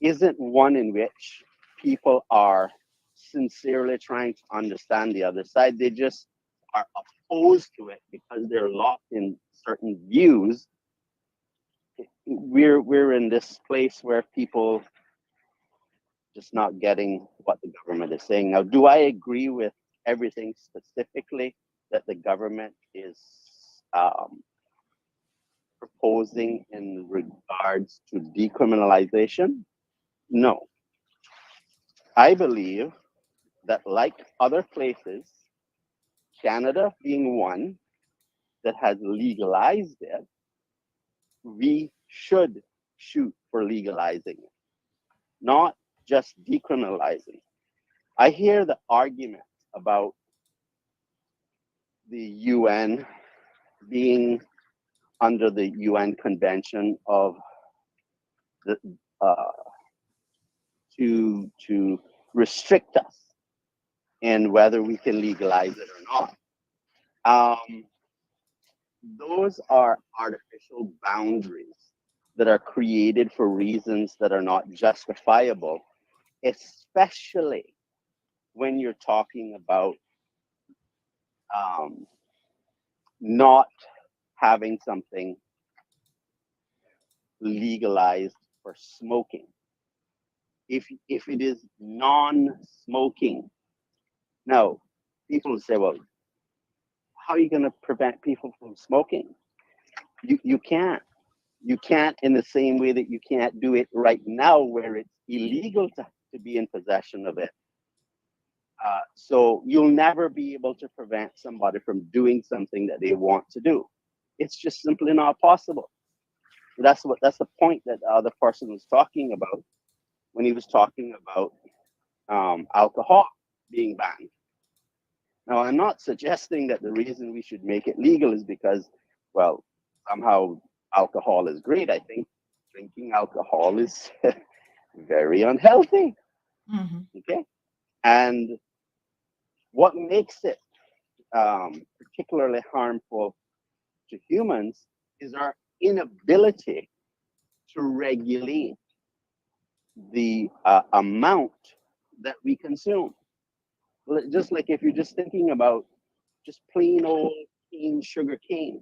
isn't one in which people are sincerely trying to understand the other side. They just are opposed to it because they're locked in certain views. We're in this place where people just not getting what the government is saying. Now, do I agree with everything specifically that the government is proposing in regards to decriminalization? No. I believe that, like other places, Canada being one that has legalized it, we should shoot for legalizing it, not just decriminalizing. I hear the argument about the UN being under the UN Convention of the to restrict us in whether we can legalize it or not. Those are artificial boundaries that are created for reasons that are not justifiable, especially when you're talking about not having something legalized for smoking. If it is non-smoking, now people say, well, how are you going to prevent people from smoking? You can't. You can't in the same way that you can't do it right now where it's illegal to be in possession of it. So you'll never be able to prevent somebody from doing something that they want to do. It's just simply not possible. That's the point that the other person was talking about when he was talking about alcohol being banned. Now, I'm not suggesting that the reason we should make it legal is because, well, somehow alcohol is great. I think drinking alcohol is very unhealthy. Okay? And what makes it particularly harmful to humans is our inability to regulate the amount that we consume. Just like if you're just thinking about just plain old cane sugar cane,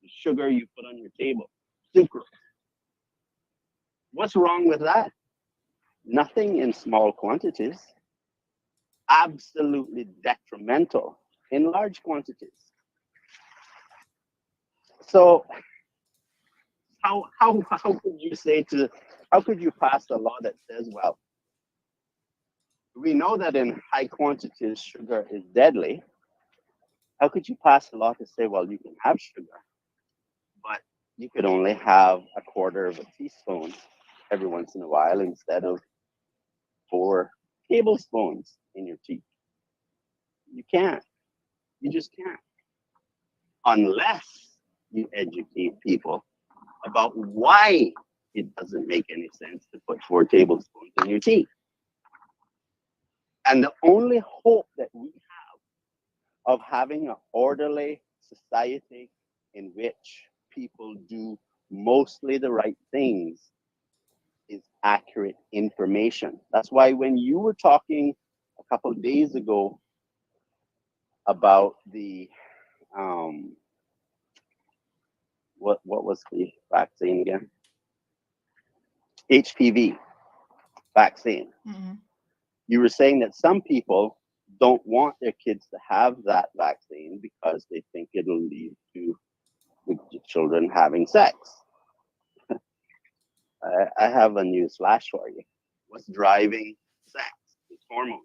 the sugar you put on your table, sucrose. What's wrong with that? Nothing in small quantities. Absolutely detrimental in large quantities. So how could you how could you pass a law that says, well, we know that in high quantities sugar is deadly. How could you pass a law to say, well, you can have sugar, but you could only have a quarter of a teaspoon every once in a while instead of 4 tablespoons in your tea? You can't. You just can't. Unless you educate people about why it doesn't make any sense to put 4 tablespoons in your tea. And the only hope that we have of having an orderly society in which people do mostly the right things is accurate information. That's why when you were talking a couple of days ago about the what was the vaccine again? HPV vaccine.
Mm-hmm.
You were saying that some people don't want their kids to have that vaccine because they think it'll lead to the children having sex. I have a news flash for you. What's driving sex? It's hormones.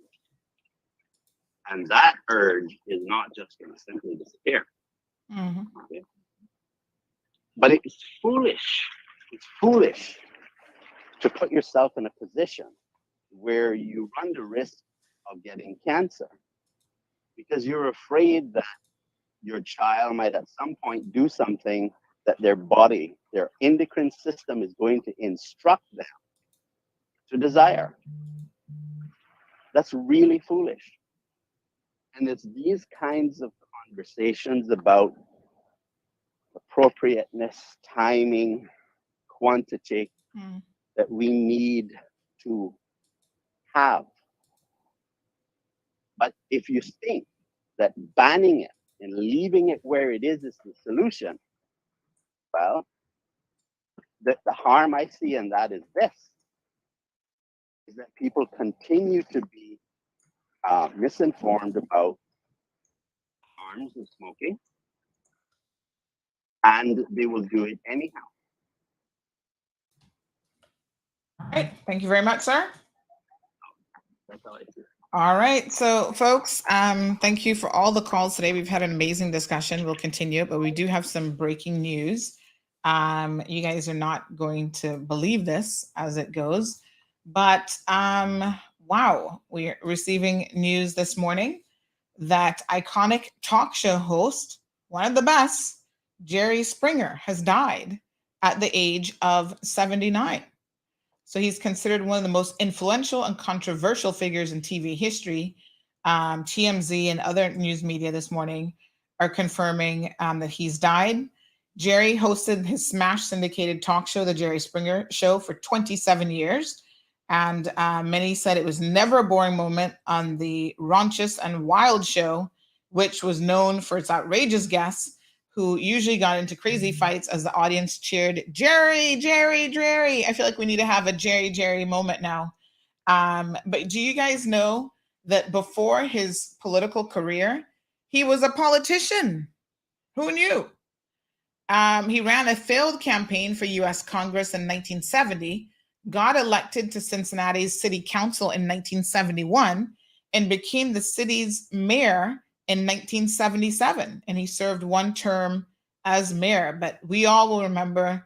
And that urge is not just going to simply disappear.
Mm-hmm.
Okay? But it's foolish. It's foolish to put yourself in a position where you run the risk of getting cancer because you're afraid that your child might at some point do something that their body, their endocrine system is going to instruct them to desire. That's really foolish. And it's these kinds of conversations about appropriateness, timing, quantity that we need to have. But if you think that banning it and leaving it where it is the solution, well, the harm I see in that is this, is that people continue to be misinformed about harms of smoking, and they will do it anyhow.
All right. Thank you very much, sir.
That's all I see.
All right. So, folks, thank you for all the calls today. We've had an amazing discussion. We'll continue, but we do have some breaking news. You guys are not going to believe this as it goes, but wow, we're receiving news this morning that iconic talk show host, one of the best, Jerry Springer, has died at the age of 79. So he's considered one of the most influential and controversial figures in TV history. TMZ and other news media this morning are confirming that he's died. Jerry hosted his smash syndicated talk show, The Jerry Springer Show, for 27 years. And many said it was never a boring moment on the raunchous and wild show, which was known for its outrageous guests who usually got into crazy fights as the audience cheered, Jerry, Jerry, Jerry. I feel like we need to have a Jerry, Jerry moment now. But do you guys know that before his political career, he was a politician? Who knew? He ran a failed campaign for U.S. Congress in 1970, got elected to Cincinnati's city council in 1971, and became the city's mayor in 1977. And he served one term as mayor. But we all will remember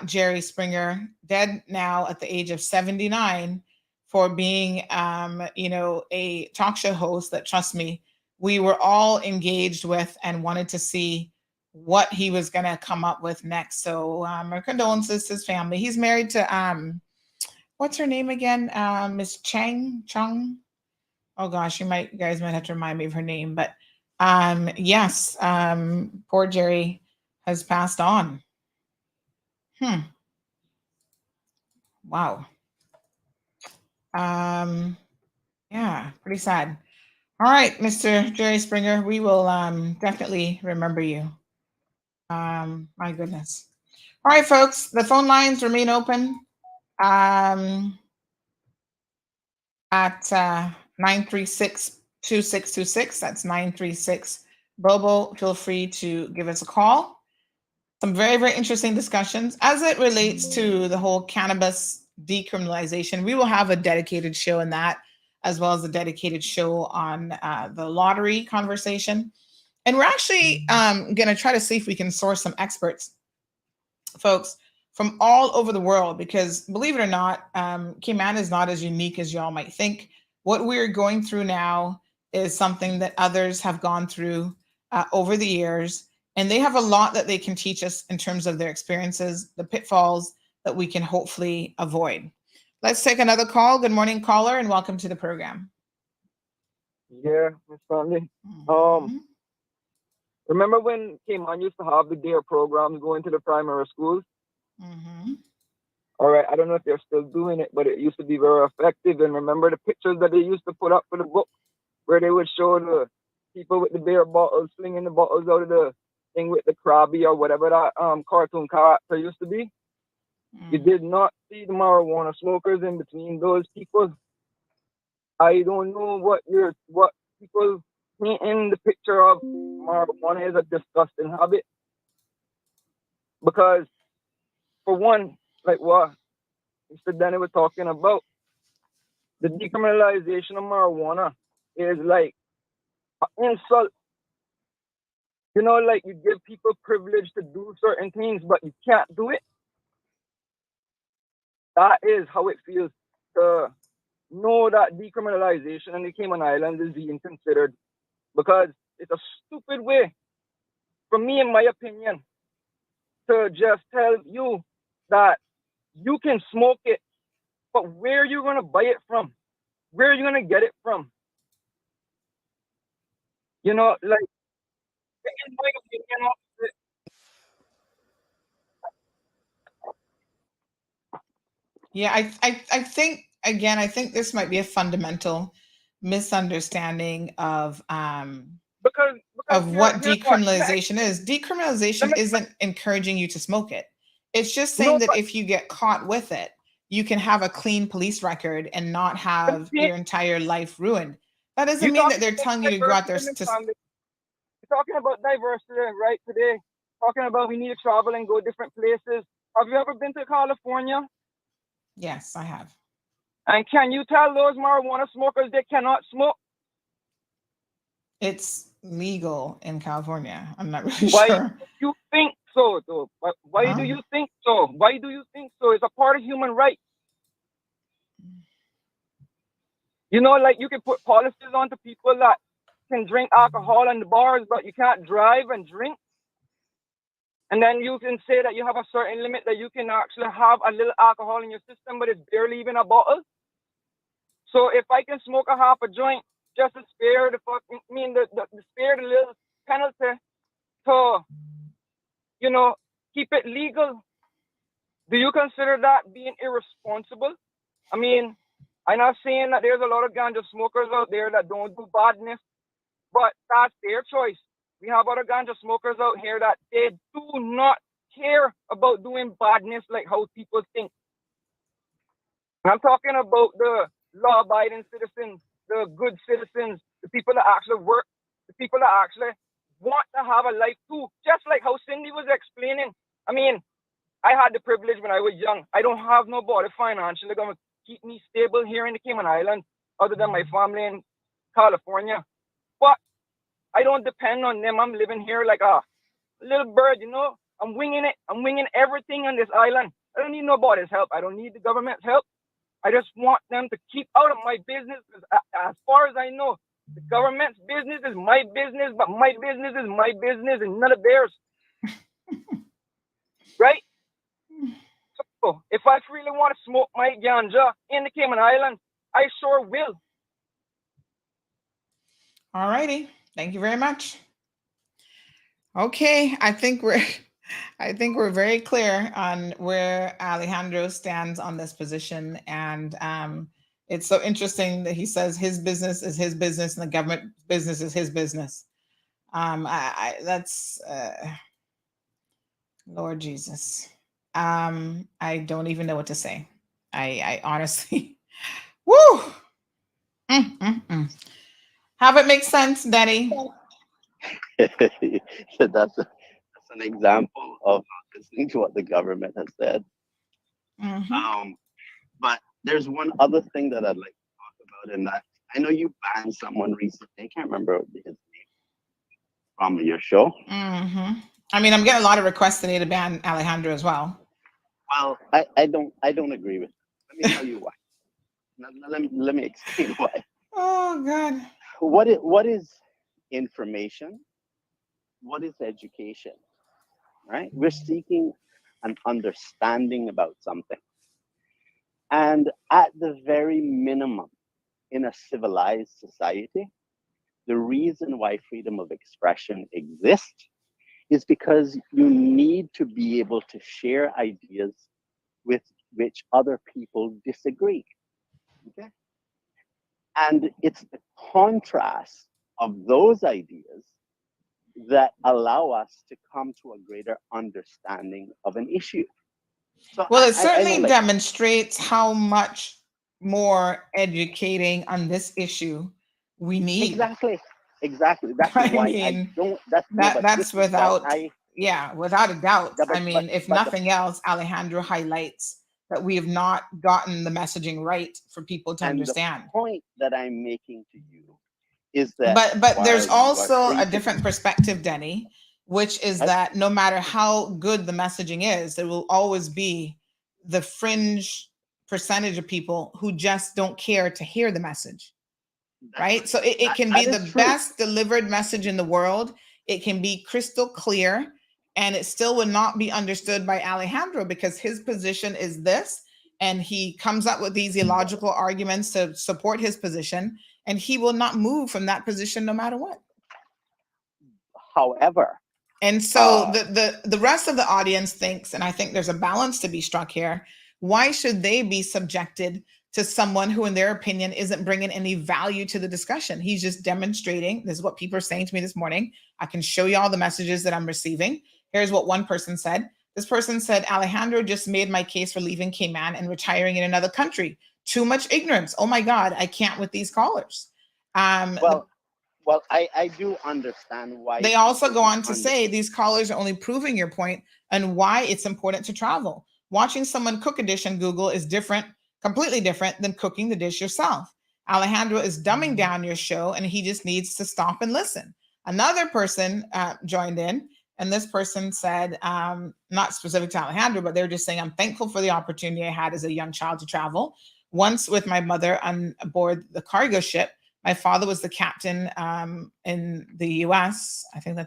Jerry Springer, dead now at the age of 79, for being, a talk show host that, trust me, we were all engaged with and wanted to see what he was going to come up with next. So our condolences to his family. He's married to, what's her name again? Miss Chung. Oh gosh, you guys might have to remind me of her name, but yes, poor Jerry has passed on. Wow. Yeah, pretty sad. All right, Mr. Jerry Springer, we will definitely remember you. My goodness. All right, folks, the phone lines remain open at 936-2626. That's 936 Bobo. Feel free to give us a call. Some very, very interesting discussions as it relates to the whole cannabis decriminalization. We will have a dedicated show in that, as well as a dedicated show on the lottery conversation. And we're actually going to try to see if we can source some experts, folks, from all over the world, because believe it or not, Cayman is not as unique as y'all might think. What we're going through now is something that others have gone through over the years, and they have a lot that they can teach us in terms of their experiences, the pitfalls that we can hopefully avoid. Let's take another call. Good morning, caller, and welcome to the program.
Yeah, Miss Sandy. Remember when Cayman used to have the DARE programs going to the primary schools? All right, I don't know if they're still doing it, but it used to be very effective. And remember the pictures that they used to put up for the book, where they would show the people with the beer bottles, slinging the bottles out of the thing with the Krabby or whatever that cartoon character used to be? You did not see the marijuana smokers in between those people. I don't know what people painting the picture of marijuana is a disgusting habit. Because, for one, like what Mr. Danny was talking about, the decriminalization of marijuana is like an insult. You know, like you give people privilege to do certain things, but you can't do it. That is how it feels to know that decriminalization in the Cayman Islands is being considered, because it's a stupid way, for me, in my opinion, to just tell you that you can smoke it, but where are you going to buy it from? Where are you going to get it from? You know, like, in my opinion,
Yeah, I think, again, I think this might be a fundamental misunderstanding of what decriminalization is. Decriminalization isn't encouraging you to smoke it. It's just saying that if you get caught with it, you can have a clean police record and not have your entire life ruined. That doesn't mean that they're telling you to go out there to.
You're talking about diversity, right, today. Talking about we need to travel and go different places. Have you ever been to California?
Yes, I have.
And can you tell those marijuana smokers they cannot smoke?
It's legal in California. I'm not really
Why
sure.
do you think so, though? Why do you think so? Why do you think so? It's a part of human rights. You know, like you can put policies onto people that can drink alcohol in the bars, but you can't drive and drink. And then you can say that you have a certain limit that you can actually have a little alcohol in your system, but it's barely even a bottle. So if I can smoke a half a joint just to spare the spare the little penalty to, you know, keep it legal, do you consider that being irresponsible? I mean, I'm not saying that there's a lot of ganja smokers out there that don't do badness, but that's their choice. We have other ganja smokers out here that they do not care about doing badness like how people think. I'm talking about the law-abiding citizens, the good citizens, the people that actually work, the people that actually want to have a life too. Just like how Cindy was explaining. I mean, I had the privilege when I was young. I don't have nobody financially going to keep me stable here in the Cayman Islands other than my family in California. But I don't depend on them. I'm living here like a little bird, you know. I'm winging it. I'm winging everything on this island. I don't need nobody's help. I don't need the government's help. I just want them to keep out of my business. As far as I know, the government's business is my business, but my business is my business and none of theirs. Right? So if I really want to smoke my ganja in the Cayman Islands, I sure will.
All righty. Thank you very much. Okay, I think we're very clear on where Alejandro stands on this position, and it's so interesting that he says his business is his business and the government business is his business. That's Lord Jesus. I don't even know what to say. I honestly, woo. Have it make sense, Denny?
That's an example of listening to what the government has said. But there's one other thing that I'd like to talk about, and that I know you banned someone recently. I can't remember his name from your show.
I mean, I'm getting a lot of requests today to ban Alejandro as well.
Well, I don't agree with that. Let me tell you why. Let me explain why.
Oh God.
What is information? What is education? Right? We're seeking an understanding about something. And at the very minimum, in a civilized society, the reason why freedom of expression exists is because you need to be able to share ideas with which other people disagree. Okay? And it's the contrast of those ideas that allow us to come to a greater understanding of an issue. So
well, it certainly demonstrates how much more educating on this issue we need.
Exactly. That's why
that's without without a doubt. I mean, if nothing else, Alejandro highlights that we have not gotten the messaging right for people to understand.
The point that I'm making to you is that
but there's also a different perspective, Denny, which is that no matter how good the messaging is, there will always be the fringe percentage of people who just don't care to hear the message. Right? So it can be the best delivered message in the world. It can be crystal clear, and it still would not be understood by Alejandro because his position is this, and he comes up with these illogical arguments to support his position, and he will not move from that position no matter what.
However,
and so the rest of the audience thinks, and I think there's a balance to be struck here, why should they be subjected to someone who, in their opinion, isn't bringing any value to the discussion? He's just demonstrating. This is what people are saying to me this morning. I can show you all the messages that I'm receiving. Here's what one person said. This person said, Alejandro just made my case for leaving Cayman and retiring in another country. Too much ignorance. Oh my God, I can't with these callers.
Well, I do understand why.
They also go on to say these callers are only proving your point and why it's important to travel. Watching someone cook a dish on Google is different, completely different than cooking the dish yourself. Alejandro is dumbing down your show and he just needs to stop and listen. Another person joined in, and this person said, not specific to Alejandro, but they were just saying, I'm thankful for the opportunity I had as a young child to travel. Once with my mother on board the cargo ship, my father was the captain in the US. I think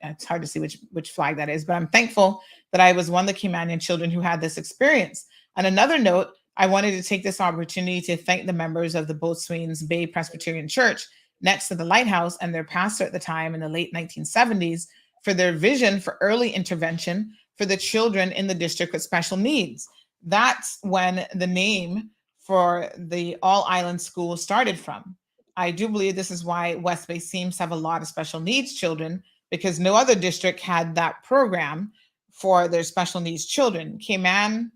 it's hard to see which flag that is, but I'm thankful that I was one of the Caymanian children who had this experience. On another note, I wanted to take this opportunity to thank the members of the Boatswain's Bay Presbyterian Church next to the lighthouse and their pastor at the time in the late 1970s for their vision for early intervention for the children in the district with special needs. That's when the name for the all-island school started from. I do believe this is why West Bay seems to have a lot of special needs children, because no other district had that program for their special needs children. Cayman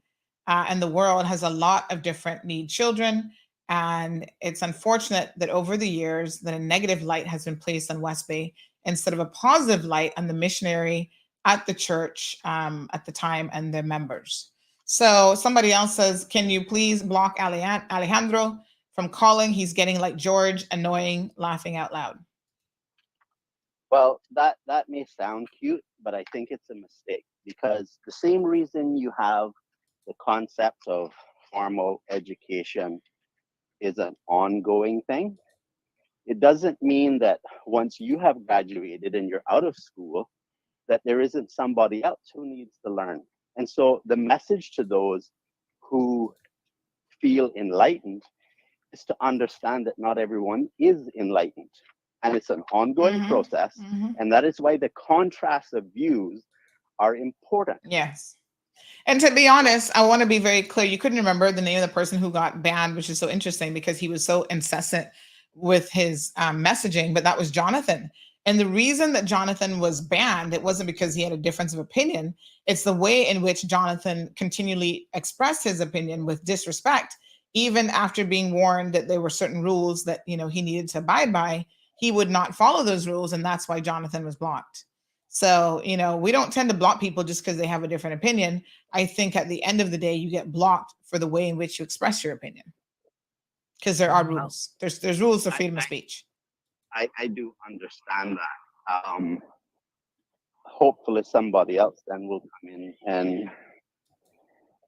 and the world has a lot of different need children. And it's unfortunate that over the years that a negative light has been placed on West Bay instead of a positive light on the missionary at the church at the time and their members. So somebody else says, can you please block Alejandro from calling? He's getting like George, annoying, laughing out loud.
Well, that may sound cute, but I think it's a mistake, because the same reason you have the concept of formal education is an ongoing thing. It doesn't mean that once you have graduated and you're out of school, that there isn't somebody else who needs to learn. And so the message to those who feel enlightened is to understand that not everyone is enlightened. And it's an ongoing process. And that is why the contrast of views are important.
Yes. And to be honest, I want to be very clear. You couldn't remember the name of the person who got banned, which is so interesting because he was so incessant with his messaging, but that was Jonathan. And the reason that Jonathan was banned, it wasn't because he had a difference of opinion. It's the way in which Jonathan continually expressed his opinion with disrespect, even after being warned that there were certain rules that, you know, he needed to abide by. He would not follow those rules, and that's why Jonathan was blocked. So, you know, we don't tend to block people just because they have a different opinion. I think at the end of the day, you get blocked for the way in which you express your opinion, because there are rules. There's rules of freedom of speech.
I do understand that. Hopefully somebody else then will come in and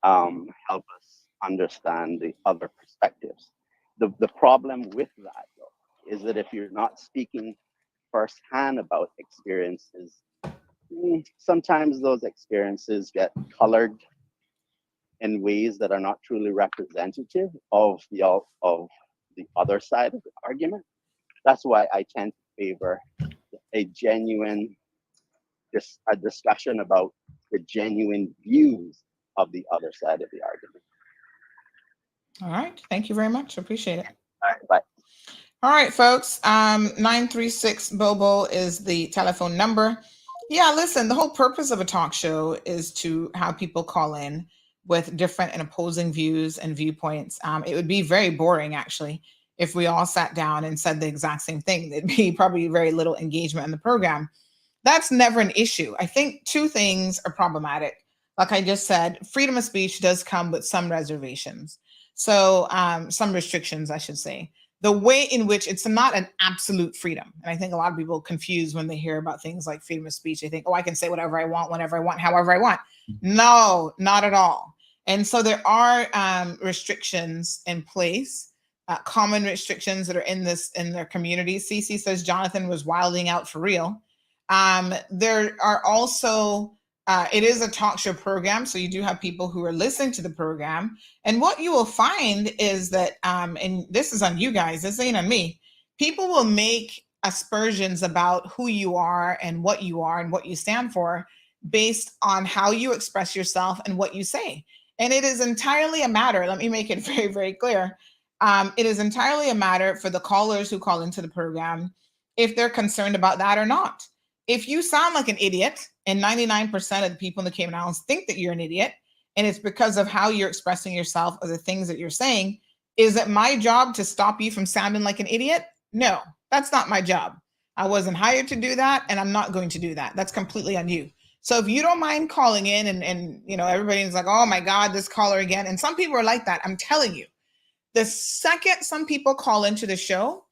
help us understand the other perspectives. The problem with that, though, is that if you're not speaking firsthand about experiences, sometimes those experiences get colored in ways that are not truly representative of the other side of the argument. That's why I tend to favor a genuine a discussion about the genuine views of the other side of the argument.
All right. Thank you very much. Appreciate it.
All right. Bye.
All right, folks. 936 Bobo is the telephone number. Yeah, listen, the whole purpose of a talk show is to have people call in with different and opposing views and viewpoints. It would be very boring, actually, if we all sat down and said the exact same thing. There'd be probably very little engagement in the program. That's never an issue. I think two things are problematic. Like I just said, freedom of speech does come with some reservations. So some restrictions, I should say. The way in which it's not an absolute freedom. And I think a lot of people confuse when they hear about things like freedom of speech. They think, oh, I can say whatever I want, whenever I want, however I want. No, not at all. And so there are restrictions in place, common restrictions that are in their community. Cece says Jonathan was wilding out for real. There are also, it is a talk show program, so you do have people who are listening to the program. And what you will find is that, and this is on you guys, this ain't on me, people will make aspersions about who you are and what you stand for based on how you express yourself and what you say. And it is entirely a matter, let me make it very, very clear. It is entirely a matter for the callers who call into the program if they're concerned about that or not. If you sound like an idiot, and 99% of the people in the Cayman Islands think that you're an idiot, and it's because of how you're expressing yourself or the things that you're saying, is it my job to stop you from sounding like an idiot? No, that's not my job. I wasn't hired to do that, and I'm not going to do that. That's completely on you. So if you don't mind calling in and you know, everybody's like, oh my God, this caller again. And some people are like that. I'm telling you, the second some people call into the show,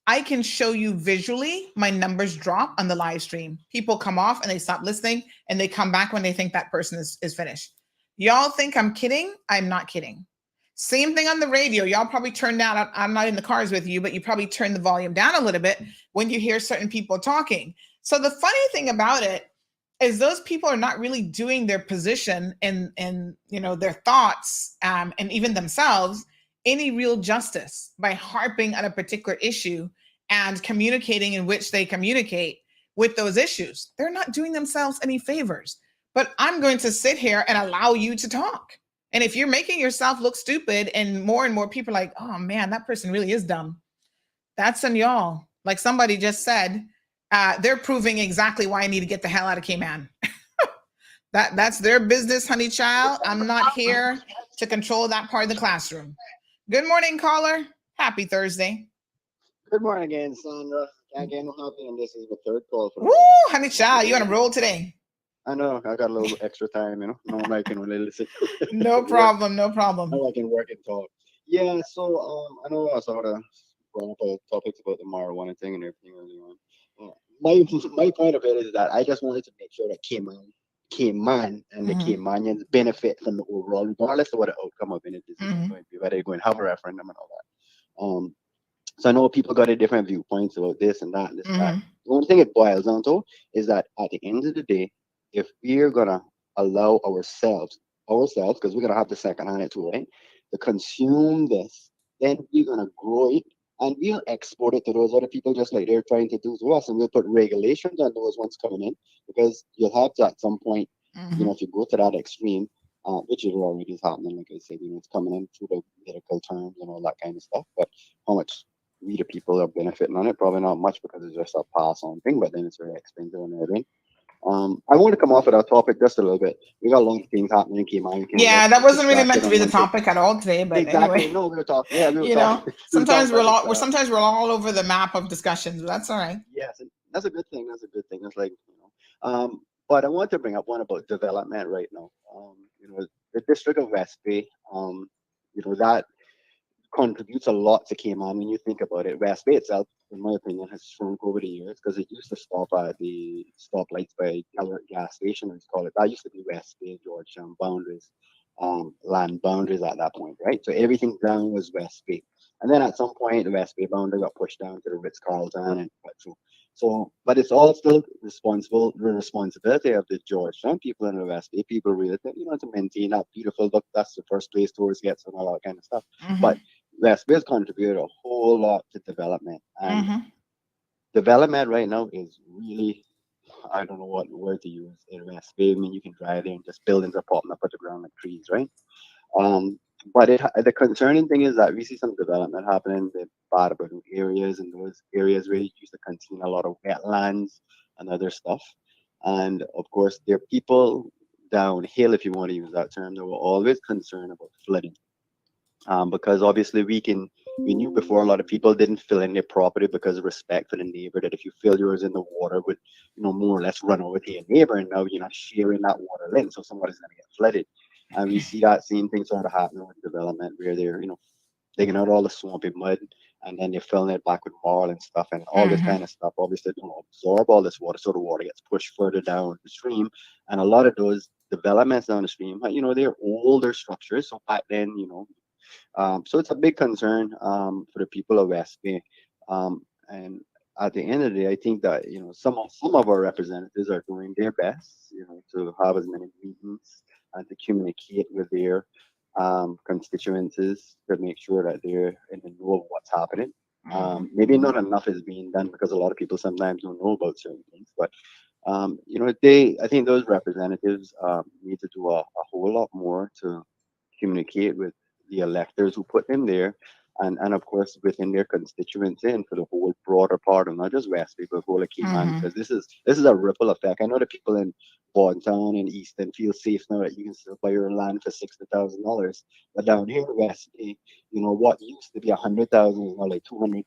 I can show you visually my numbers drop on the live stream. People come off and they stop listening and they come back when they think that person is finished. Y'all think I'm kidding? I'm not kidding. Same thing on the radio. Y'all probably turn down, I'm not in the cars with you, but you probably turn the volume down a little bit when you hear certain people talking. So the funny thing about it is those people are not really doing their position and you know, their thoughts and even themselves any real justice by harping on a particular issue and communicating in which they communicate with those issues. They're not doing themselves any favors. But I'm going to sit here and allow you to talk. And if you're making yourself look stupid and more people are like, oh man, that person really is dumb, that's on y'all. Like somebody just said, they're proving exactly why I need to get the hell out of Cayman. That's their business, honey child. I'm not here to control that part of the classroom. Good morning, caller. Happy Thursday.
Good morning again, Sandra. Can't get no happy, and this is the third call for
Woo, honey child, you on a roll today.
I know, I got a little extra time, you know. No one I can really listen.
No problem, no problem.
Now I can work and talk. Yeah, so I know I sort of brought up topics about the marijuana thing and everything earlier on. My point of it is that I just wanted to make sure that Cayman and the Caymanians benefit from the overall, regardless of what the outcome of any decision is going to be, whether they're going to have a referendum and all that. So I know people got a different viewpoints about this and that and this and that. The only thing it boils down to is that at the end of the day, if we're gonna allow ourselves, because we're gonna have the second hand too, right, to consume this, then we're gonna grow it and we'll export it to those other people just like they're trying to do to us, and we'll put regulations on those ones coming in, because you'll have to at some point, you know, if you go to that extreme, which is already happening, like I said, you know, it's coming in through the medical terms and all that kind of stuff. But how much we the people are benefiting on it. Probably not much because it's just a pass on thing, but then it's very expensive and everything. I want to come off of that topic just a little bit. We got a lot of things happening in Cayman.
Yeah, that wasn't really meant to be the topic at all today, but
exactly.
anyway.
No, we were talking. Yeah, we were
You
talking.
know, sometimes we're all over the map of discussions. But that's all right.
Yes, and that's a good thing. That's a good thing. It's like, but I want to bring up one about development right now. The district of West Bay, that contributes a lot to Cayman when you think about it. West Bay itself, in my opinion, has shrunk over the years because it used to stop at the stoplights by gas station, let's call it. That used to be West Bay, Georgetown boundaries, land boundaries at that point, right? So everything down was West Bay. And then at some point, the West Bay boundary got pushed down to the Ritz-Carlton and so, but it's all still the responsibility of the Georgetown people and the West Bay people really, to maintain that beautiful look. That's the first place tourists get and all that kind of stuff. But West Bay has contributed a whole lot to development, and development right now is really, I don't know what word to use in West Bay. I mean, you can drive there and just buildings are popping up at the ground like trees, right? But the concerning thing is that we see some development happening in Barbadu areas and those areas where you used to contain a lot of wetlands and other stuff. And of course, there are people downhill, if you want to use that term, that were always concerned about flooding. Because obviously we knew before a lot of people didn't fill in their property because of respect for the neighbor, that if you fill yours in the water would, more or less run over to your neighbor, and now you're not sharing that water in, so somebody's going to get flooded. And we see that same thing sort of happening with development where they're, digging out all the swampy mud and then they're filling it back with marl and stuff and all this kind of stuff. Obviously, they don't absorb all this water, so the water gets pushed further down the stream. And a lot of those developments down the stream, they're older structures. So back then, so it's a big concern for the people of West Bay. And at the end of the day, I think that some of our representatives are doing their best, to have as many meetings and to communicate with their constituencies to make sure that they're in the know of what's happening. Maybe not enough is being done because a lot of people sometimes don't know about certain things, but I think those representatives need to do a whole lot more to communicate with the electors who put them there, and of course within their constituency and for the whole broader part of not just West Bay, but whole of Cayman, because this is a ripple effect. I know the people in Bontown and Easton feel safe now that you can still buy your land for $60,000, but down here in West Bay, what used to be $100,000 is now like $200,000.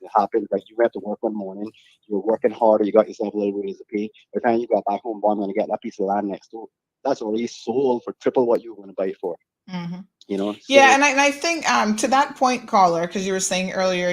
It happens like you have to work one morning, you're working harder, you got yourself a little raise to pay. By the time you got back home, one and get that piece of land next door, that's already sold for triple what you were going to buy it for.
Yeah, and I think to that point, caller, because you were saying earlier,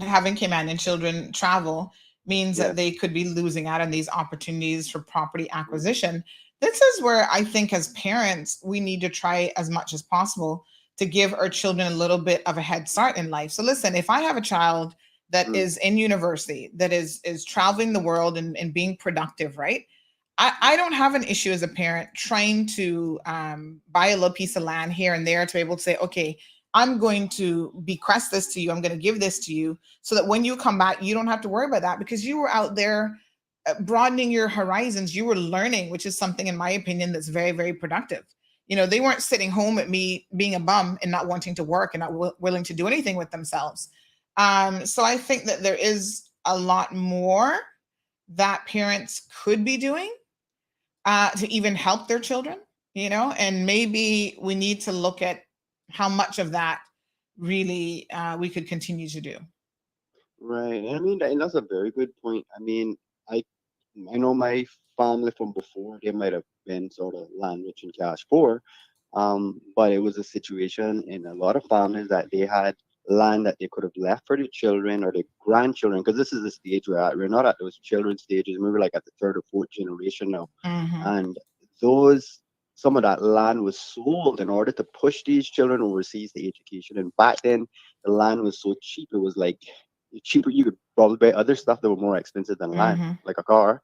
having Cayman and children travel means that they could be losing out on these opportunities for property acquisition. This is where I think as parents, we need to try as much as possible to give our children a little bit of a head start in life. So listen, if I have a child that is in university, that is traveling the world and being productive, right? I don't have an issue as a parent trying to buy a little piece of land here and there to be able to say, okay, I'm going to bequest this to you. I'm going to give this to you so that when you come back, you don't have to worry about that because you were out there broadening your horizons. You were learning, which is something, in my opinion, that's very, very productive. They weren't sitting home at me being a bum and not wanting to work and not willing to do anything with themselves. So I think that there is a lot more that parents could be doing to even help their children, and maybe we need to look at how much of that really we could continue to do.
Right. I mean, and that's a very good point. I mean, I know my family from before, they might have been sort of land rich and cash poor, but it was a situation in a lot of families that they had land that they could have left for their children or their grandchildren, because this is the stage we're at. We're not at those children stages. We're like at the third or fourth generation now. And some of that land was sold in order to push these children overseas to education. And back then, the land was so cheap. It was like cheaper. You could probably buy other stuff that were more expensive than land, like a car.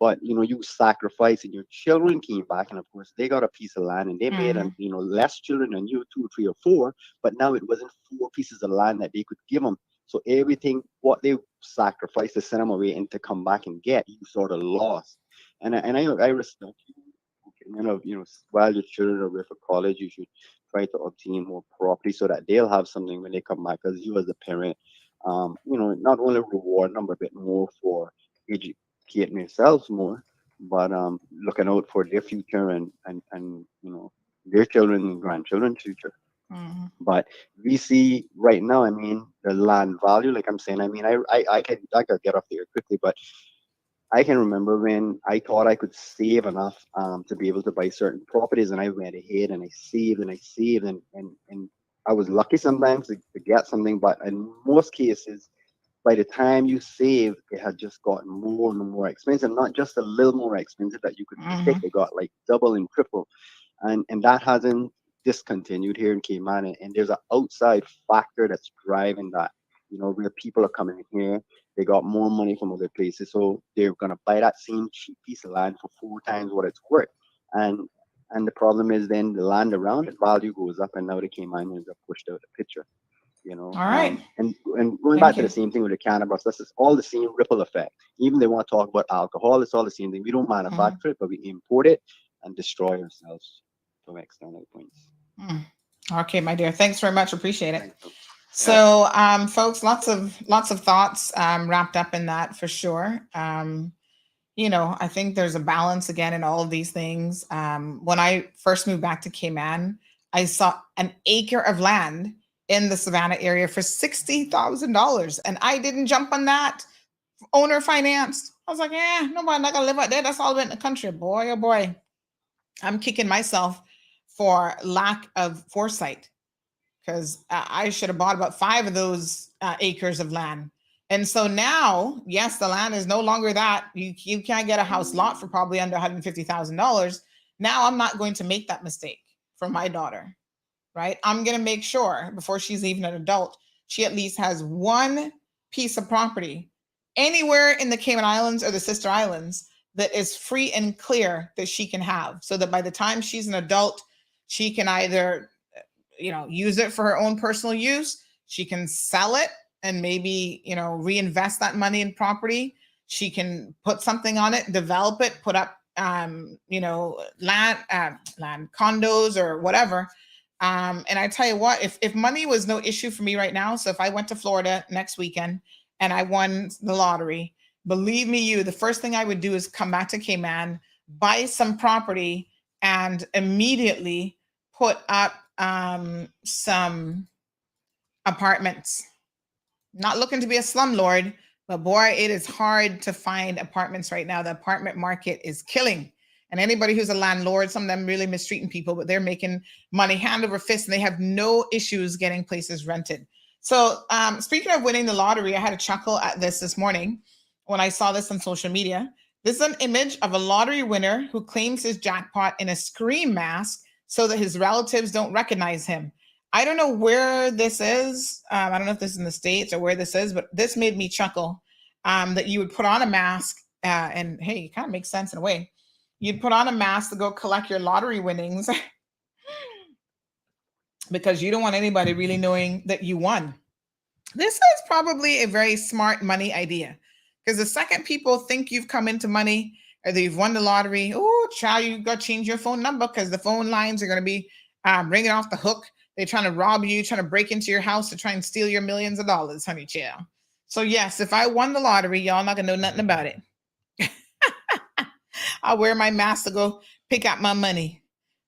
But you sacrifice and your children came back, and of course they got a piece of land and they made less children than you, 2, 3, or 4, but now it wasn't 4 pieces of land that they could give them. So everything what they sacrificed to send them away and to come back and get, you sort of lost. And I respect you. While your children are away for college, you should try to obtain more property so that they'll have something when they come back. Because you as a parent, not only reward them a bit more for educating themselves more, but looking out for their future and their children and grandchildren's future. But we see right now, I mean, the land value, like I'm saying, I mean, I could get off there quickly, but I can remember when I thought I could save enough to be able to buy certain properties, and I went ahead and I saved and I saved, and I was lucky sometimes to get something, but in most cases, by the time you save, it had just gotten more and more expensive, not just a little more expensive that you could predict. It got like double and triple, and that hasn't discontinued here in Cayman, and there's an outside factor that's driving that. Where people are coming here, they got more money from other places, so they're gonna buy that same cheap piece of land for 4 times what it's worth. And the problem is then the land around it value goes up, and now the Caymanians are pushed out of the picture.
All right.
And going back to the same thing with the cannabis, this is all the same ripple effect. Even they want to talk about alcohol, it's all the same thing. We don't manufacture it, but we import it and destroy ourselves from external points.
Okay, my dear. Thanks very much. Appreciate it. So, folks, lots of thoughts wrapped up in that for sure. I think there's a balance again in all of these things. When I first moved back to Cayman, I saw an acre of land in the Savannah area for $60,000, and I didn't jump on that. Owner financed. I was like, nobody not gonna live out there. That's all in the country. Boy, oh boy, I'm kicking myself for lack of foresight, because I should have bought about 5 of those acres of land. And so now, yes, the land is no longer that. You can't get a house lot for probably under $150,000. Now I'm not going to make that mistake for my daughter, right? I'm going to make sure before she's even an adult, she at least has one piece of property anywhere in the Cayman Islands or the Sister Islands that is free and clear that she can have, so that by the time she's an adult, she can either use it for her own personal use. She can sell it and maybe, reinvest that money in property. She can put something on it, develop it, put up, land condos or whatever. And I tell you what, if money was no issue for me right now, so if I went to Florida next weekend and I won the lottery, believe me, the first thing I would do is come back to Cayman, buy some property, and immediately put up some apartments. Not looking to be a slumlord, but boy, it is hard to find apartments right now. The apartment market is killing. And anybody who's a landlord, some of them really mistreating people, but they're making money hand over fist, and they have no issues getting places rented. So speaking of winning the lottery, I had a chuckle at this morning when I saw this on social media. This is an image of a lottery winner who claims his jackpot in a scream mask so that his relatives don't recognize him. I don't know where this is. I don't know if this is in the States or where this is, but this made me chuckle, that you would put on a mask and hey, it kind of makes sense in a way. You'd put on a mask to go collect your lottery winnings because you don't want anybody really knowing that you won. This is probably a very smart money idea, because the second people think you've come into money or that you've won the lottery, oh, child, you got to change your phone number, because the phone lines are going to be ringing off the hook. They're trying to rob you, trying to break into your house to try and steal your millions of dollars, honey child. So yes, if I won the lottery, y'all not going to know nothing about it. I'll wear my mask to go pick out my money.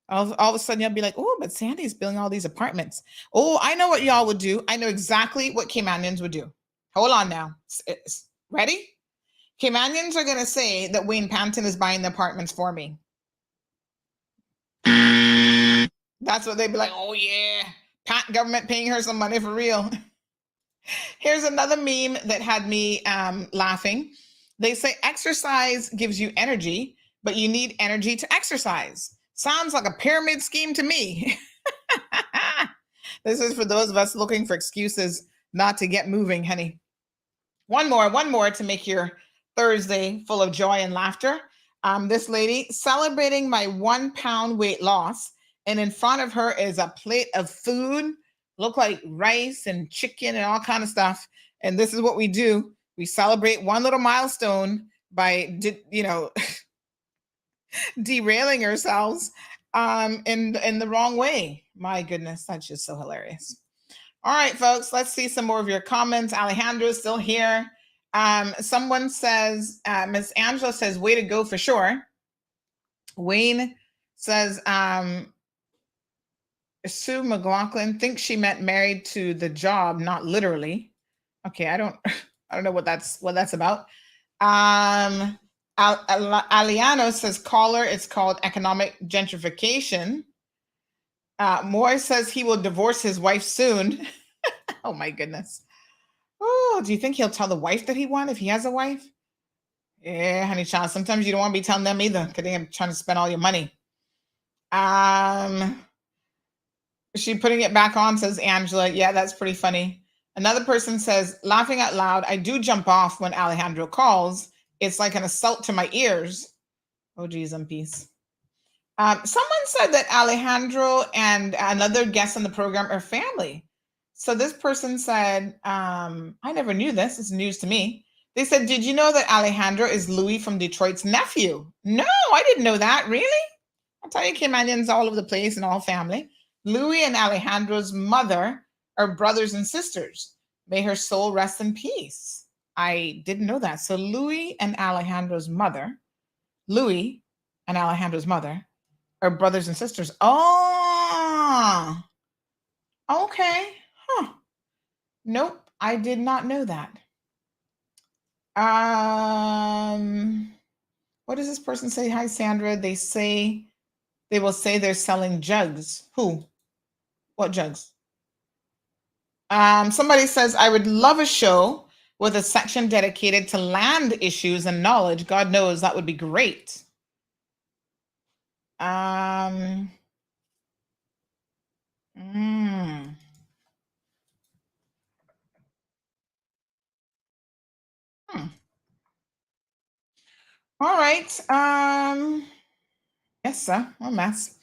All of a sudden, you'll be like, oh, but Sandy's building all these apartments. Oh, I know what y'all would do. I know exactly what Caymanians would do. Hold on now. Ready? Caymanians are going to say that Wayne Panton is buying the apartments for me. That's what they'd be like, oh, yeah. Government paying her some money for real. Here's another meme that had me laughing. They say exercise gives you energy, but you need energy to exercise. Sounds like a pyramid scheme to me. This is for those of us looking for excuses not to get moving, honey. One more to make your Thursday full of joy and laughter. This lady celebrating my 1 pound weight loss, and in front of her is a plate of food, look like rice and chicken and all kind of stuff. And this is what we do. We celebrate one little milestone by, derailing ourselves in the wrong way. My goodness, that's just so hilarious. All right, folks, let's see some more of your comments. Alejandro is still here. Someone says, Miss Angela says, way to go for sure. Wayne says, Sue McLaughlin thinks she meant married to the job, not literally. Okay, I don't know what that's about. Aliano says, caller, it's called economic gentrification. Moy says he will divorce his wife soon. Oh my goodness. Oh, do you think he'll tell the wife that he won if he has a wife? Yeah, honey child. Sometimes you don't want to be telling them either because they're trying to spend all your money. She putting it back on, says Angela. Yeah, that's pretty funny. Another person says, laughing out loud, I do jump off when Alejandro calls. It's like an assault to my ears. Oh, geez, I'm peace. Someone said that Alejandro and another guest on the program are family. So this person said, I never knew this. It's news to me. They said, did you know that Alejandro is Louis from Detroit's nephew? No, I didn't know that. Really? I tell you, Caymanians all over the place and all family. Louis and Alejandro's mother are brothers and sisters. May her soul rest in peace. I didn't know that. So Louis and Alejandro's mother are brothers and sisters. Oh, okay. Huh. Nope, I did not know that. What does this person say? Hi, Sandra. They will say they're selling jugs. Who? What jugs? Somebody says, I would love a show with a section dedicated to land issues and knowledge. God knows that would be great. All right. Yes, sir. A mess.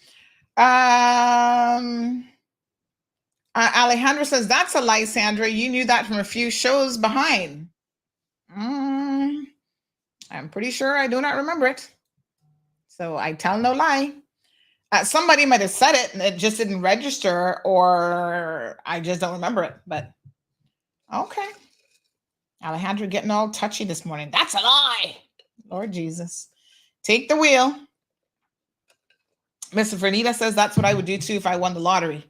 Alejandro says, that's a lie, Sandra. You knew that from a few shows behind. I'm pretty sure I do not remember it. So I tell no lie. Somebody might have said it and it just didn't register, or I just don't remember it. But okay. Alejandro getting all touchy this morning. That's a lie. Lord Jesus. Take the wheel. Mr. Vernita says that's what I would do too if I won the lottery.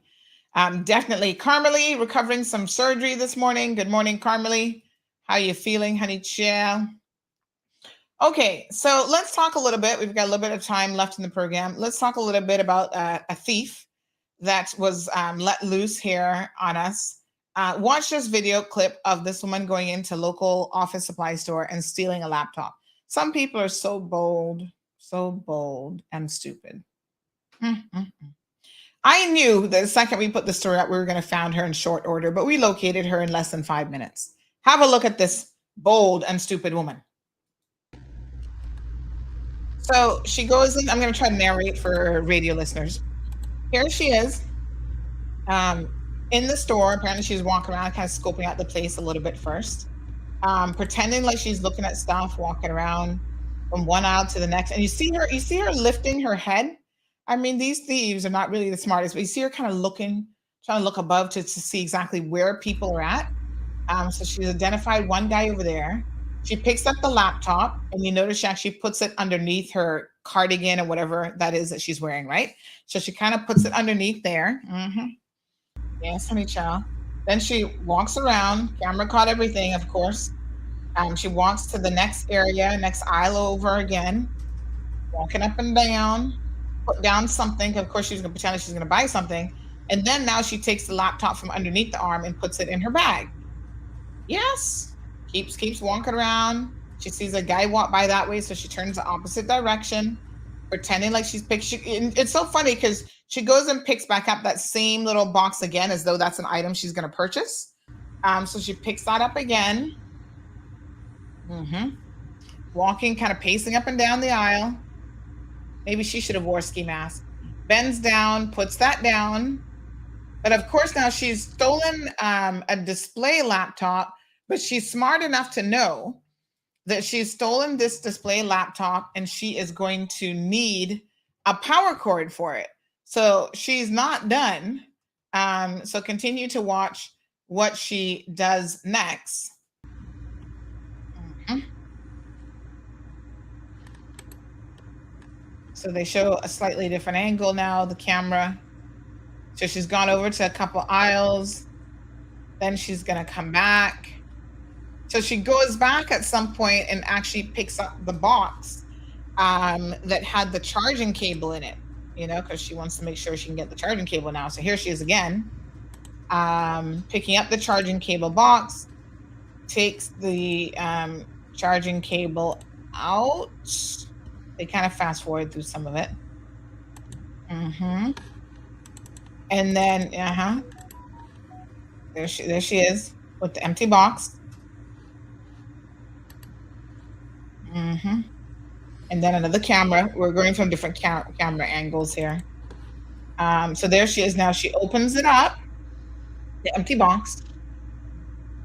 Definitely. Carmelie, recovering some surgery this morning. Good morning, Carmelie. How you feeling, honey child? Okay, so let's talk a little bit. We've got a little bit of time left in the program. Let's talk a little bit about a thief that was let loose here on us. Watch this video clip of this woman going into local office supply store and stealing a laptop. Some people are so bold and stupid. I knew the second we put the story up, we were going to find her in short order, but we located her in less than 5 minutes. Have a look at this bold and stupid woman. So she goes in. I'm going to try to narrate for radio listeners. Here she is in the store. Apparently she's walking around, kind of scoping out the place a little bit first, pretending like she's looking at stuff, walking around from one aisle to the next. And you see her lifting her head. I mean, these thieves are not really the smartest, but you see her kind of looking, trying to look above to see exactly where people are at. So she's identified one guy over there. She picks up the laptop, and you notice she actually puts it underneath her cardigan or whatever that is that she's wearing, right? So she kind of puts it underneath there. Yes, honey child. Then she walks around, camera caught everything, of course. She walks to the next area, next aisle over again, walking up and down, put down something. Of course, she's going to pretend like she's going to buy something. And then now she takes the laptop from underneath the arm and puts it in her bag. Yes. Keeps walking around. She sees a guy walk by that way, so she turns the opposite direction, pretending like she's it's so funny because she goes and picks back up that same little box again as though that's an item she's going to purchase. So she picks that up again. Walking, kind of pacing up and down the aisle. Maybe she should have wore a ski mask. Bends down, puts that down. But of course, now she's stolen a display laptop, but she's smart enough to know that she's stolen this display laptop and she is going to need a power cord for it. So she's not done. So continue to watch what she does next. So they show a slightly different angle now, the camera. So she's gone over to a couple aisles. Then she's going to come back. So she goes back at some point and actually picks up the box that had the charging cable in it, you know, because she wants to make sure she can get the charging cable now. So here she is again, picking up the charging cable box, takes the charging cable out. They kind of fast forward through some of it. And then, there she is with the empty box. And then another camera. We're going from different camera angles here. So there she is now. She opens it up, the empty box,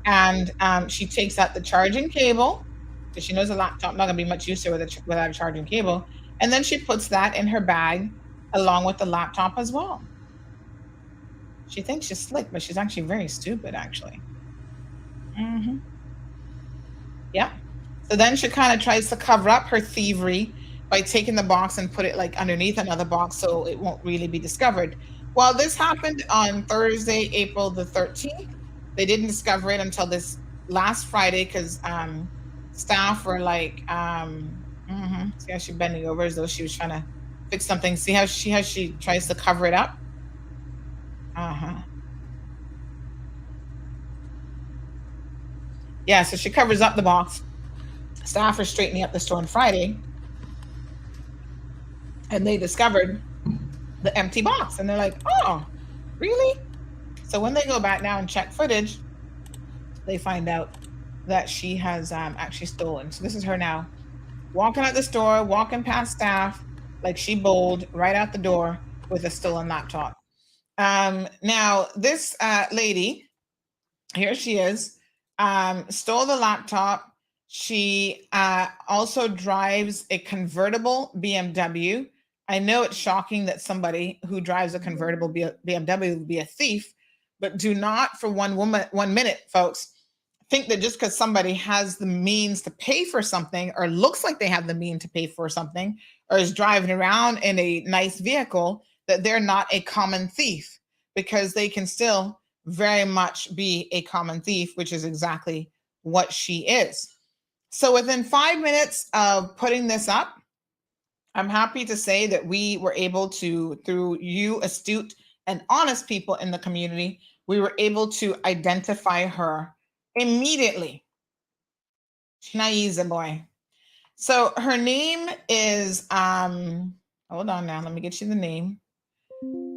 and she takes out the charging cable, because she knows a laptop not going to be much use without a charging cable. And then she puts that in her bag along with the laptop as well. She thinks she's slick, but she's actually very stupid, actually. Yeah. So then she kind of tries to cover up her thievery by taking the box and put it like underneath another box so it won't really be discovered. Well, this happened on Thursday, April the 13th. They didn't discover it until this last Friday because staff were like, see how she's bending over as though she was trying to fix something. See how she tries to cover it up? Yeah, so she covers up the box. Staff are straightening up the store on Friday, and they discovered the empty box, and they're like, oh, really? So when they go back now and check footage, they find out that she has actually stolen. So this is her now walking out the store, walking past staff like she bowled right out the door with a stolen laptop. Now this lady, here she is, stole the laptop. She also drives a convertible BMW. I know it's shocking that somebody who drives a convertible BMW would be a thief, but do not for 1 minute, folks, think that just because somebody has the means to pay for something or looks like they have the means to pay for something or is driving around in a nice vehicle, that they're not a common thief, because they can still very much be a common thief, which is exactly what she is. So within 5 minutes of putting this up, I'm happy to say that we were able to, through you astute and honest people in the community, we were able to identify her immediately. She's not easy, boy. So her name is, hold on now, let me get you the name.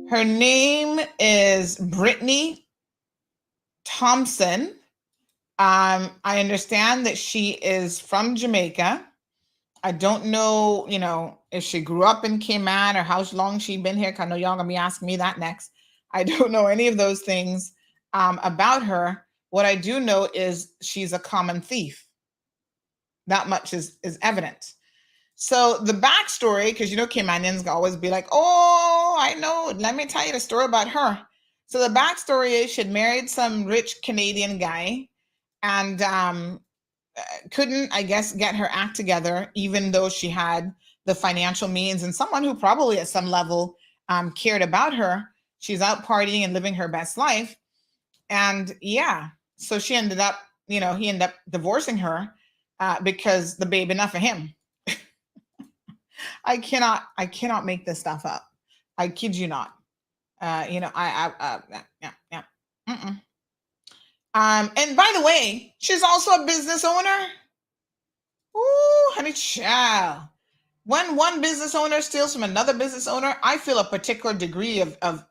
Her name is Brittany Thompson. I understand that she is from Jamaica. I don't know, if she grew up in Cayman or how long she's been here, because I know y'all gonna be asking me that next. I don't know any of those things about her. What I do know is she's a common thief. That much is evident. So the backstory, because Caymanians always be like, oh, I know, let me tell you the story about her. So the backstory is she'd married some rich Canadian guy and couldn't, I guess, get her act together, even though she had the financial means and someone who probably at some level cared about her. She's out partying and living her best life. And yeah, so she ended up, he ended up divorcing her because the babe enough for him. I cannot make this stuff up. I kid you not. Yeah. And by the way, she's also a business owner. Ooh, honey child. When one business owner steals from another business owner, I feel a particular degree of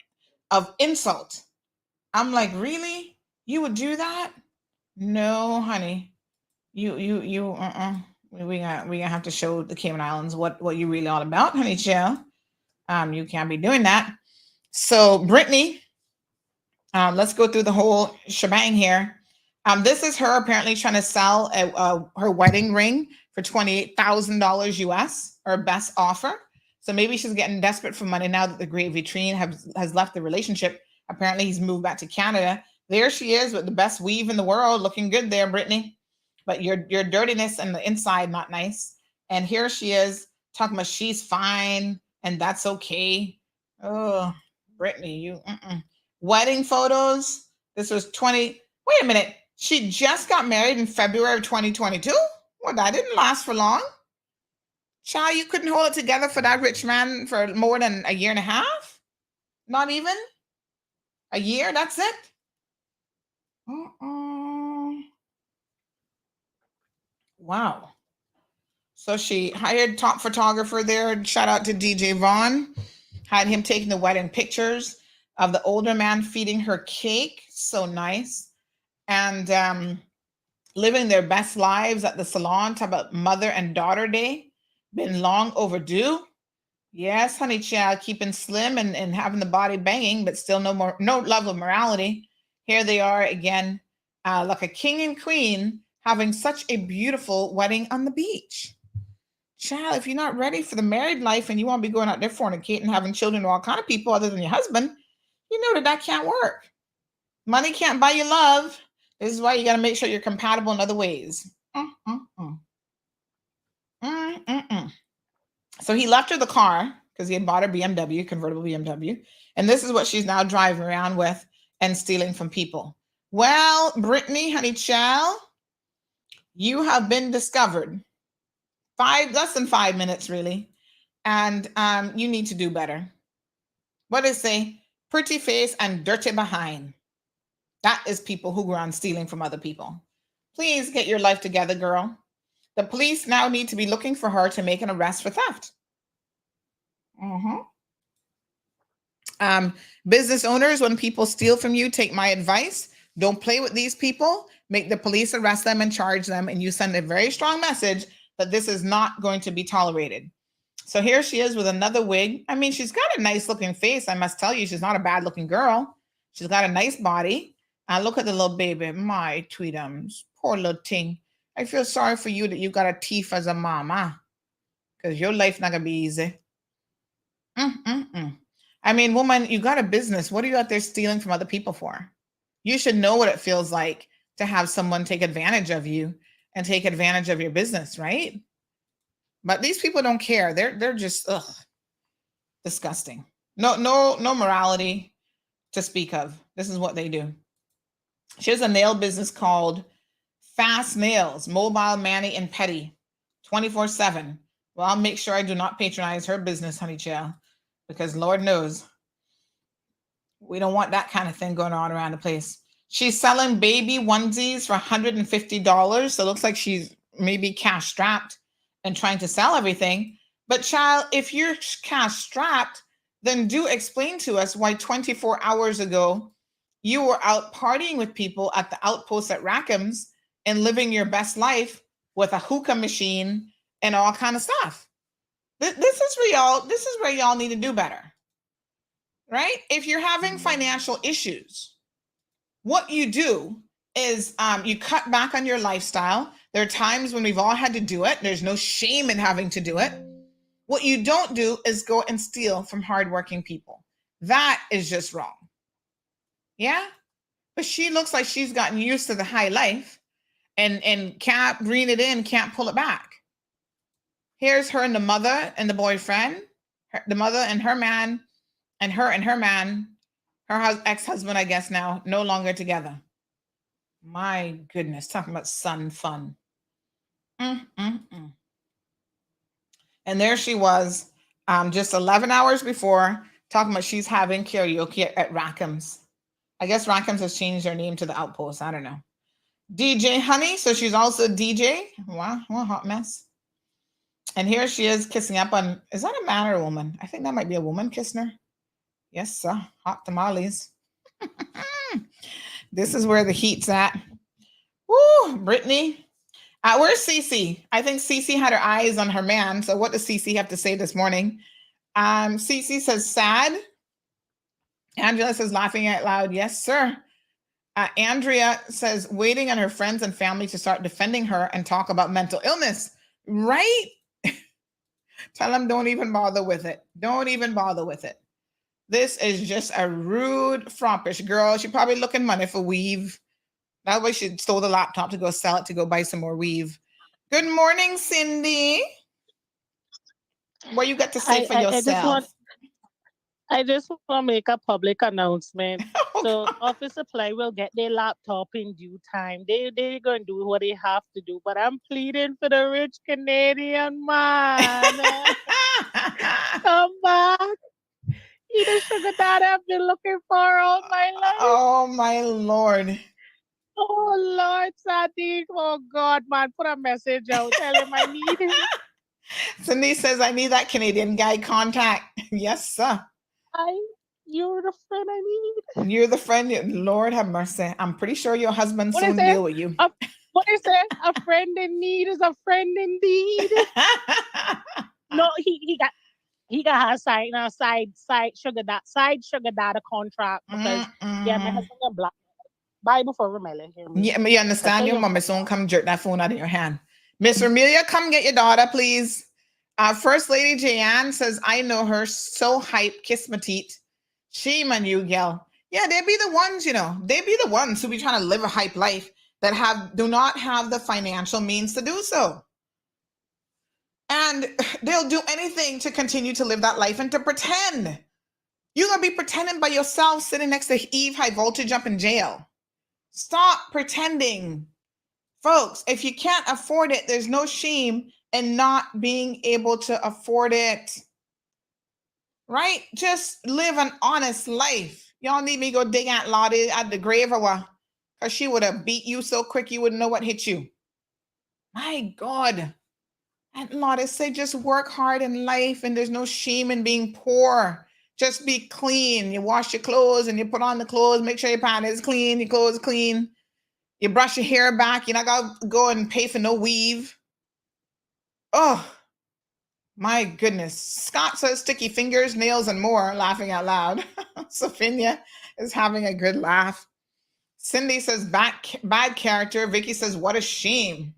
insult. I'm like, really? You would do that? No, honey. We gonna have to show the Cayman Islands what you really all about, honey child. You can't be doing that. So Brittany, let's go through the whole shebang here. This is her apparently trying to sell her wedding ring for $28,000 US, her best offer. So maybe she's getting desperate for money now that the great vitrine has left the relationship. Apparently he's moved back to Canada. There she is with the best weave in the world, looking good there, Brittany. But your dirtiness and the inside, not nice. And here she is talking about she's fine and that's okay. Oh, Brittany, you. Wedding photos. This was wait a minute. She just got married in February of 2022? Well, that didn't last for long. Child, you couldn't hold it together for that rich man for more than a year and a half? Not even? A year? That's it? Wow. So she hired top photographer there. Shout out to DJ Vaughn. Had him taking the wedding pictures of the older man feeding her cake. So nice. And living their best lives at the salon. Talk about Mother and Daughter Day. Been long overdue. Yes, honey child, keeping slim and having the body banging, but still no level of morality. Here they are again, like a king and queen, having such a beautiful wedding on the beach. Child, if you're not ready for the married life and you want to be going out there fornicating, having children with all kind of people other than your husband, you know that can't work. Money can't buy you love. This is why you got to make sure you're compatible in other ways. So he left her the car because he had bought her BMW, convertible BMW. And this is what she's now driving around with and stealing from people. Well, Brittany, honey child, you have been discovered. Less than 5 minutes, really. And you need to do better. What they say? Pretty face and dirty behind. That is people who go around stealing from other people. Please get your life together, girl. The police now need to be looking for her to make an arrest for theft. Business owners, when people steal from you, take my advice. Don't play with these people. Make the police arrest them and charge them. And you send a very strong message that this is not going to be tolerated. So here she is with another wig. I mean, she's got a nice looking face. I must tell you, she's not a bad looking girl. She's got a nice body. Look at the little baby. My tweetums. Poor little thing. I feel sorry for you that you got a teeth as a mama. Because your life not going to be easy. I mean, woman, you got a business. What are you out there stealing from other people for? You should know what it feels like to have someone take advantage of you and take advantage of your business, right? But these people don't care. They're just disgusting. No morality to speak of. This is what they do. She has a nail business called Fast Nails, Mobile, Manny, and Petty, 24/7. Well, I'll make sure I do not patronize her business, honey child, because Lord knows we don't want that kind of thing going on around the place. She's selling baby onesies for $150. So it looks like she's maybe cash strapped and trying to sell everything. But child, if you're cash strapped, then do explain to us why 24 hours ago you were out partying with people at the outpost at Rackham's and living your best life with a hookah machine and all kind of stuff. This is where y'all need to do better, right? If you're having financial issues, what you do is you cut back on your lifestyle. There are times when we've all had to do it. There's no shame in having to do it. What you don't do is go and steal from hardworking people. That is just wrong. Yeah? But she looks like she's gotten used to the high life and can't rein it in, can't pull it back. Here's her and the mother and the boyfriend, the mother and her man, and her man, her ex-husband, I guess now, no longer together. My goodness, talking about sun fun. And there she was, just 11 hours before, talking about she's having karaoke at Rackham's. I guess Rackham's has changed their name to the Outpost. I don't know. DJ Honey, so she's also a DJ. Wow, what a hot mess. And here she is kissing up on, is that a man or a woman? I think that might be a woman kissing her. Yes, sir. Hot tamales. This is where the heat's at. Woo, Brittany. Where's Cece? I think Cece had her eyes on her man. So what does Cece have to say this morning? Cece says, sad. Angela says, laughing out loud. Yes, sir. Andrea says, waiting on her friends and family to start defending her and talk about mental illness. Right? Tell them don't even bother with it. Don't even bother with it. This is just a rude, frompish girl. She probably looking money for weave. That way she stole the laptop to go sell it to go buy some more weave. Good morning, Cindy. What you got to say for yourself?
I just want to make a public announcement. So Office Supply will get their laptop in due time. They're going to do what they have to do. But I'm pleading for the rich Canadian man. Come back. He the sugar daddy I've been looking for all my life.
Oh, my Lord.
Oh, Lord, Sadiq. Oh, God, man. Put a message out. Tell him I need him.
Cindy says, I need that Canadian guy contact. Yes, sir.
You're the friend I need.
You're the friend. Lord have mercy. I'm pretty sure your husband soon deal with you.
What is it? A friend in need is a friend indeed. No, he got her side sugar daddy contract because my husband got black. Buy before Romelia.
Yeah, you understand your mama soon come jerk that phone out of your hand. Miss Romelia, come get your daughter, please. First Lady Jayanne says, I know her, so hype, kiss my teeth. She my new gal. Yeah, they be the ones, they be the ones who be trying to live a hype life that do not have the financial means to do so. And they'll do anything to continue to live that life and to pretend. You're going to be pretending by yourself sitting next to Eve High Voltage up in jail. Stop pretending. Folks, if you can't afford it, there's no shame in not being able to afford it. Right? Just live an honest life. Y'all need me to go dig Aunt Lottie at the grave or what? Because she would have beat you so quick you wouldn't know what hit you. My God. Aunt Lottie say just work hard in life and there's no shame in being poor. Just be clean. You wash your clothes and you put on the clothes. Make sure your pants is clean. Your clothes clean. You brush your hair back. You're not going to go and pay for no weave. Oh, my goodness. Scott says sticky fingers, nails, and more, laughing out loud. Sophia is having a good laugh. Cindy says bad character. Vicky says, what a shame.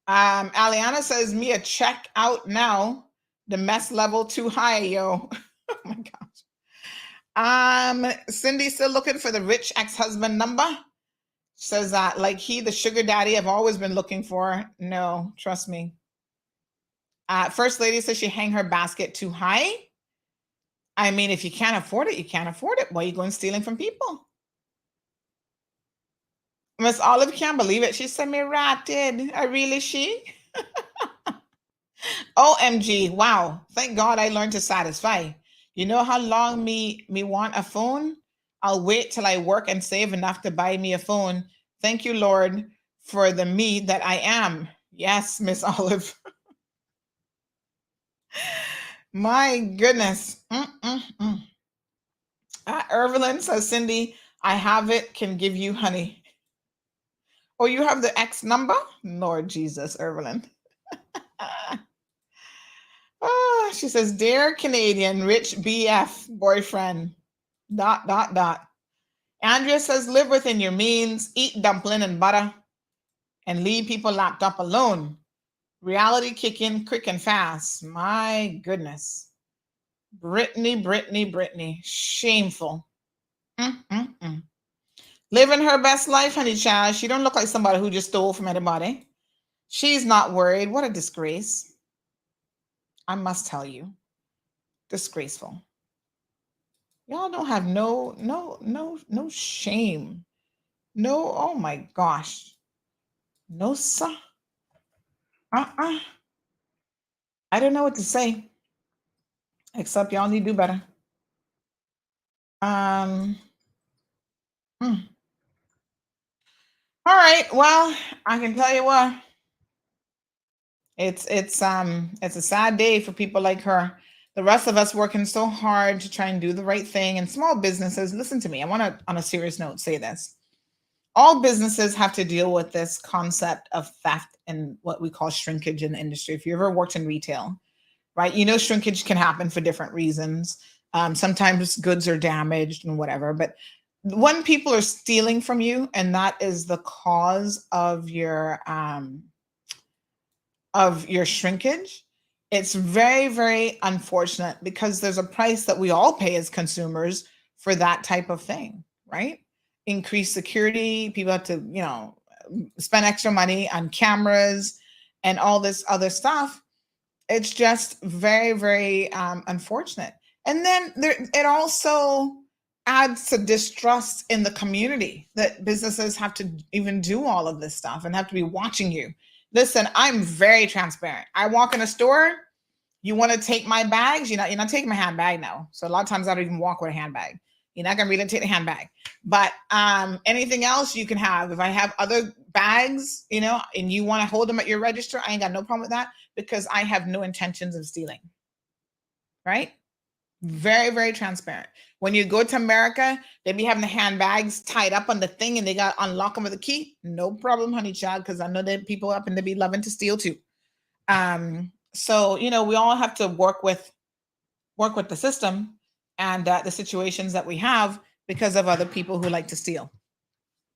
Aliana says, Mia, check out now. The mess level too high, yo. Oh my gosh. Cindy still looking for the rich ex-husband number. Says that like the sugar daddy I've always been looking for. No, trust me. First Lady says she hang her basket too high. I mean, if you can't afford it, you can't afford it. Why are you going stealing from people? Miss Olive can't believe it. She said me ratted. I really she? OMG. Wow. Thank God I learned to satisfy. You know how long me want a phone? I'll wait till I work and save enough to buy me a phone. Thank you, Lord, for the me that I am. Yes, Miss Olive. My goodness. Evelyn says, Cindy, I have it, can give you honey. Oh, you have the X number? Lord Jesus, Evelyn. Oh, she says, dear Canadian, rich BF boyfriend, ... Andrea says, live within your means, eat dumpling and butter, and leave people locked up alone. Reality kick in quick and fast. My goodness. Brittany. Shameful. Living her best life, honey child. She don't look like somebody who just stole from anybody. She's not worried. What a disgrace. I must tell you. Disgraceful. Y'all don't have no shame. No, oh my gosh. No, sir. I don't know what to say. Except y'all need to do better. All right. Well, I can tell you what. It's a sad day for people like her. The rest of us working so hard to try and do the right thing. And small businesses, listen to me. I want to, on a serious note, say this. All businesses have to deal with this concept of theft and what we call shrinkage in the industry. If you ever worked in retail, right? You know, shrinkage can happen for different reasons. Sometimes goods are damaged and whatever, but when people are stealing from you and that is the cause of your shrinkage, It's very, very unfortunate because there's a price that we all pay as consumers for that type of thing, right? Increased security, people have to, spend extra money on cameras and all this other stuff. It's just very, very unfortunate. And then it also adds to distrust in the community that businesses have to even do all of this stuff and have to be watching you. Listen, I'm very transparent. I walk in a store, you want to take my bags, you're not taking my handbag now. So a lot of times I don't even walk with a handbag. You're not gonna really take the handbag. But anything else you can have. If I have other bags, and you want to hold them at your register, I ain't got no problem with that because I have no intentions of stealing. Right? Very, very transparent. When you go to America, they be having the handbags tied up on the thing and they got to unlock them with a key. No problem, honey child, because I know that people up and they be loving to steal too. So, we all have to work with the system and the situations that we have because of other people who like to steal.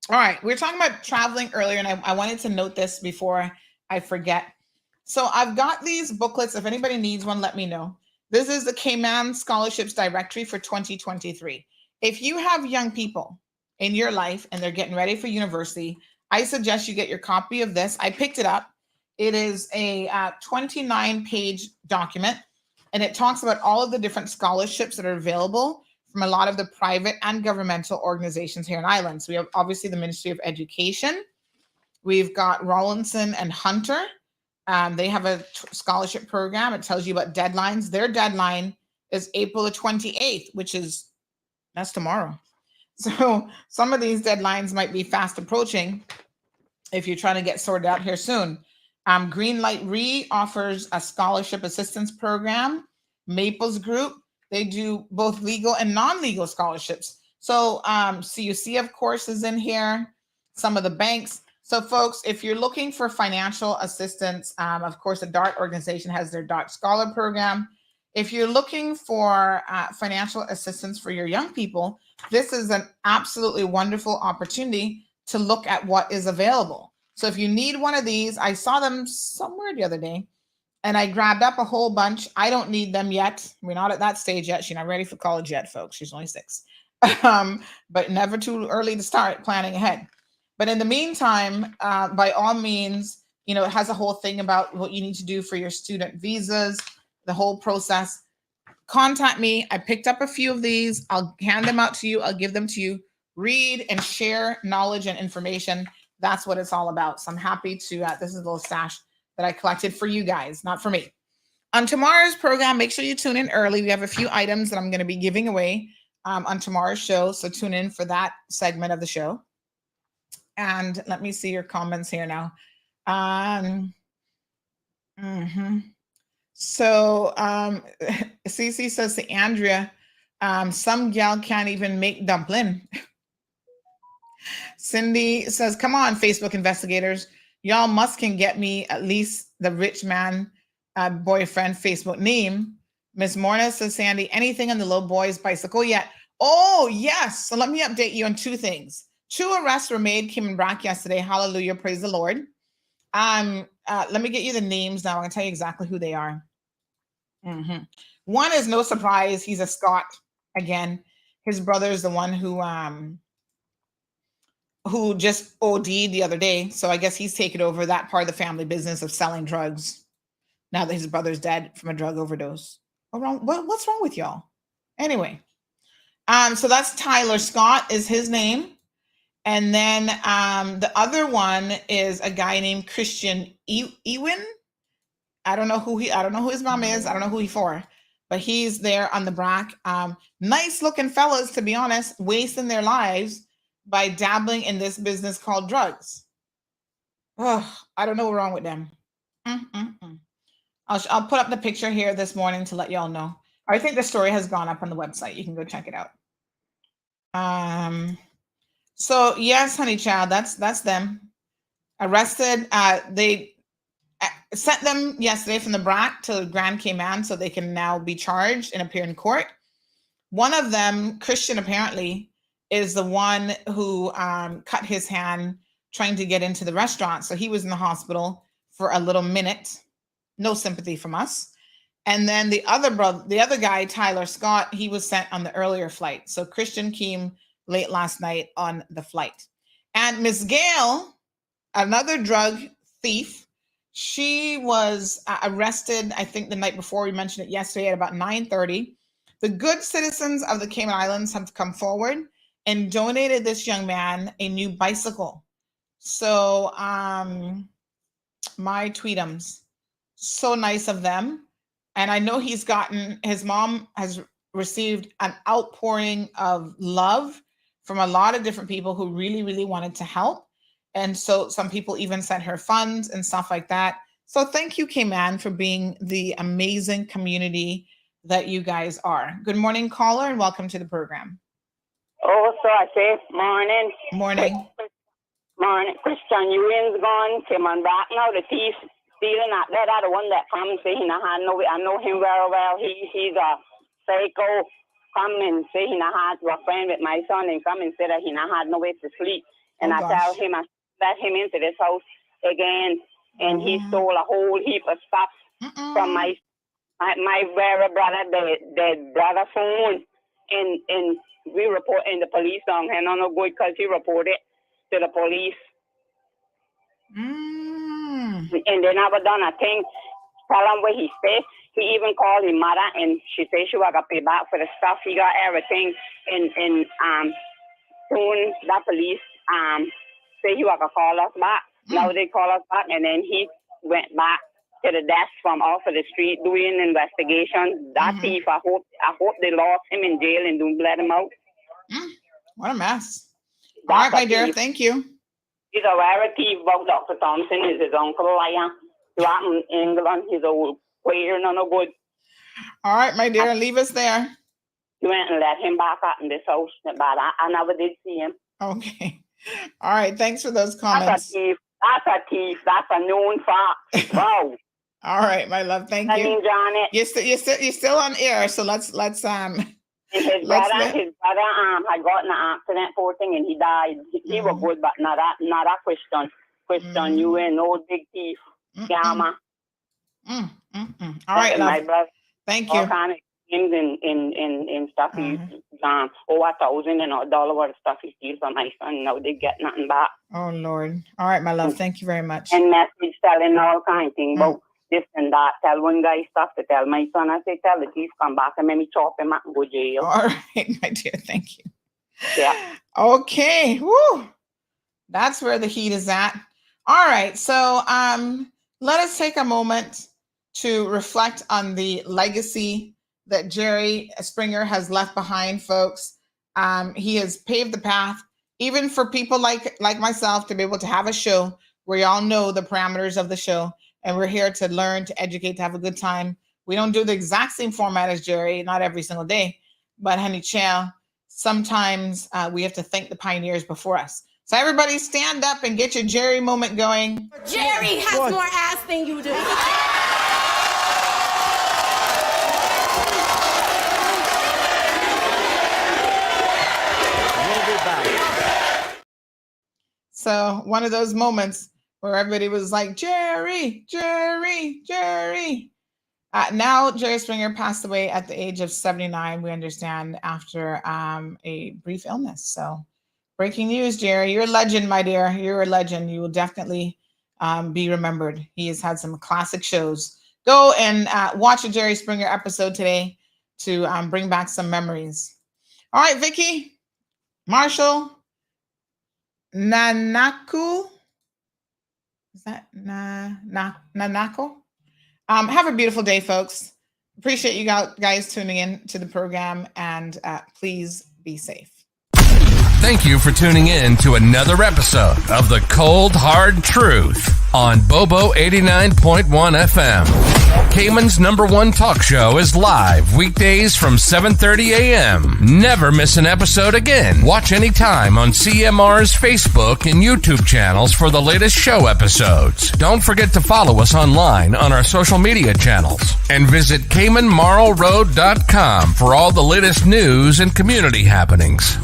All right. We were talking about traveling earlier, and I wanted to note this before I forget. So I've got these booklets. If anybody needs one, let me know. This is the Cayman Scholarships Directory for 2023. If you have young people in your life and they're getting ready for university, I suggest you get your copy of this. I picked it up. It is a 29-page document, and it talks about all of the different scholarships that are available from a lot of the private and governmental organizations here in Ireland. So we have obviously the Ministry of Education. We've got Rawlinson and Hunter. They have a scholarship program. It tells you about deadlines. Their deadline is April the 28th, that's tomorrow. So some of these deadlines might be fast approaching if you're trying to get sorted out here soon. Greenlight Re offers a scholarship assistance program. Maples Group, they do both legal and non-legal scholarships. So CUC, of course, is in here. Some of the banks. So folks, if you're looking for financial assistance, of course, the DART organization has their DART Scholar program. If you're looking for financial assistance for your young people, this is an absolutely wonderful opportunity to look at what is available. So if you need one of these, I saw them somewhere the other day, and I grabbed up a whole bunch. I don't need them yet. We're not at that stage yet. She's not ready for college yet, folks. She's only 6. But never too early to start planning ahead. But in the meantime, by all means, it has a whole thing about what you need to do for your student visas, the whole process. Contact me. I picked up a few of these. I'll hand them out to you. I'll give them to you. Read and share knowledge and information. That's what it's all about. So I'm happy to, this is a little stash that I collected for you guys, not for me. On tomorrow's program, make sure you tune in early. We have a few items that I'm going to be giving away on tomorrow's show. So tune in for that segment of the show. And let me see your comments here now. So Cece says to Andrea, some gal can't even make dumpling. Cindy says, come on, Facebook investigators. Y'all must can get me at least the rich man boyfriend Facebook name. Miss Morna says, Sandy, anything on the little boy's bicycle yet? Oh, yes. So let me update you on 2 things. 2 arrests were made, came in Brack yesterday. Hallelujah. Praise the Lord. Let me get you the names now. I'm going to tell you exactly who they are. One is no surprise. He's a Scot again. His brother is the one who just OD'd the other day. So I guess he's taken over that part of the family business of selling drugs now that his brother's dead from a drug overdose. What's wrong with y'all? Anyway, so that's Tyler Scott is his name. And then the other one is a guy named Christian Ewin. I don't know who his mom is. I don't know who he's for, but he's there on the Brack. Nice looking fellas, to be honest, wasting their lives by dabbling in this business called drugs. Oh, I don't know what's wrong with them. I'll put up the picture here this morning to let y'all know. I think the story has gone up on the website. You can go check it out. So yes, honey child, that's them. Arrested. They sent them yesterday from the Brack to Grand Cayman so they can now be charged and appear in court. One of them, Christian, apparently, is the one who cut his hand trying to get into the restaurant. So he was in the hospital for a little minute. No sympathy from us. And then the other guy, Tyler Scott, he was sent on the earlier flight. So Christian came late last night on the flight. And Miss Gail, another drug thief, she was arrested, I think the night before. We mentioned it yesterday at about 9:30. The good citizens of the Cayman Islands have come forward and donated this young man a new bicycle. So my tweetums, so nice of them. And I know his mom has received an outpouring of love from a lot of different people who really, really wanted to help. And so some people even sent her funds and stuff like that. So thank you, Cayman, for being the amazing community that you guys are. Good morning, caller, and welcome to the program.
Oh, so I say morning.
Morning.
Morning. Christian Ewan's gone, came on back now. The thief stealing that. That the one that comes say he not had no way. I know him very well. He's a psycho. Come and say he not had a friend with my son and come and say that he not had no way to sleep. And I tell him I let him into this house again, and he stole a whole heap of stuff from my very brother, the brother phone, and we report in the police on him. No good because he reported to the police. And they never done a thing. Tell him where he stay. He even called his mother, and she said she was gonna pay back for the stuff. He got everything, and soon the police say he was gonna call us back. Now they call us back, and then he went back to the desk from off of the street doing investigation. That thief, I hope they lost him in jail and don't let him out.
What a mess. All right, my dear, thank you.
He's a very thief. About Dr. Thompson is his uncle, Lion. In England, he's a waiter, no good.
All right, my dear, leave us there.
You went and let him back up in this house, but I never did see him.
Okay. All right, thanks for those comments.
That's a thief. That's a known fact. Wow.
All right, my love. Thank you.
Janet.
You're still on air, so let's
his brother had gotten an accident, poor thing, and he died. He was good, but not a Christian. Christian, you ain't no big thief. Gamma.
All right, love.
My brother,
thank you.
All kind of things and stuff. He's $1,000 and $1 worth of stuff he steals from my son. Now they get nothing back.
Oh Lord. All right, my love. Thank you very much.
And message telling all kind of things about this and that. Tell one guy stuff to tell my son. I say, tell the thief come back and let me chop him up and go to jail.
All right, my dear. Thank you.
Yeah.
Okay. Woo. That's where the heat is at. All right. So let us take a moment to reflect on the legacy that Jerry Springer has left behind, folks. He has paved the path, even for people like myself, to be able to have a show where y'all know the parameters of the show. And we're here to learn, to educate, to have a good time. We don't do the exact same format as Jerry, not every single day. But honey child, sometimes we have to thank the pioneers before us. So everybody stand up and get your Jerry moment going.
Jerry has more ass than you do.
So one of those moments where everybody was like, Jerry, Jerry, Jerry. Now Jerry Springer passed away at the age of 79, we understand, after a brief illness. So breaking news, Jerry, you're a legend, my dear. You're a legend. You will definitely be remembered. He has had some classic shows. Go and watch a Jerry Springer episode today to bring back some memories. All right, Vicky, Marshall, Nanaku. Is that Nanako? Have a beautiful day, folks. Appreciate you guys tuning in to the program, and please be safe.
Thank you for tuning in to another episode of The Cold Hard Truth on Bobo 89.1 FM. Cayman's #1 talk show is live weekdays from 7:30 a.m. Never miss an episode again. Watch anytime on CMR's Facebook and YouTube channels for the latest show episodes. Don't forget to follow us online on our social media channels. And visit CaymanMarlRoad.com for all the latest news and community happenings.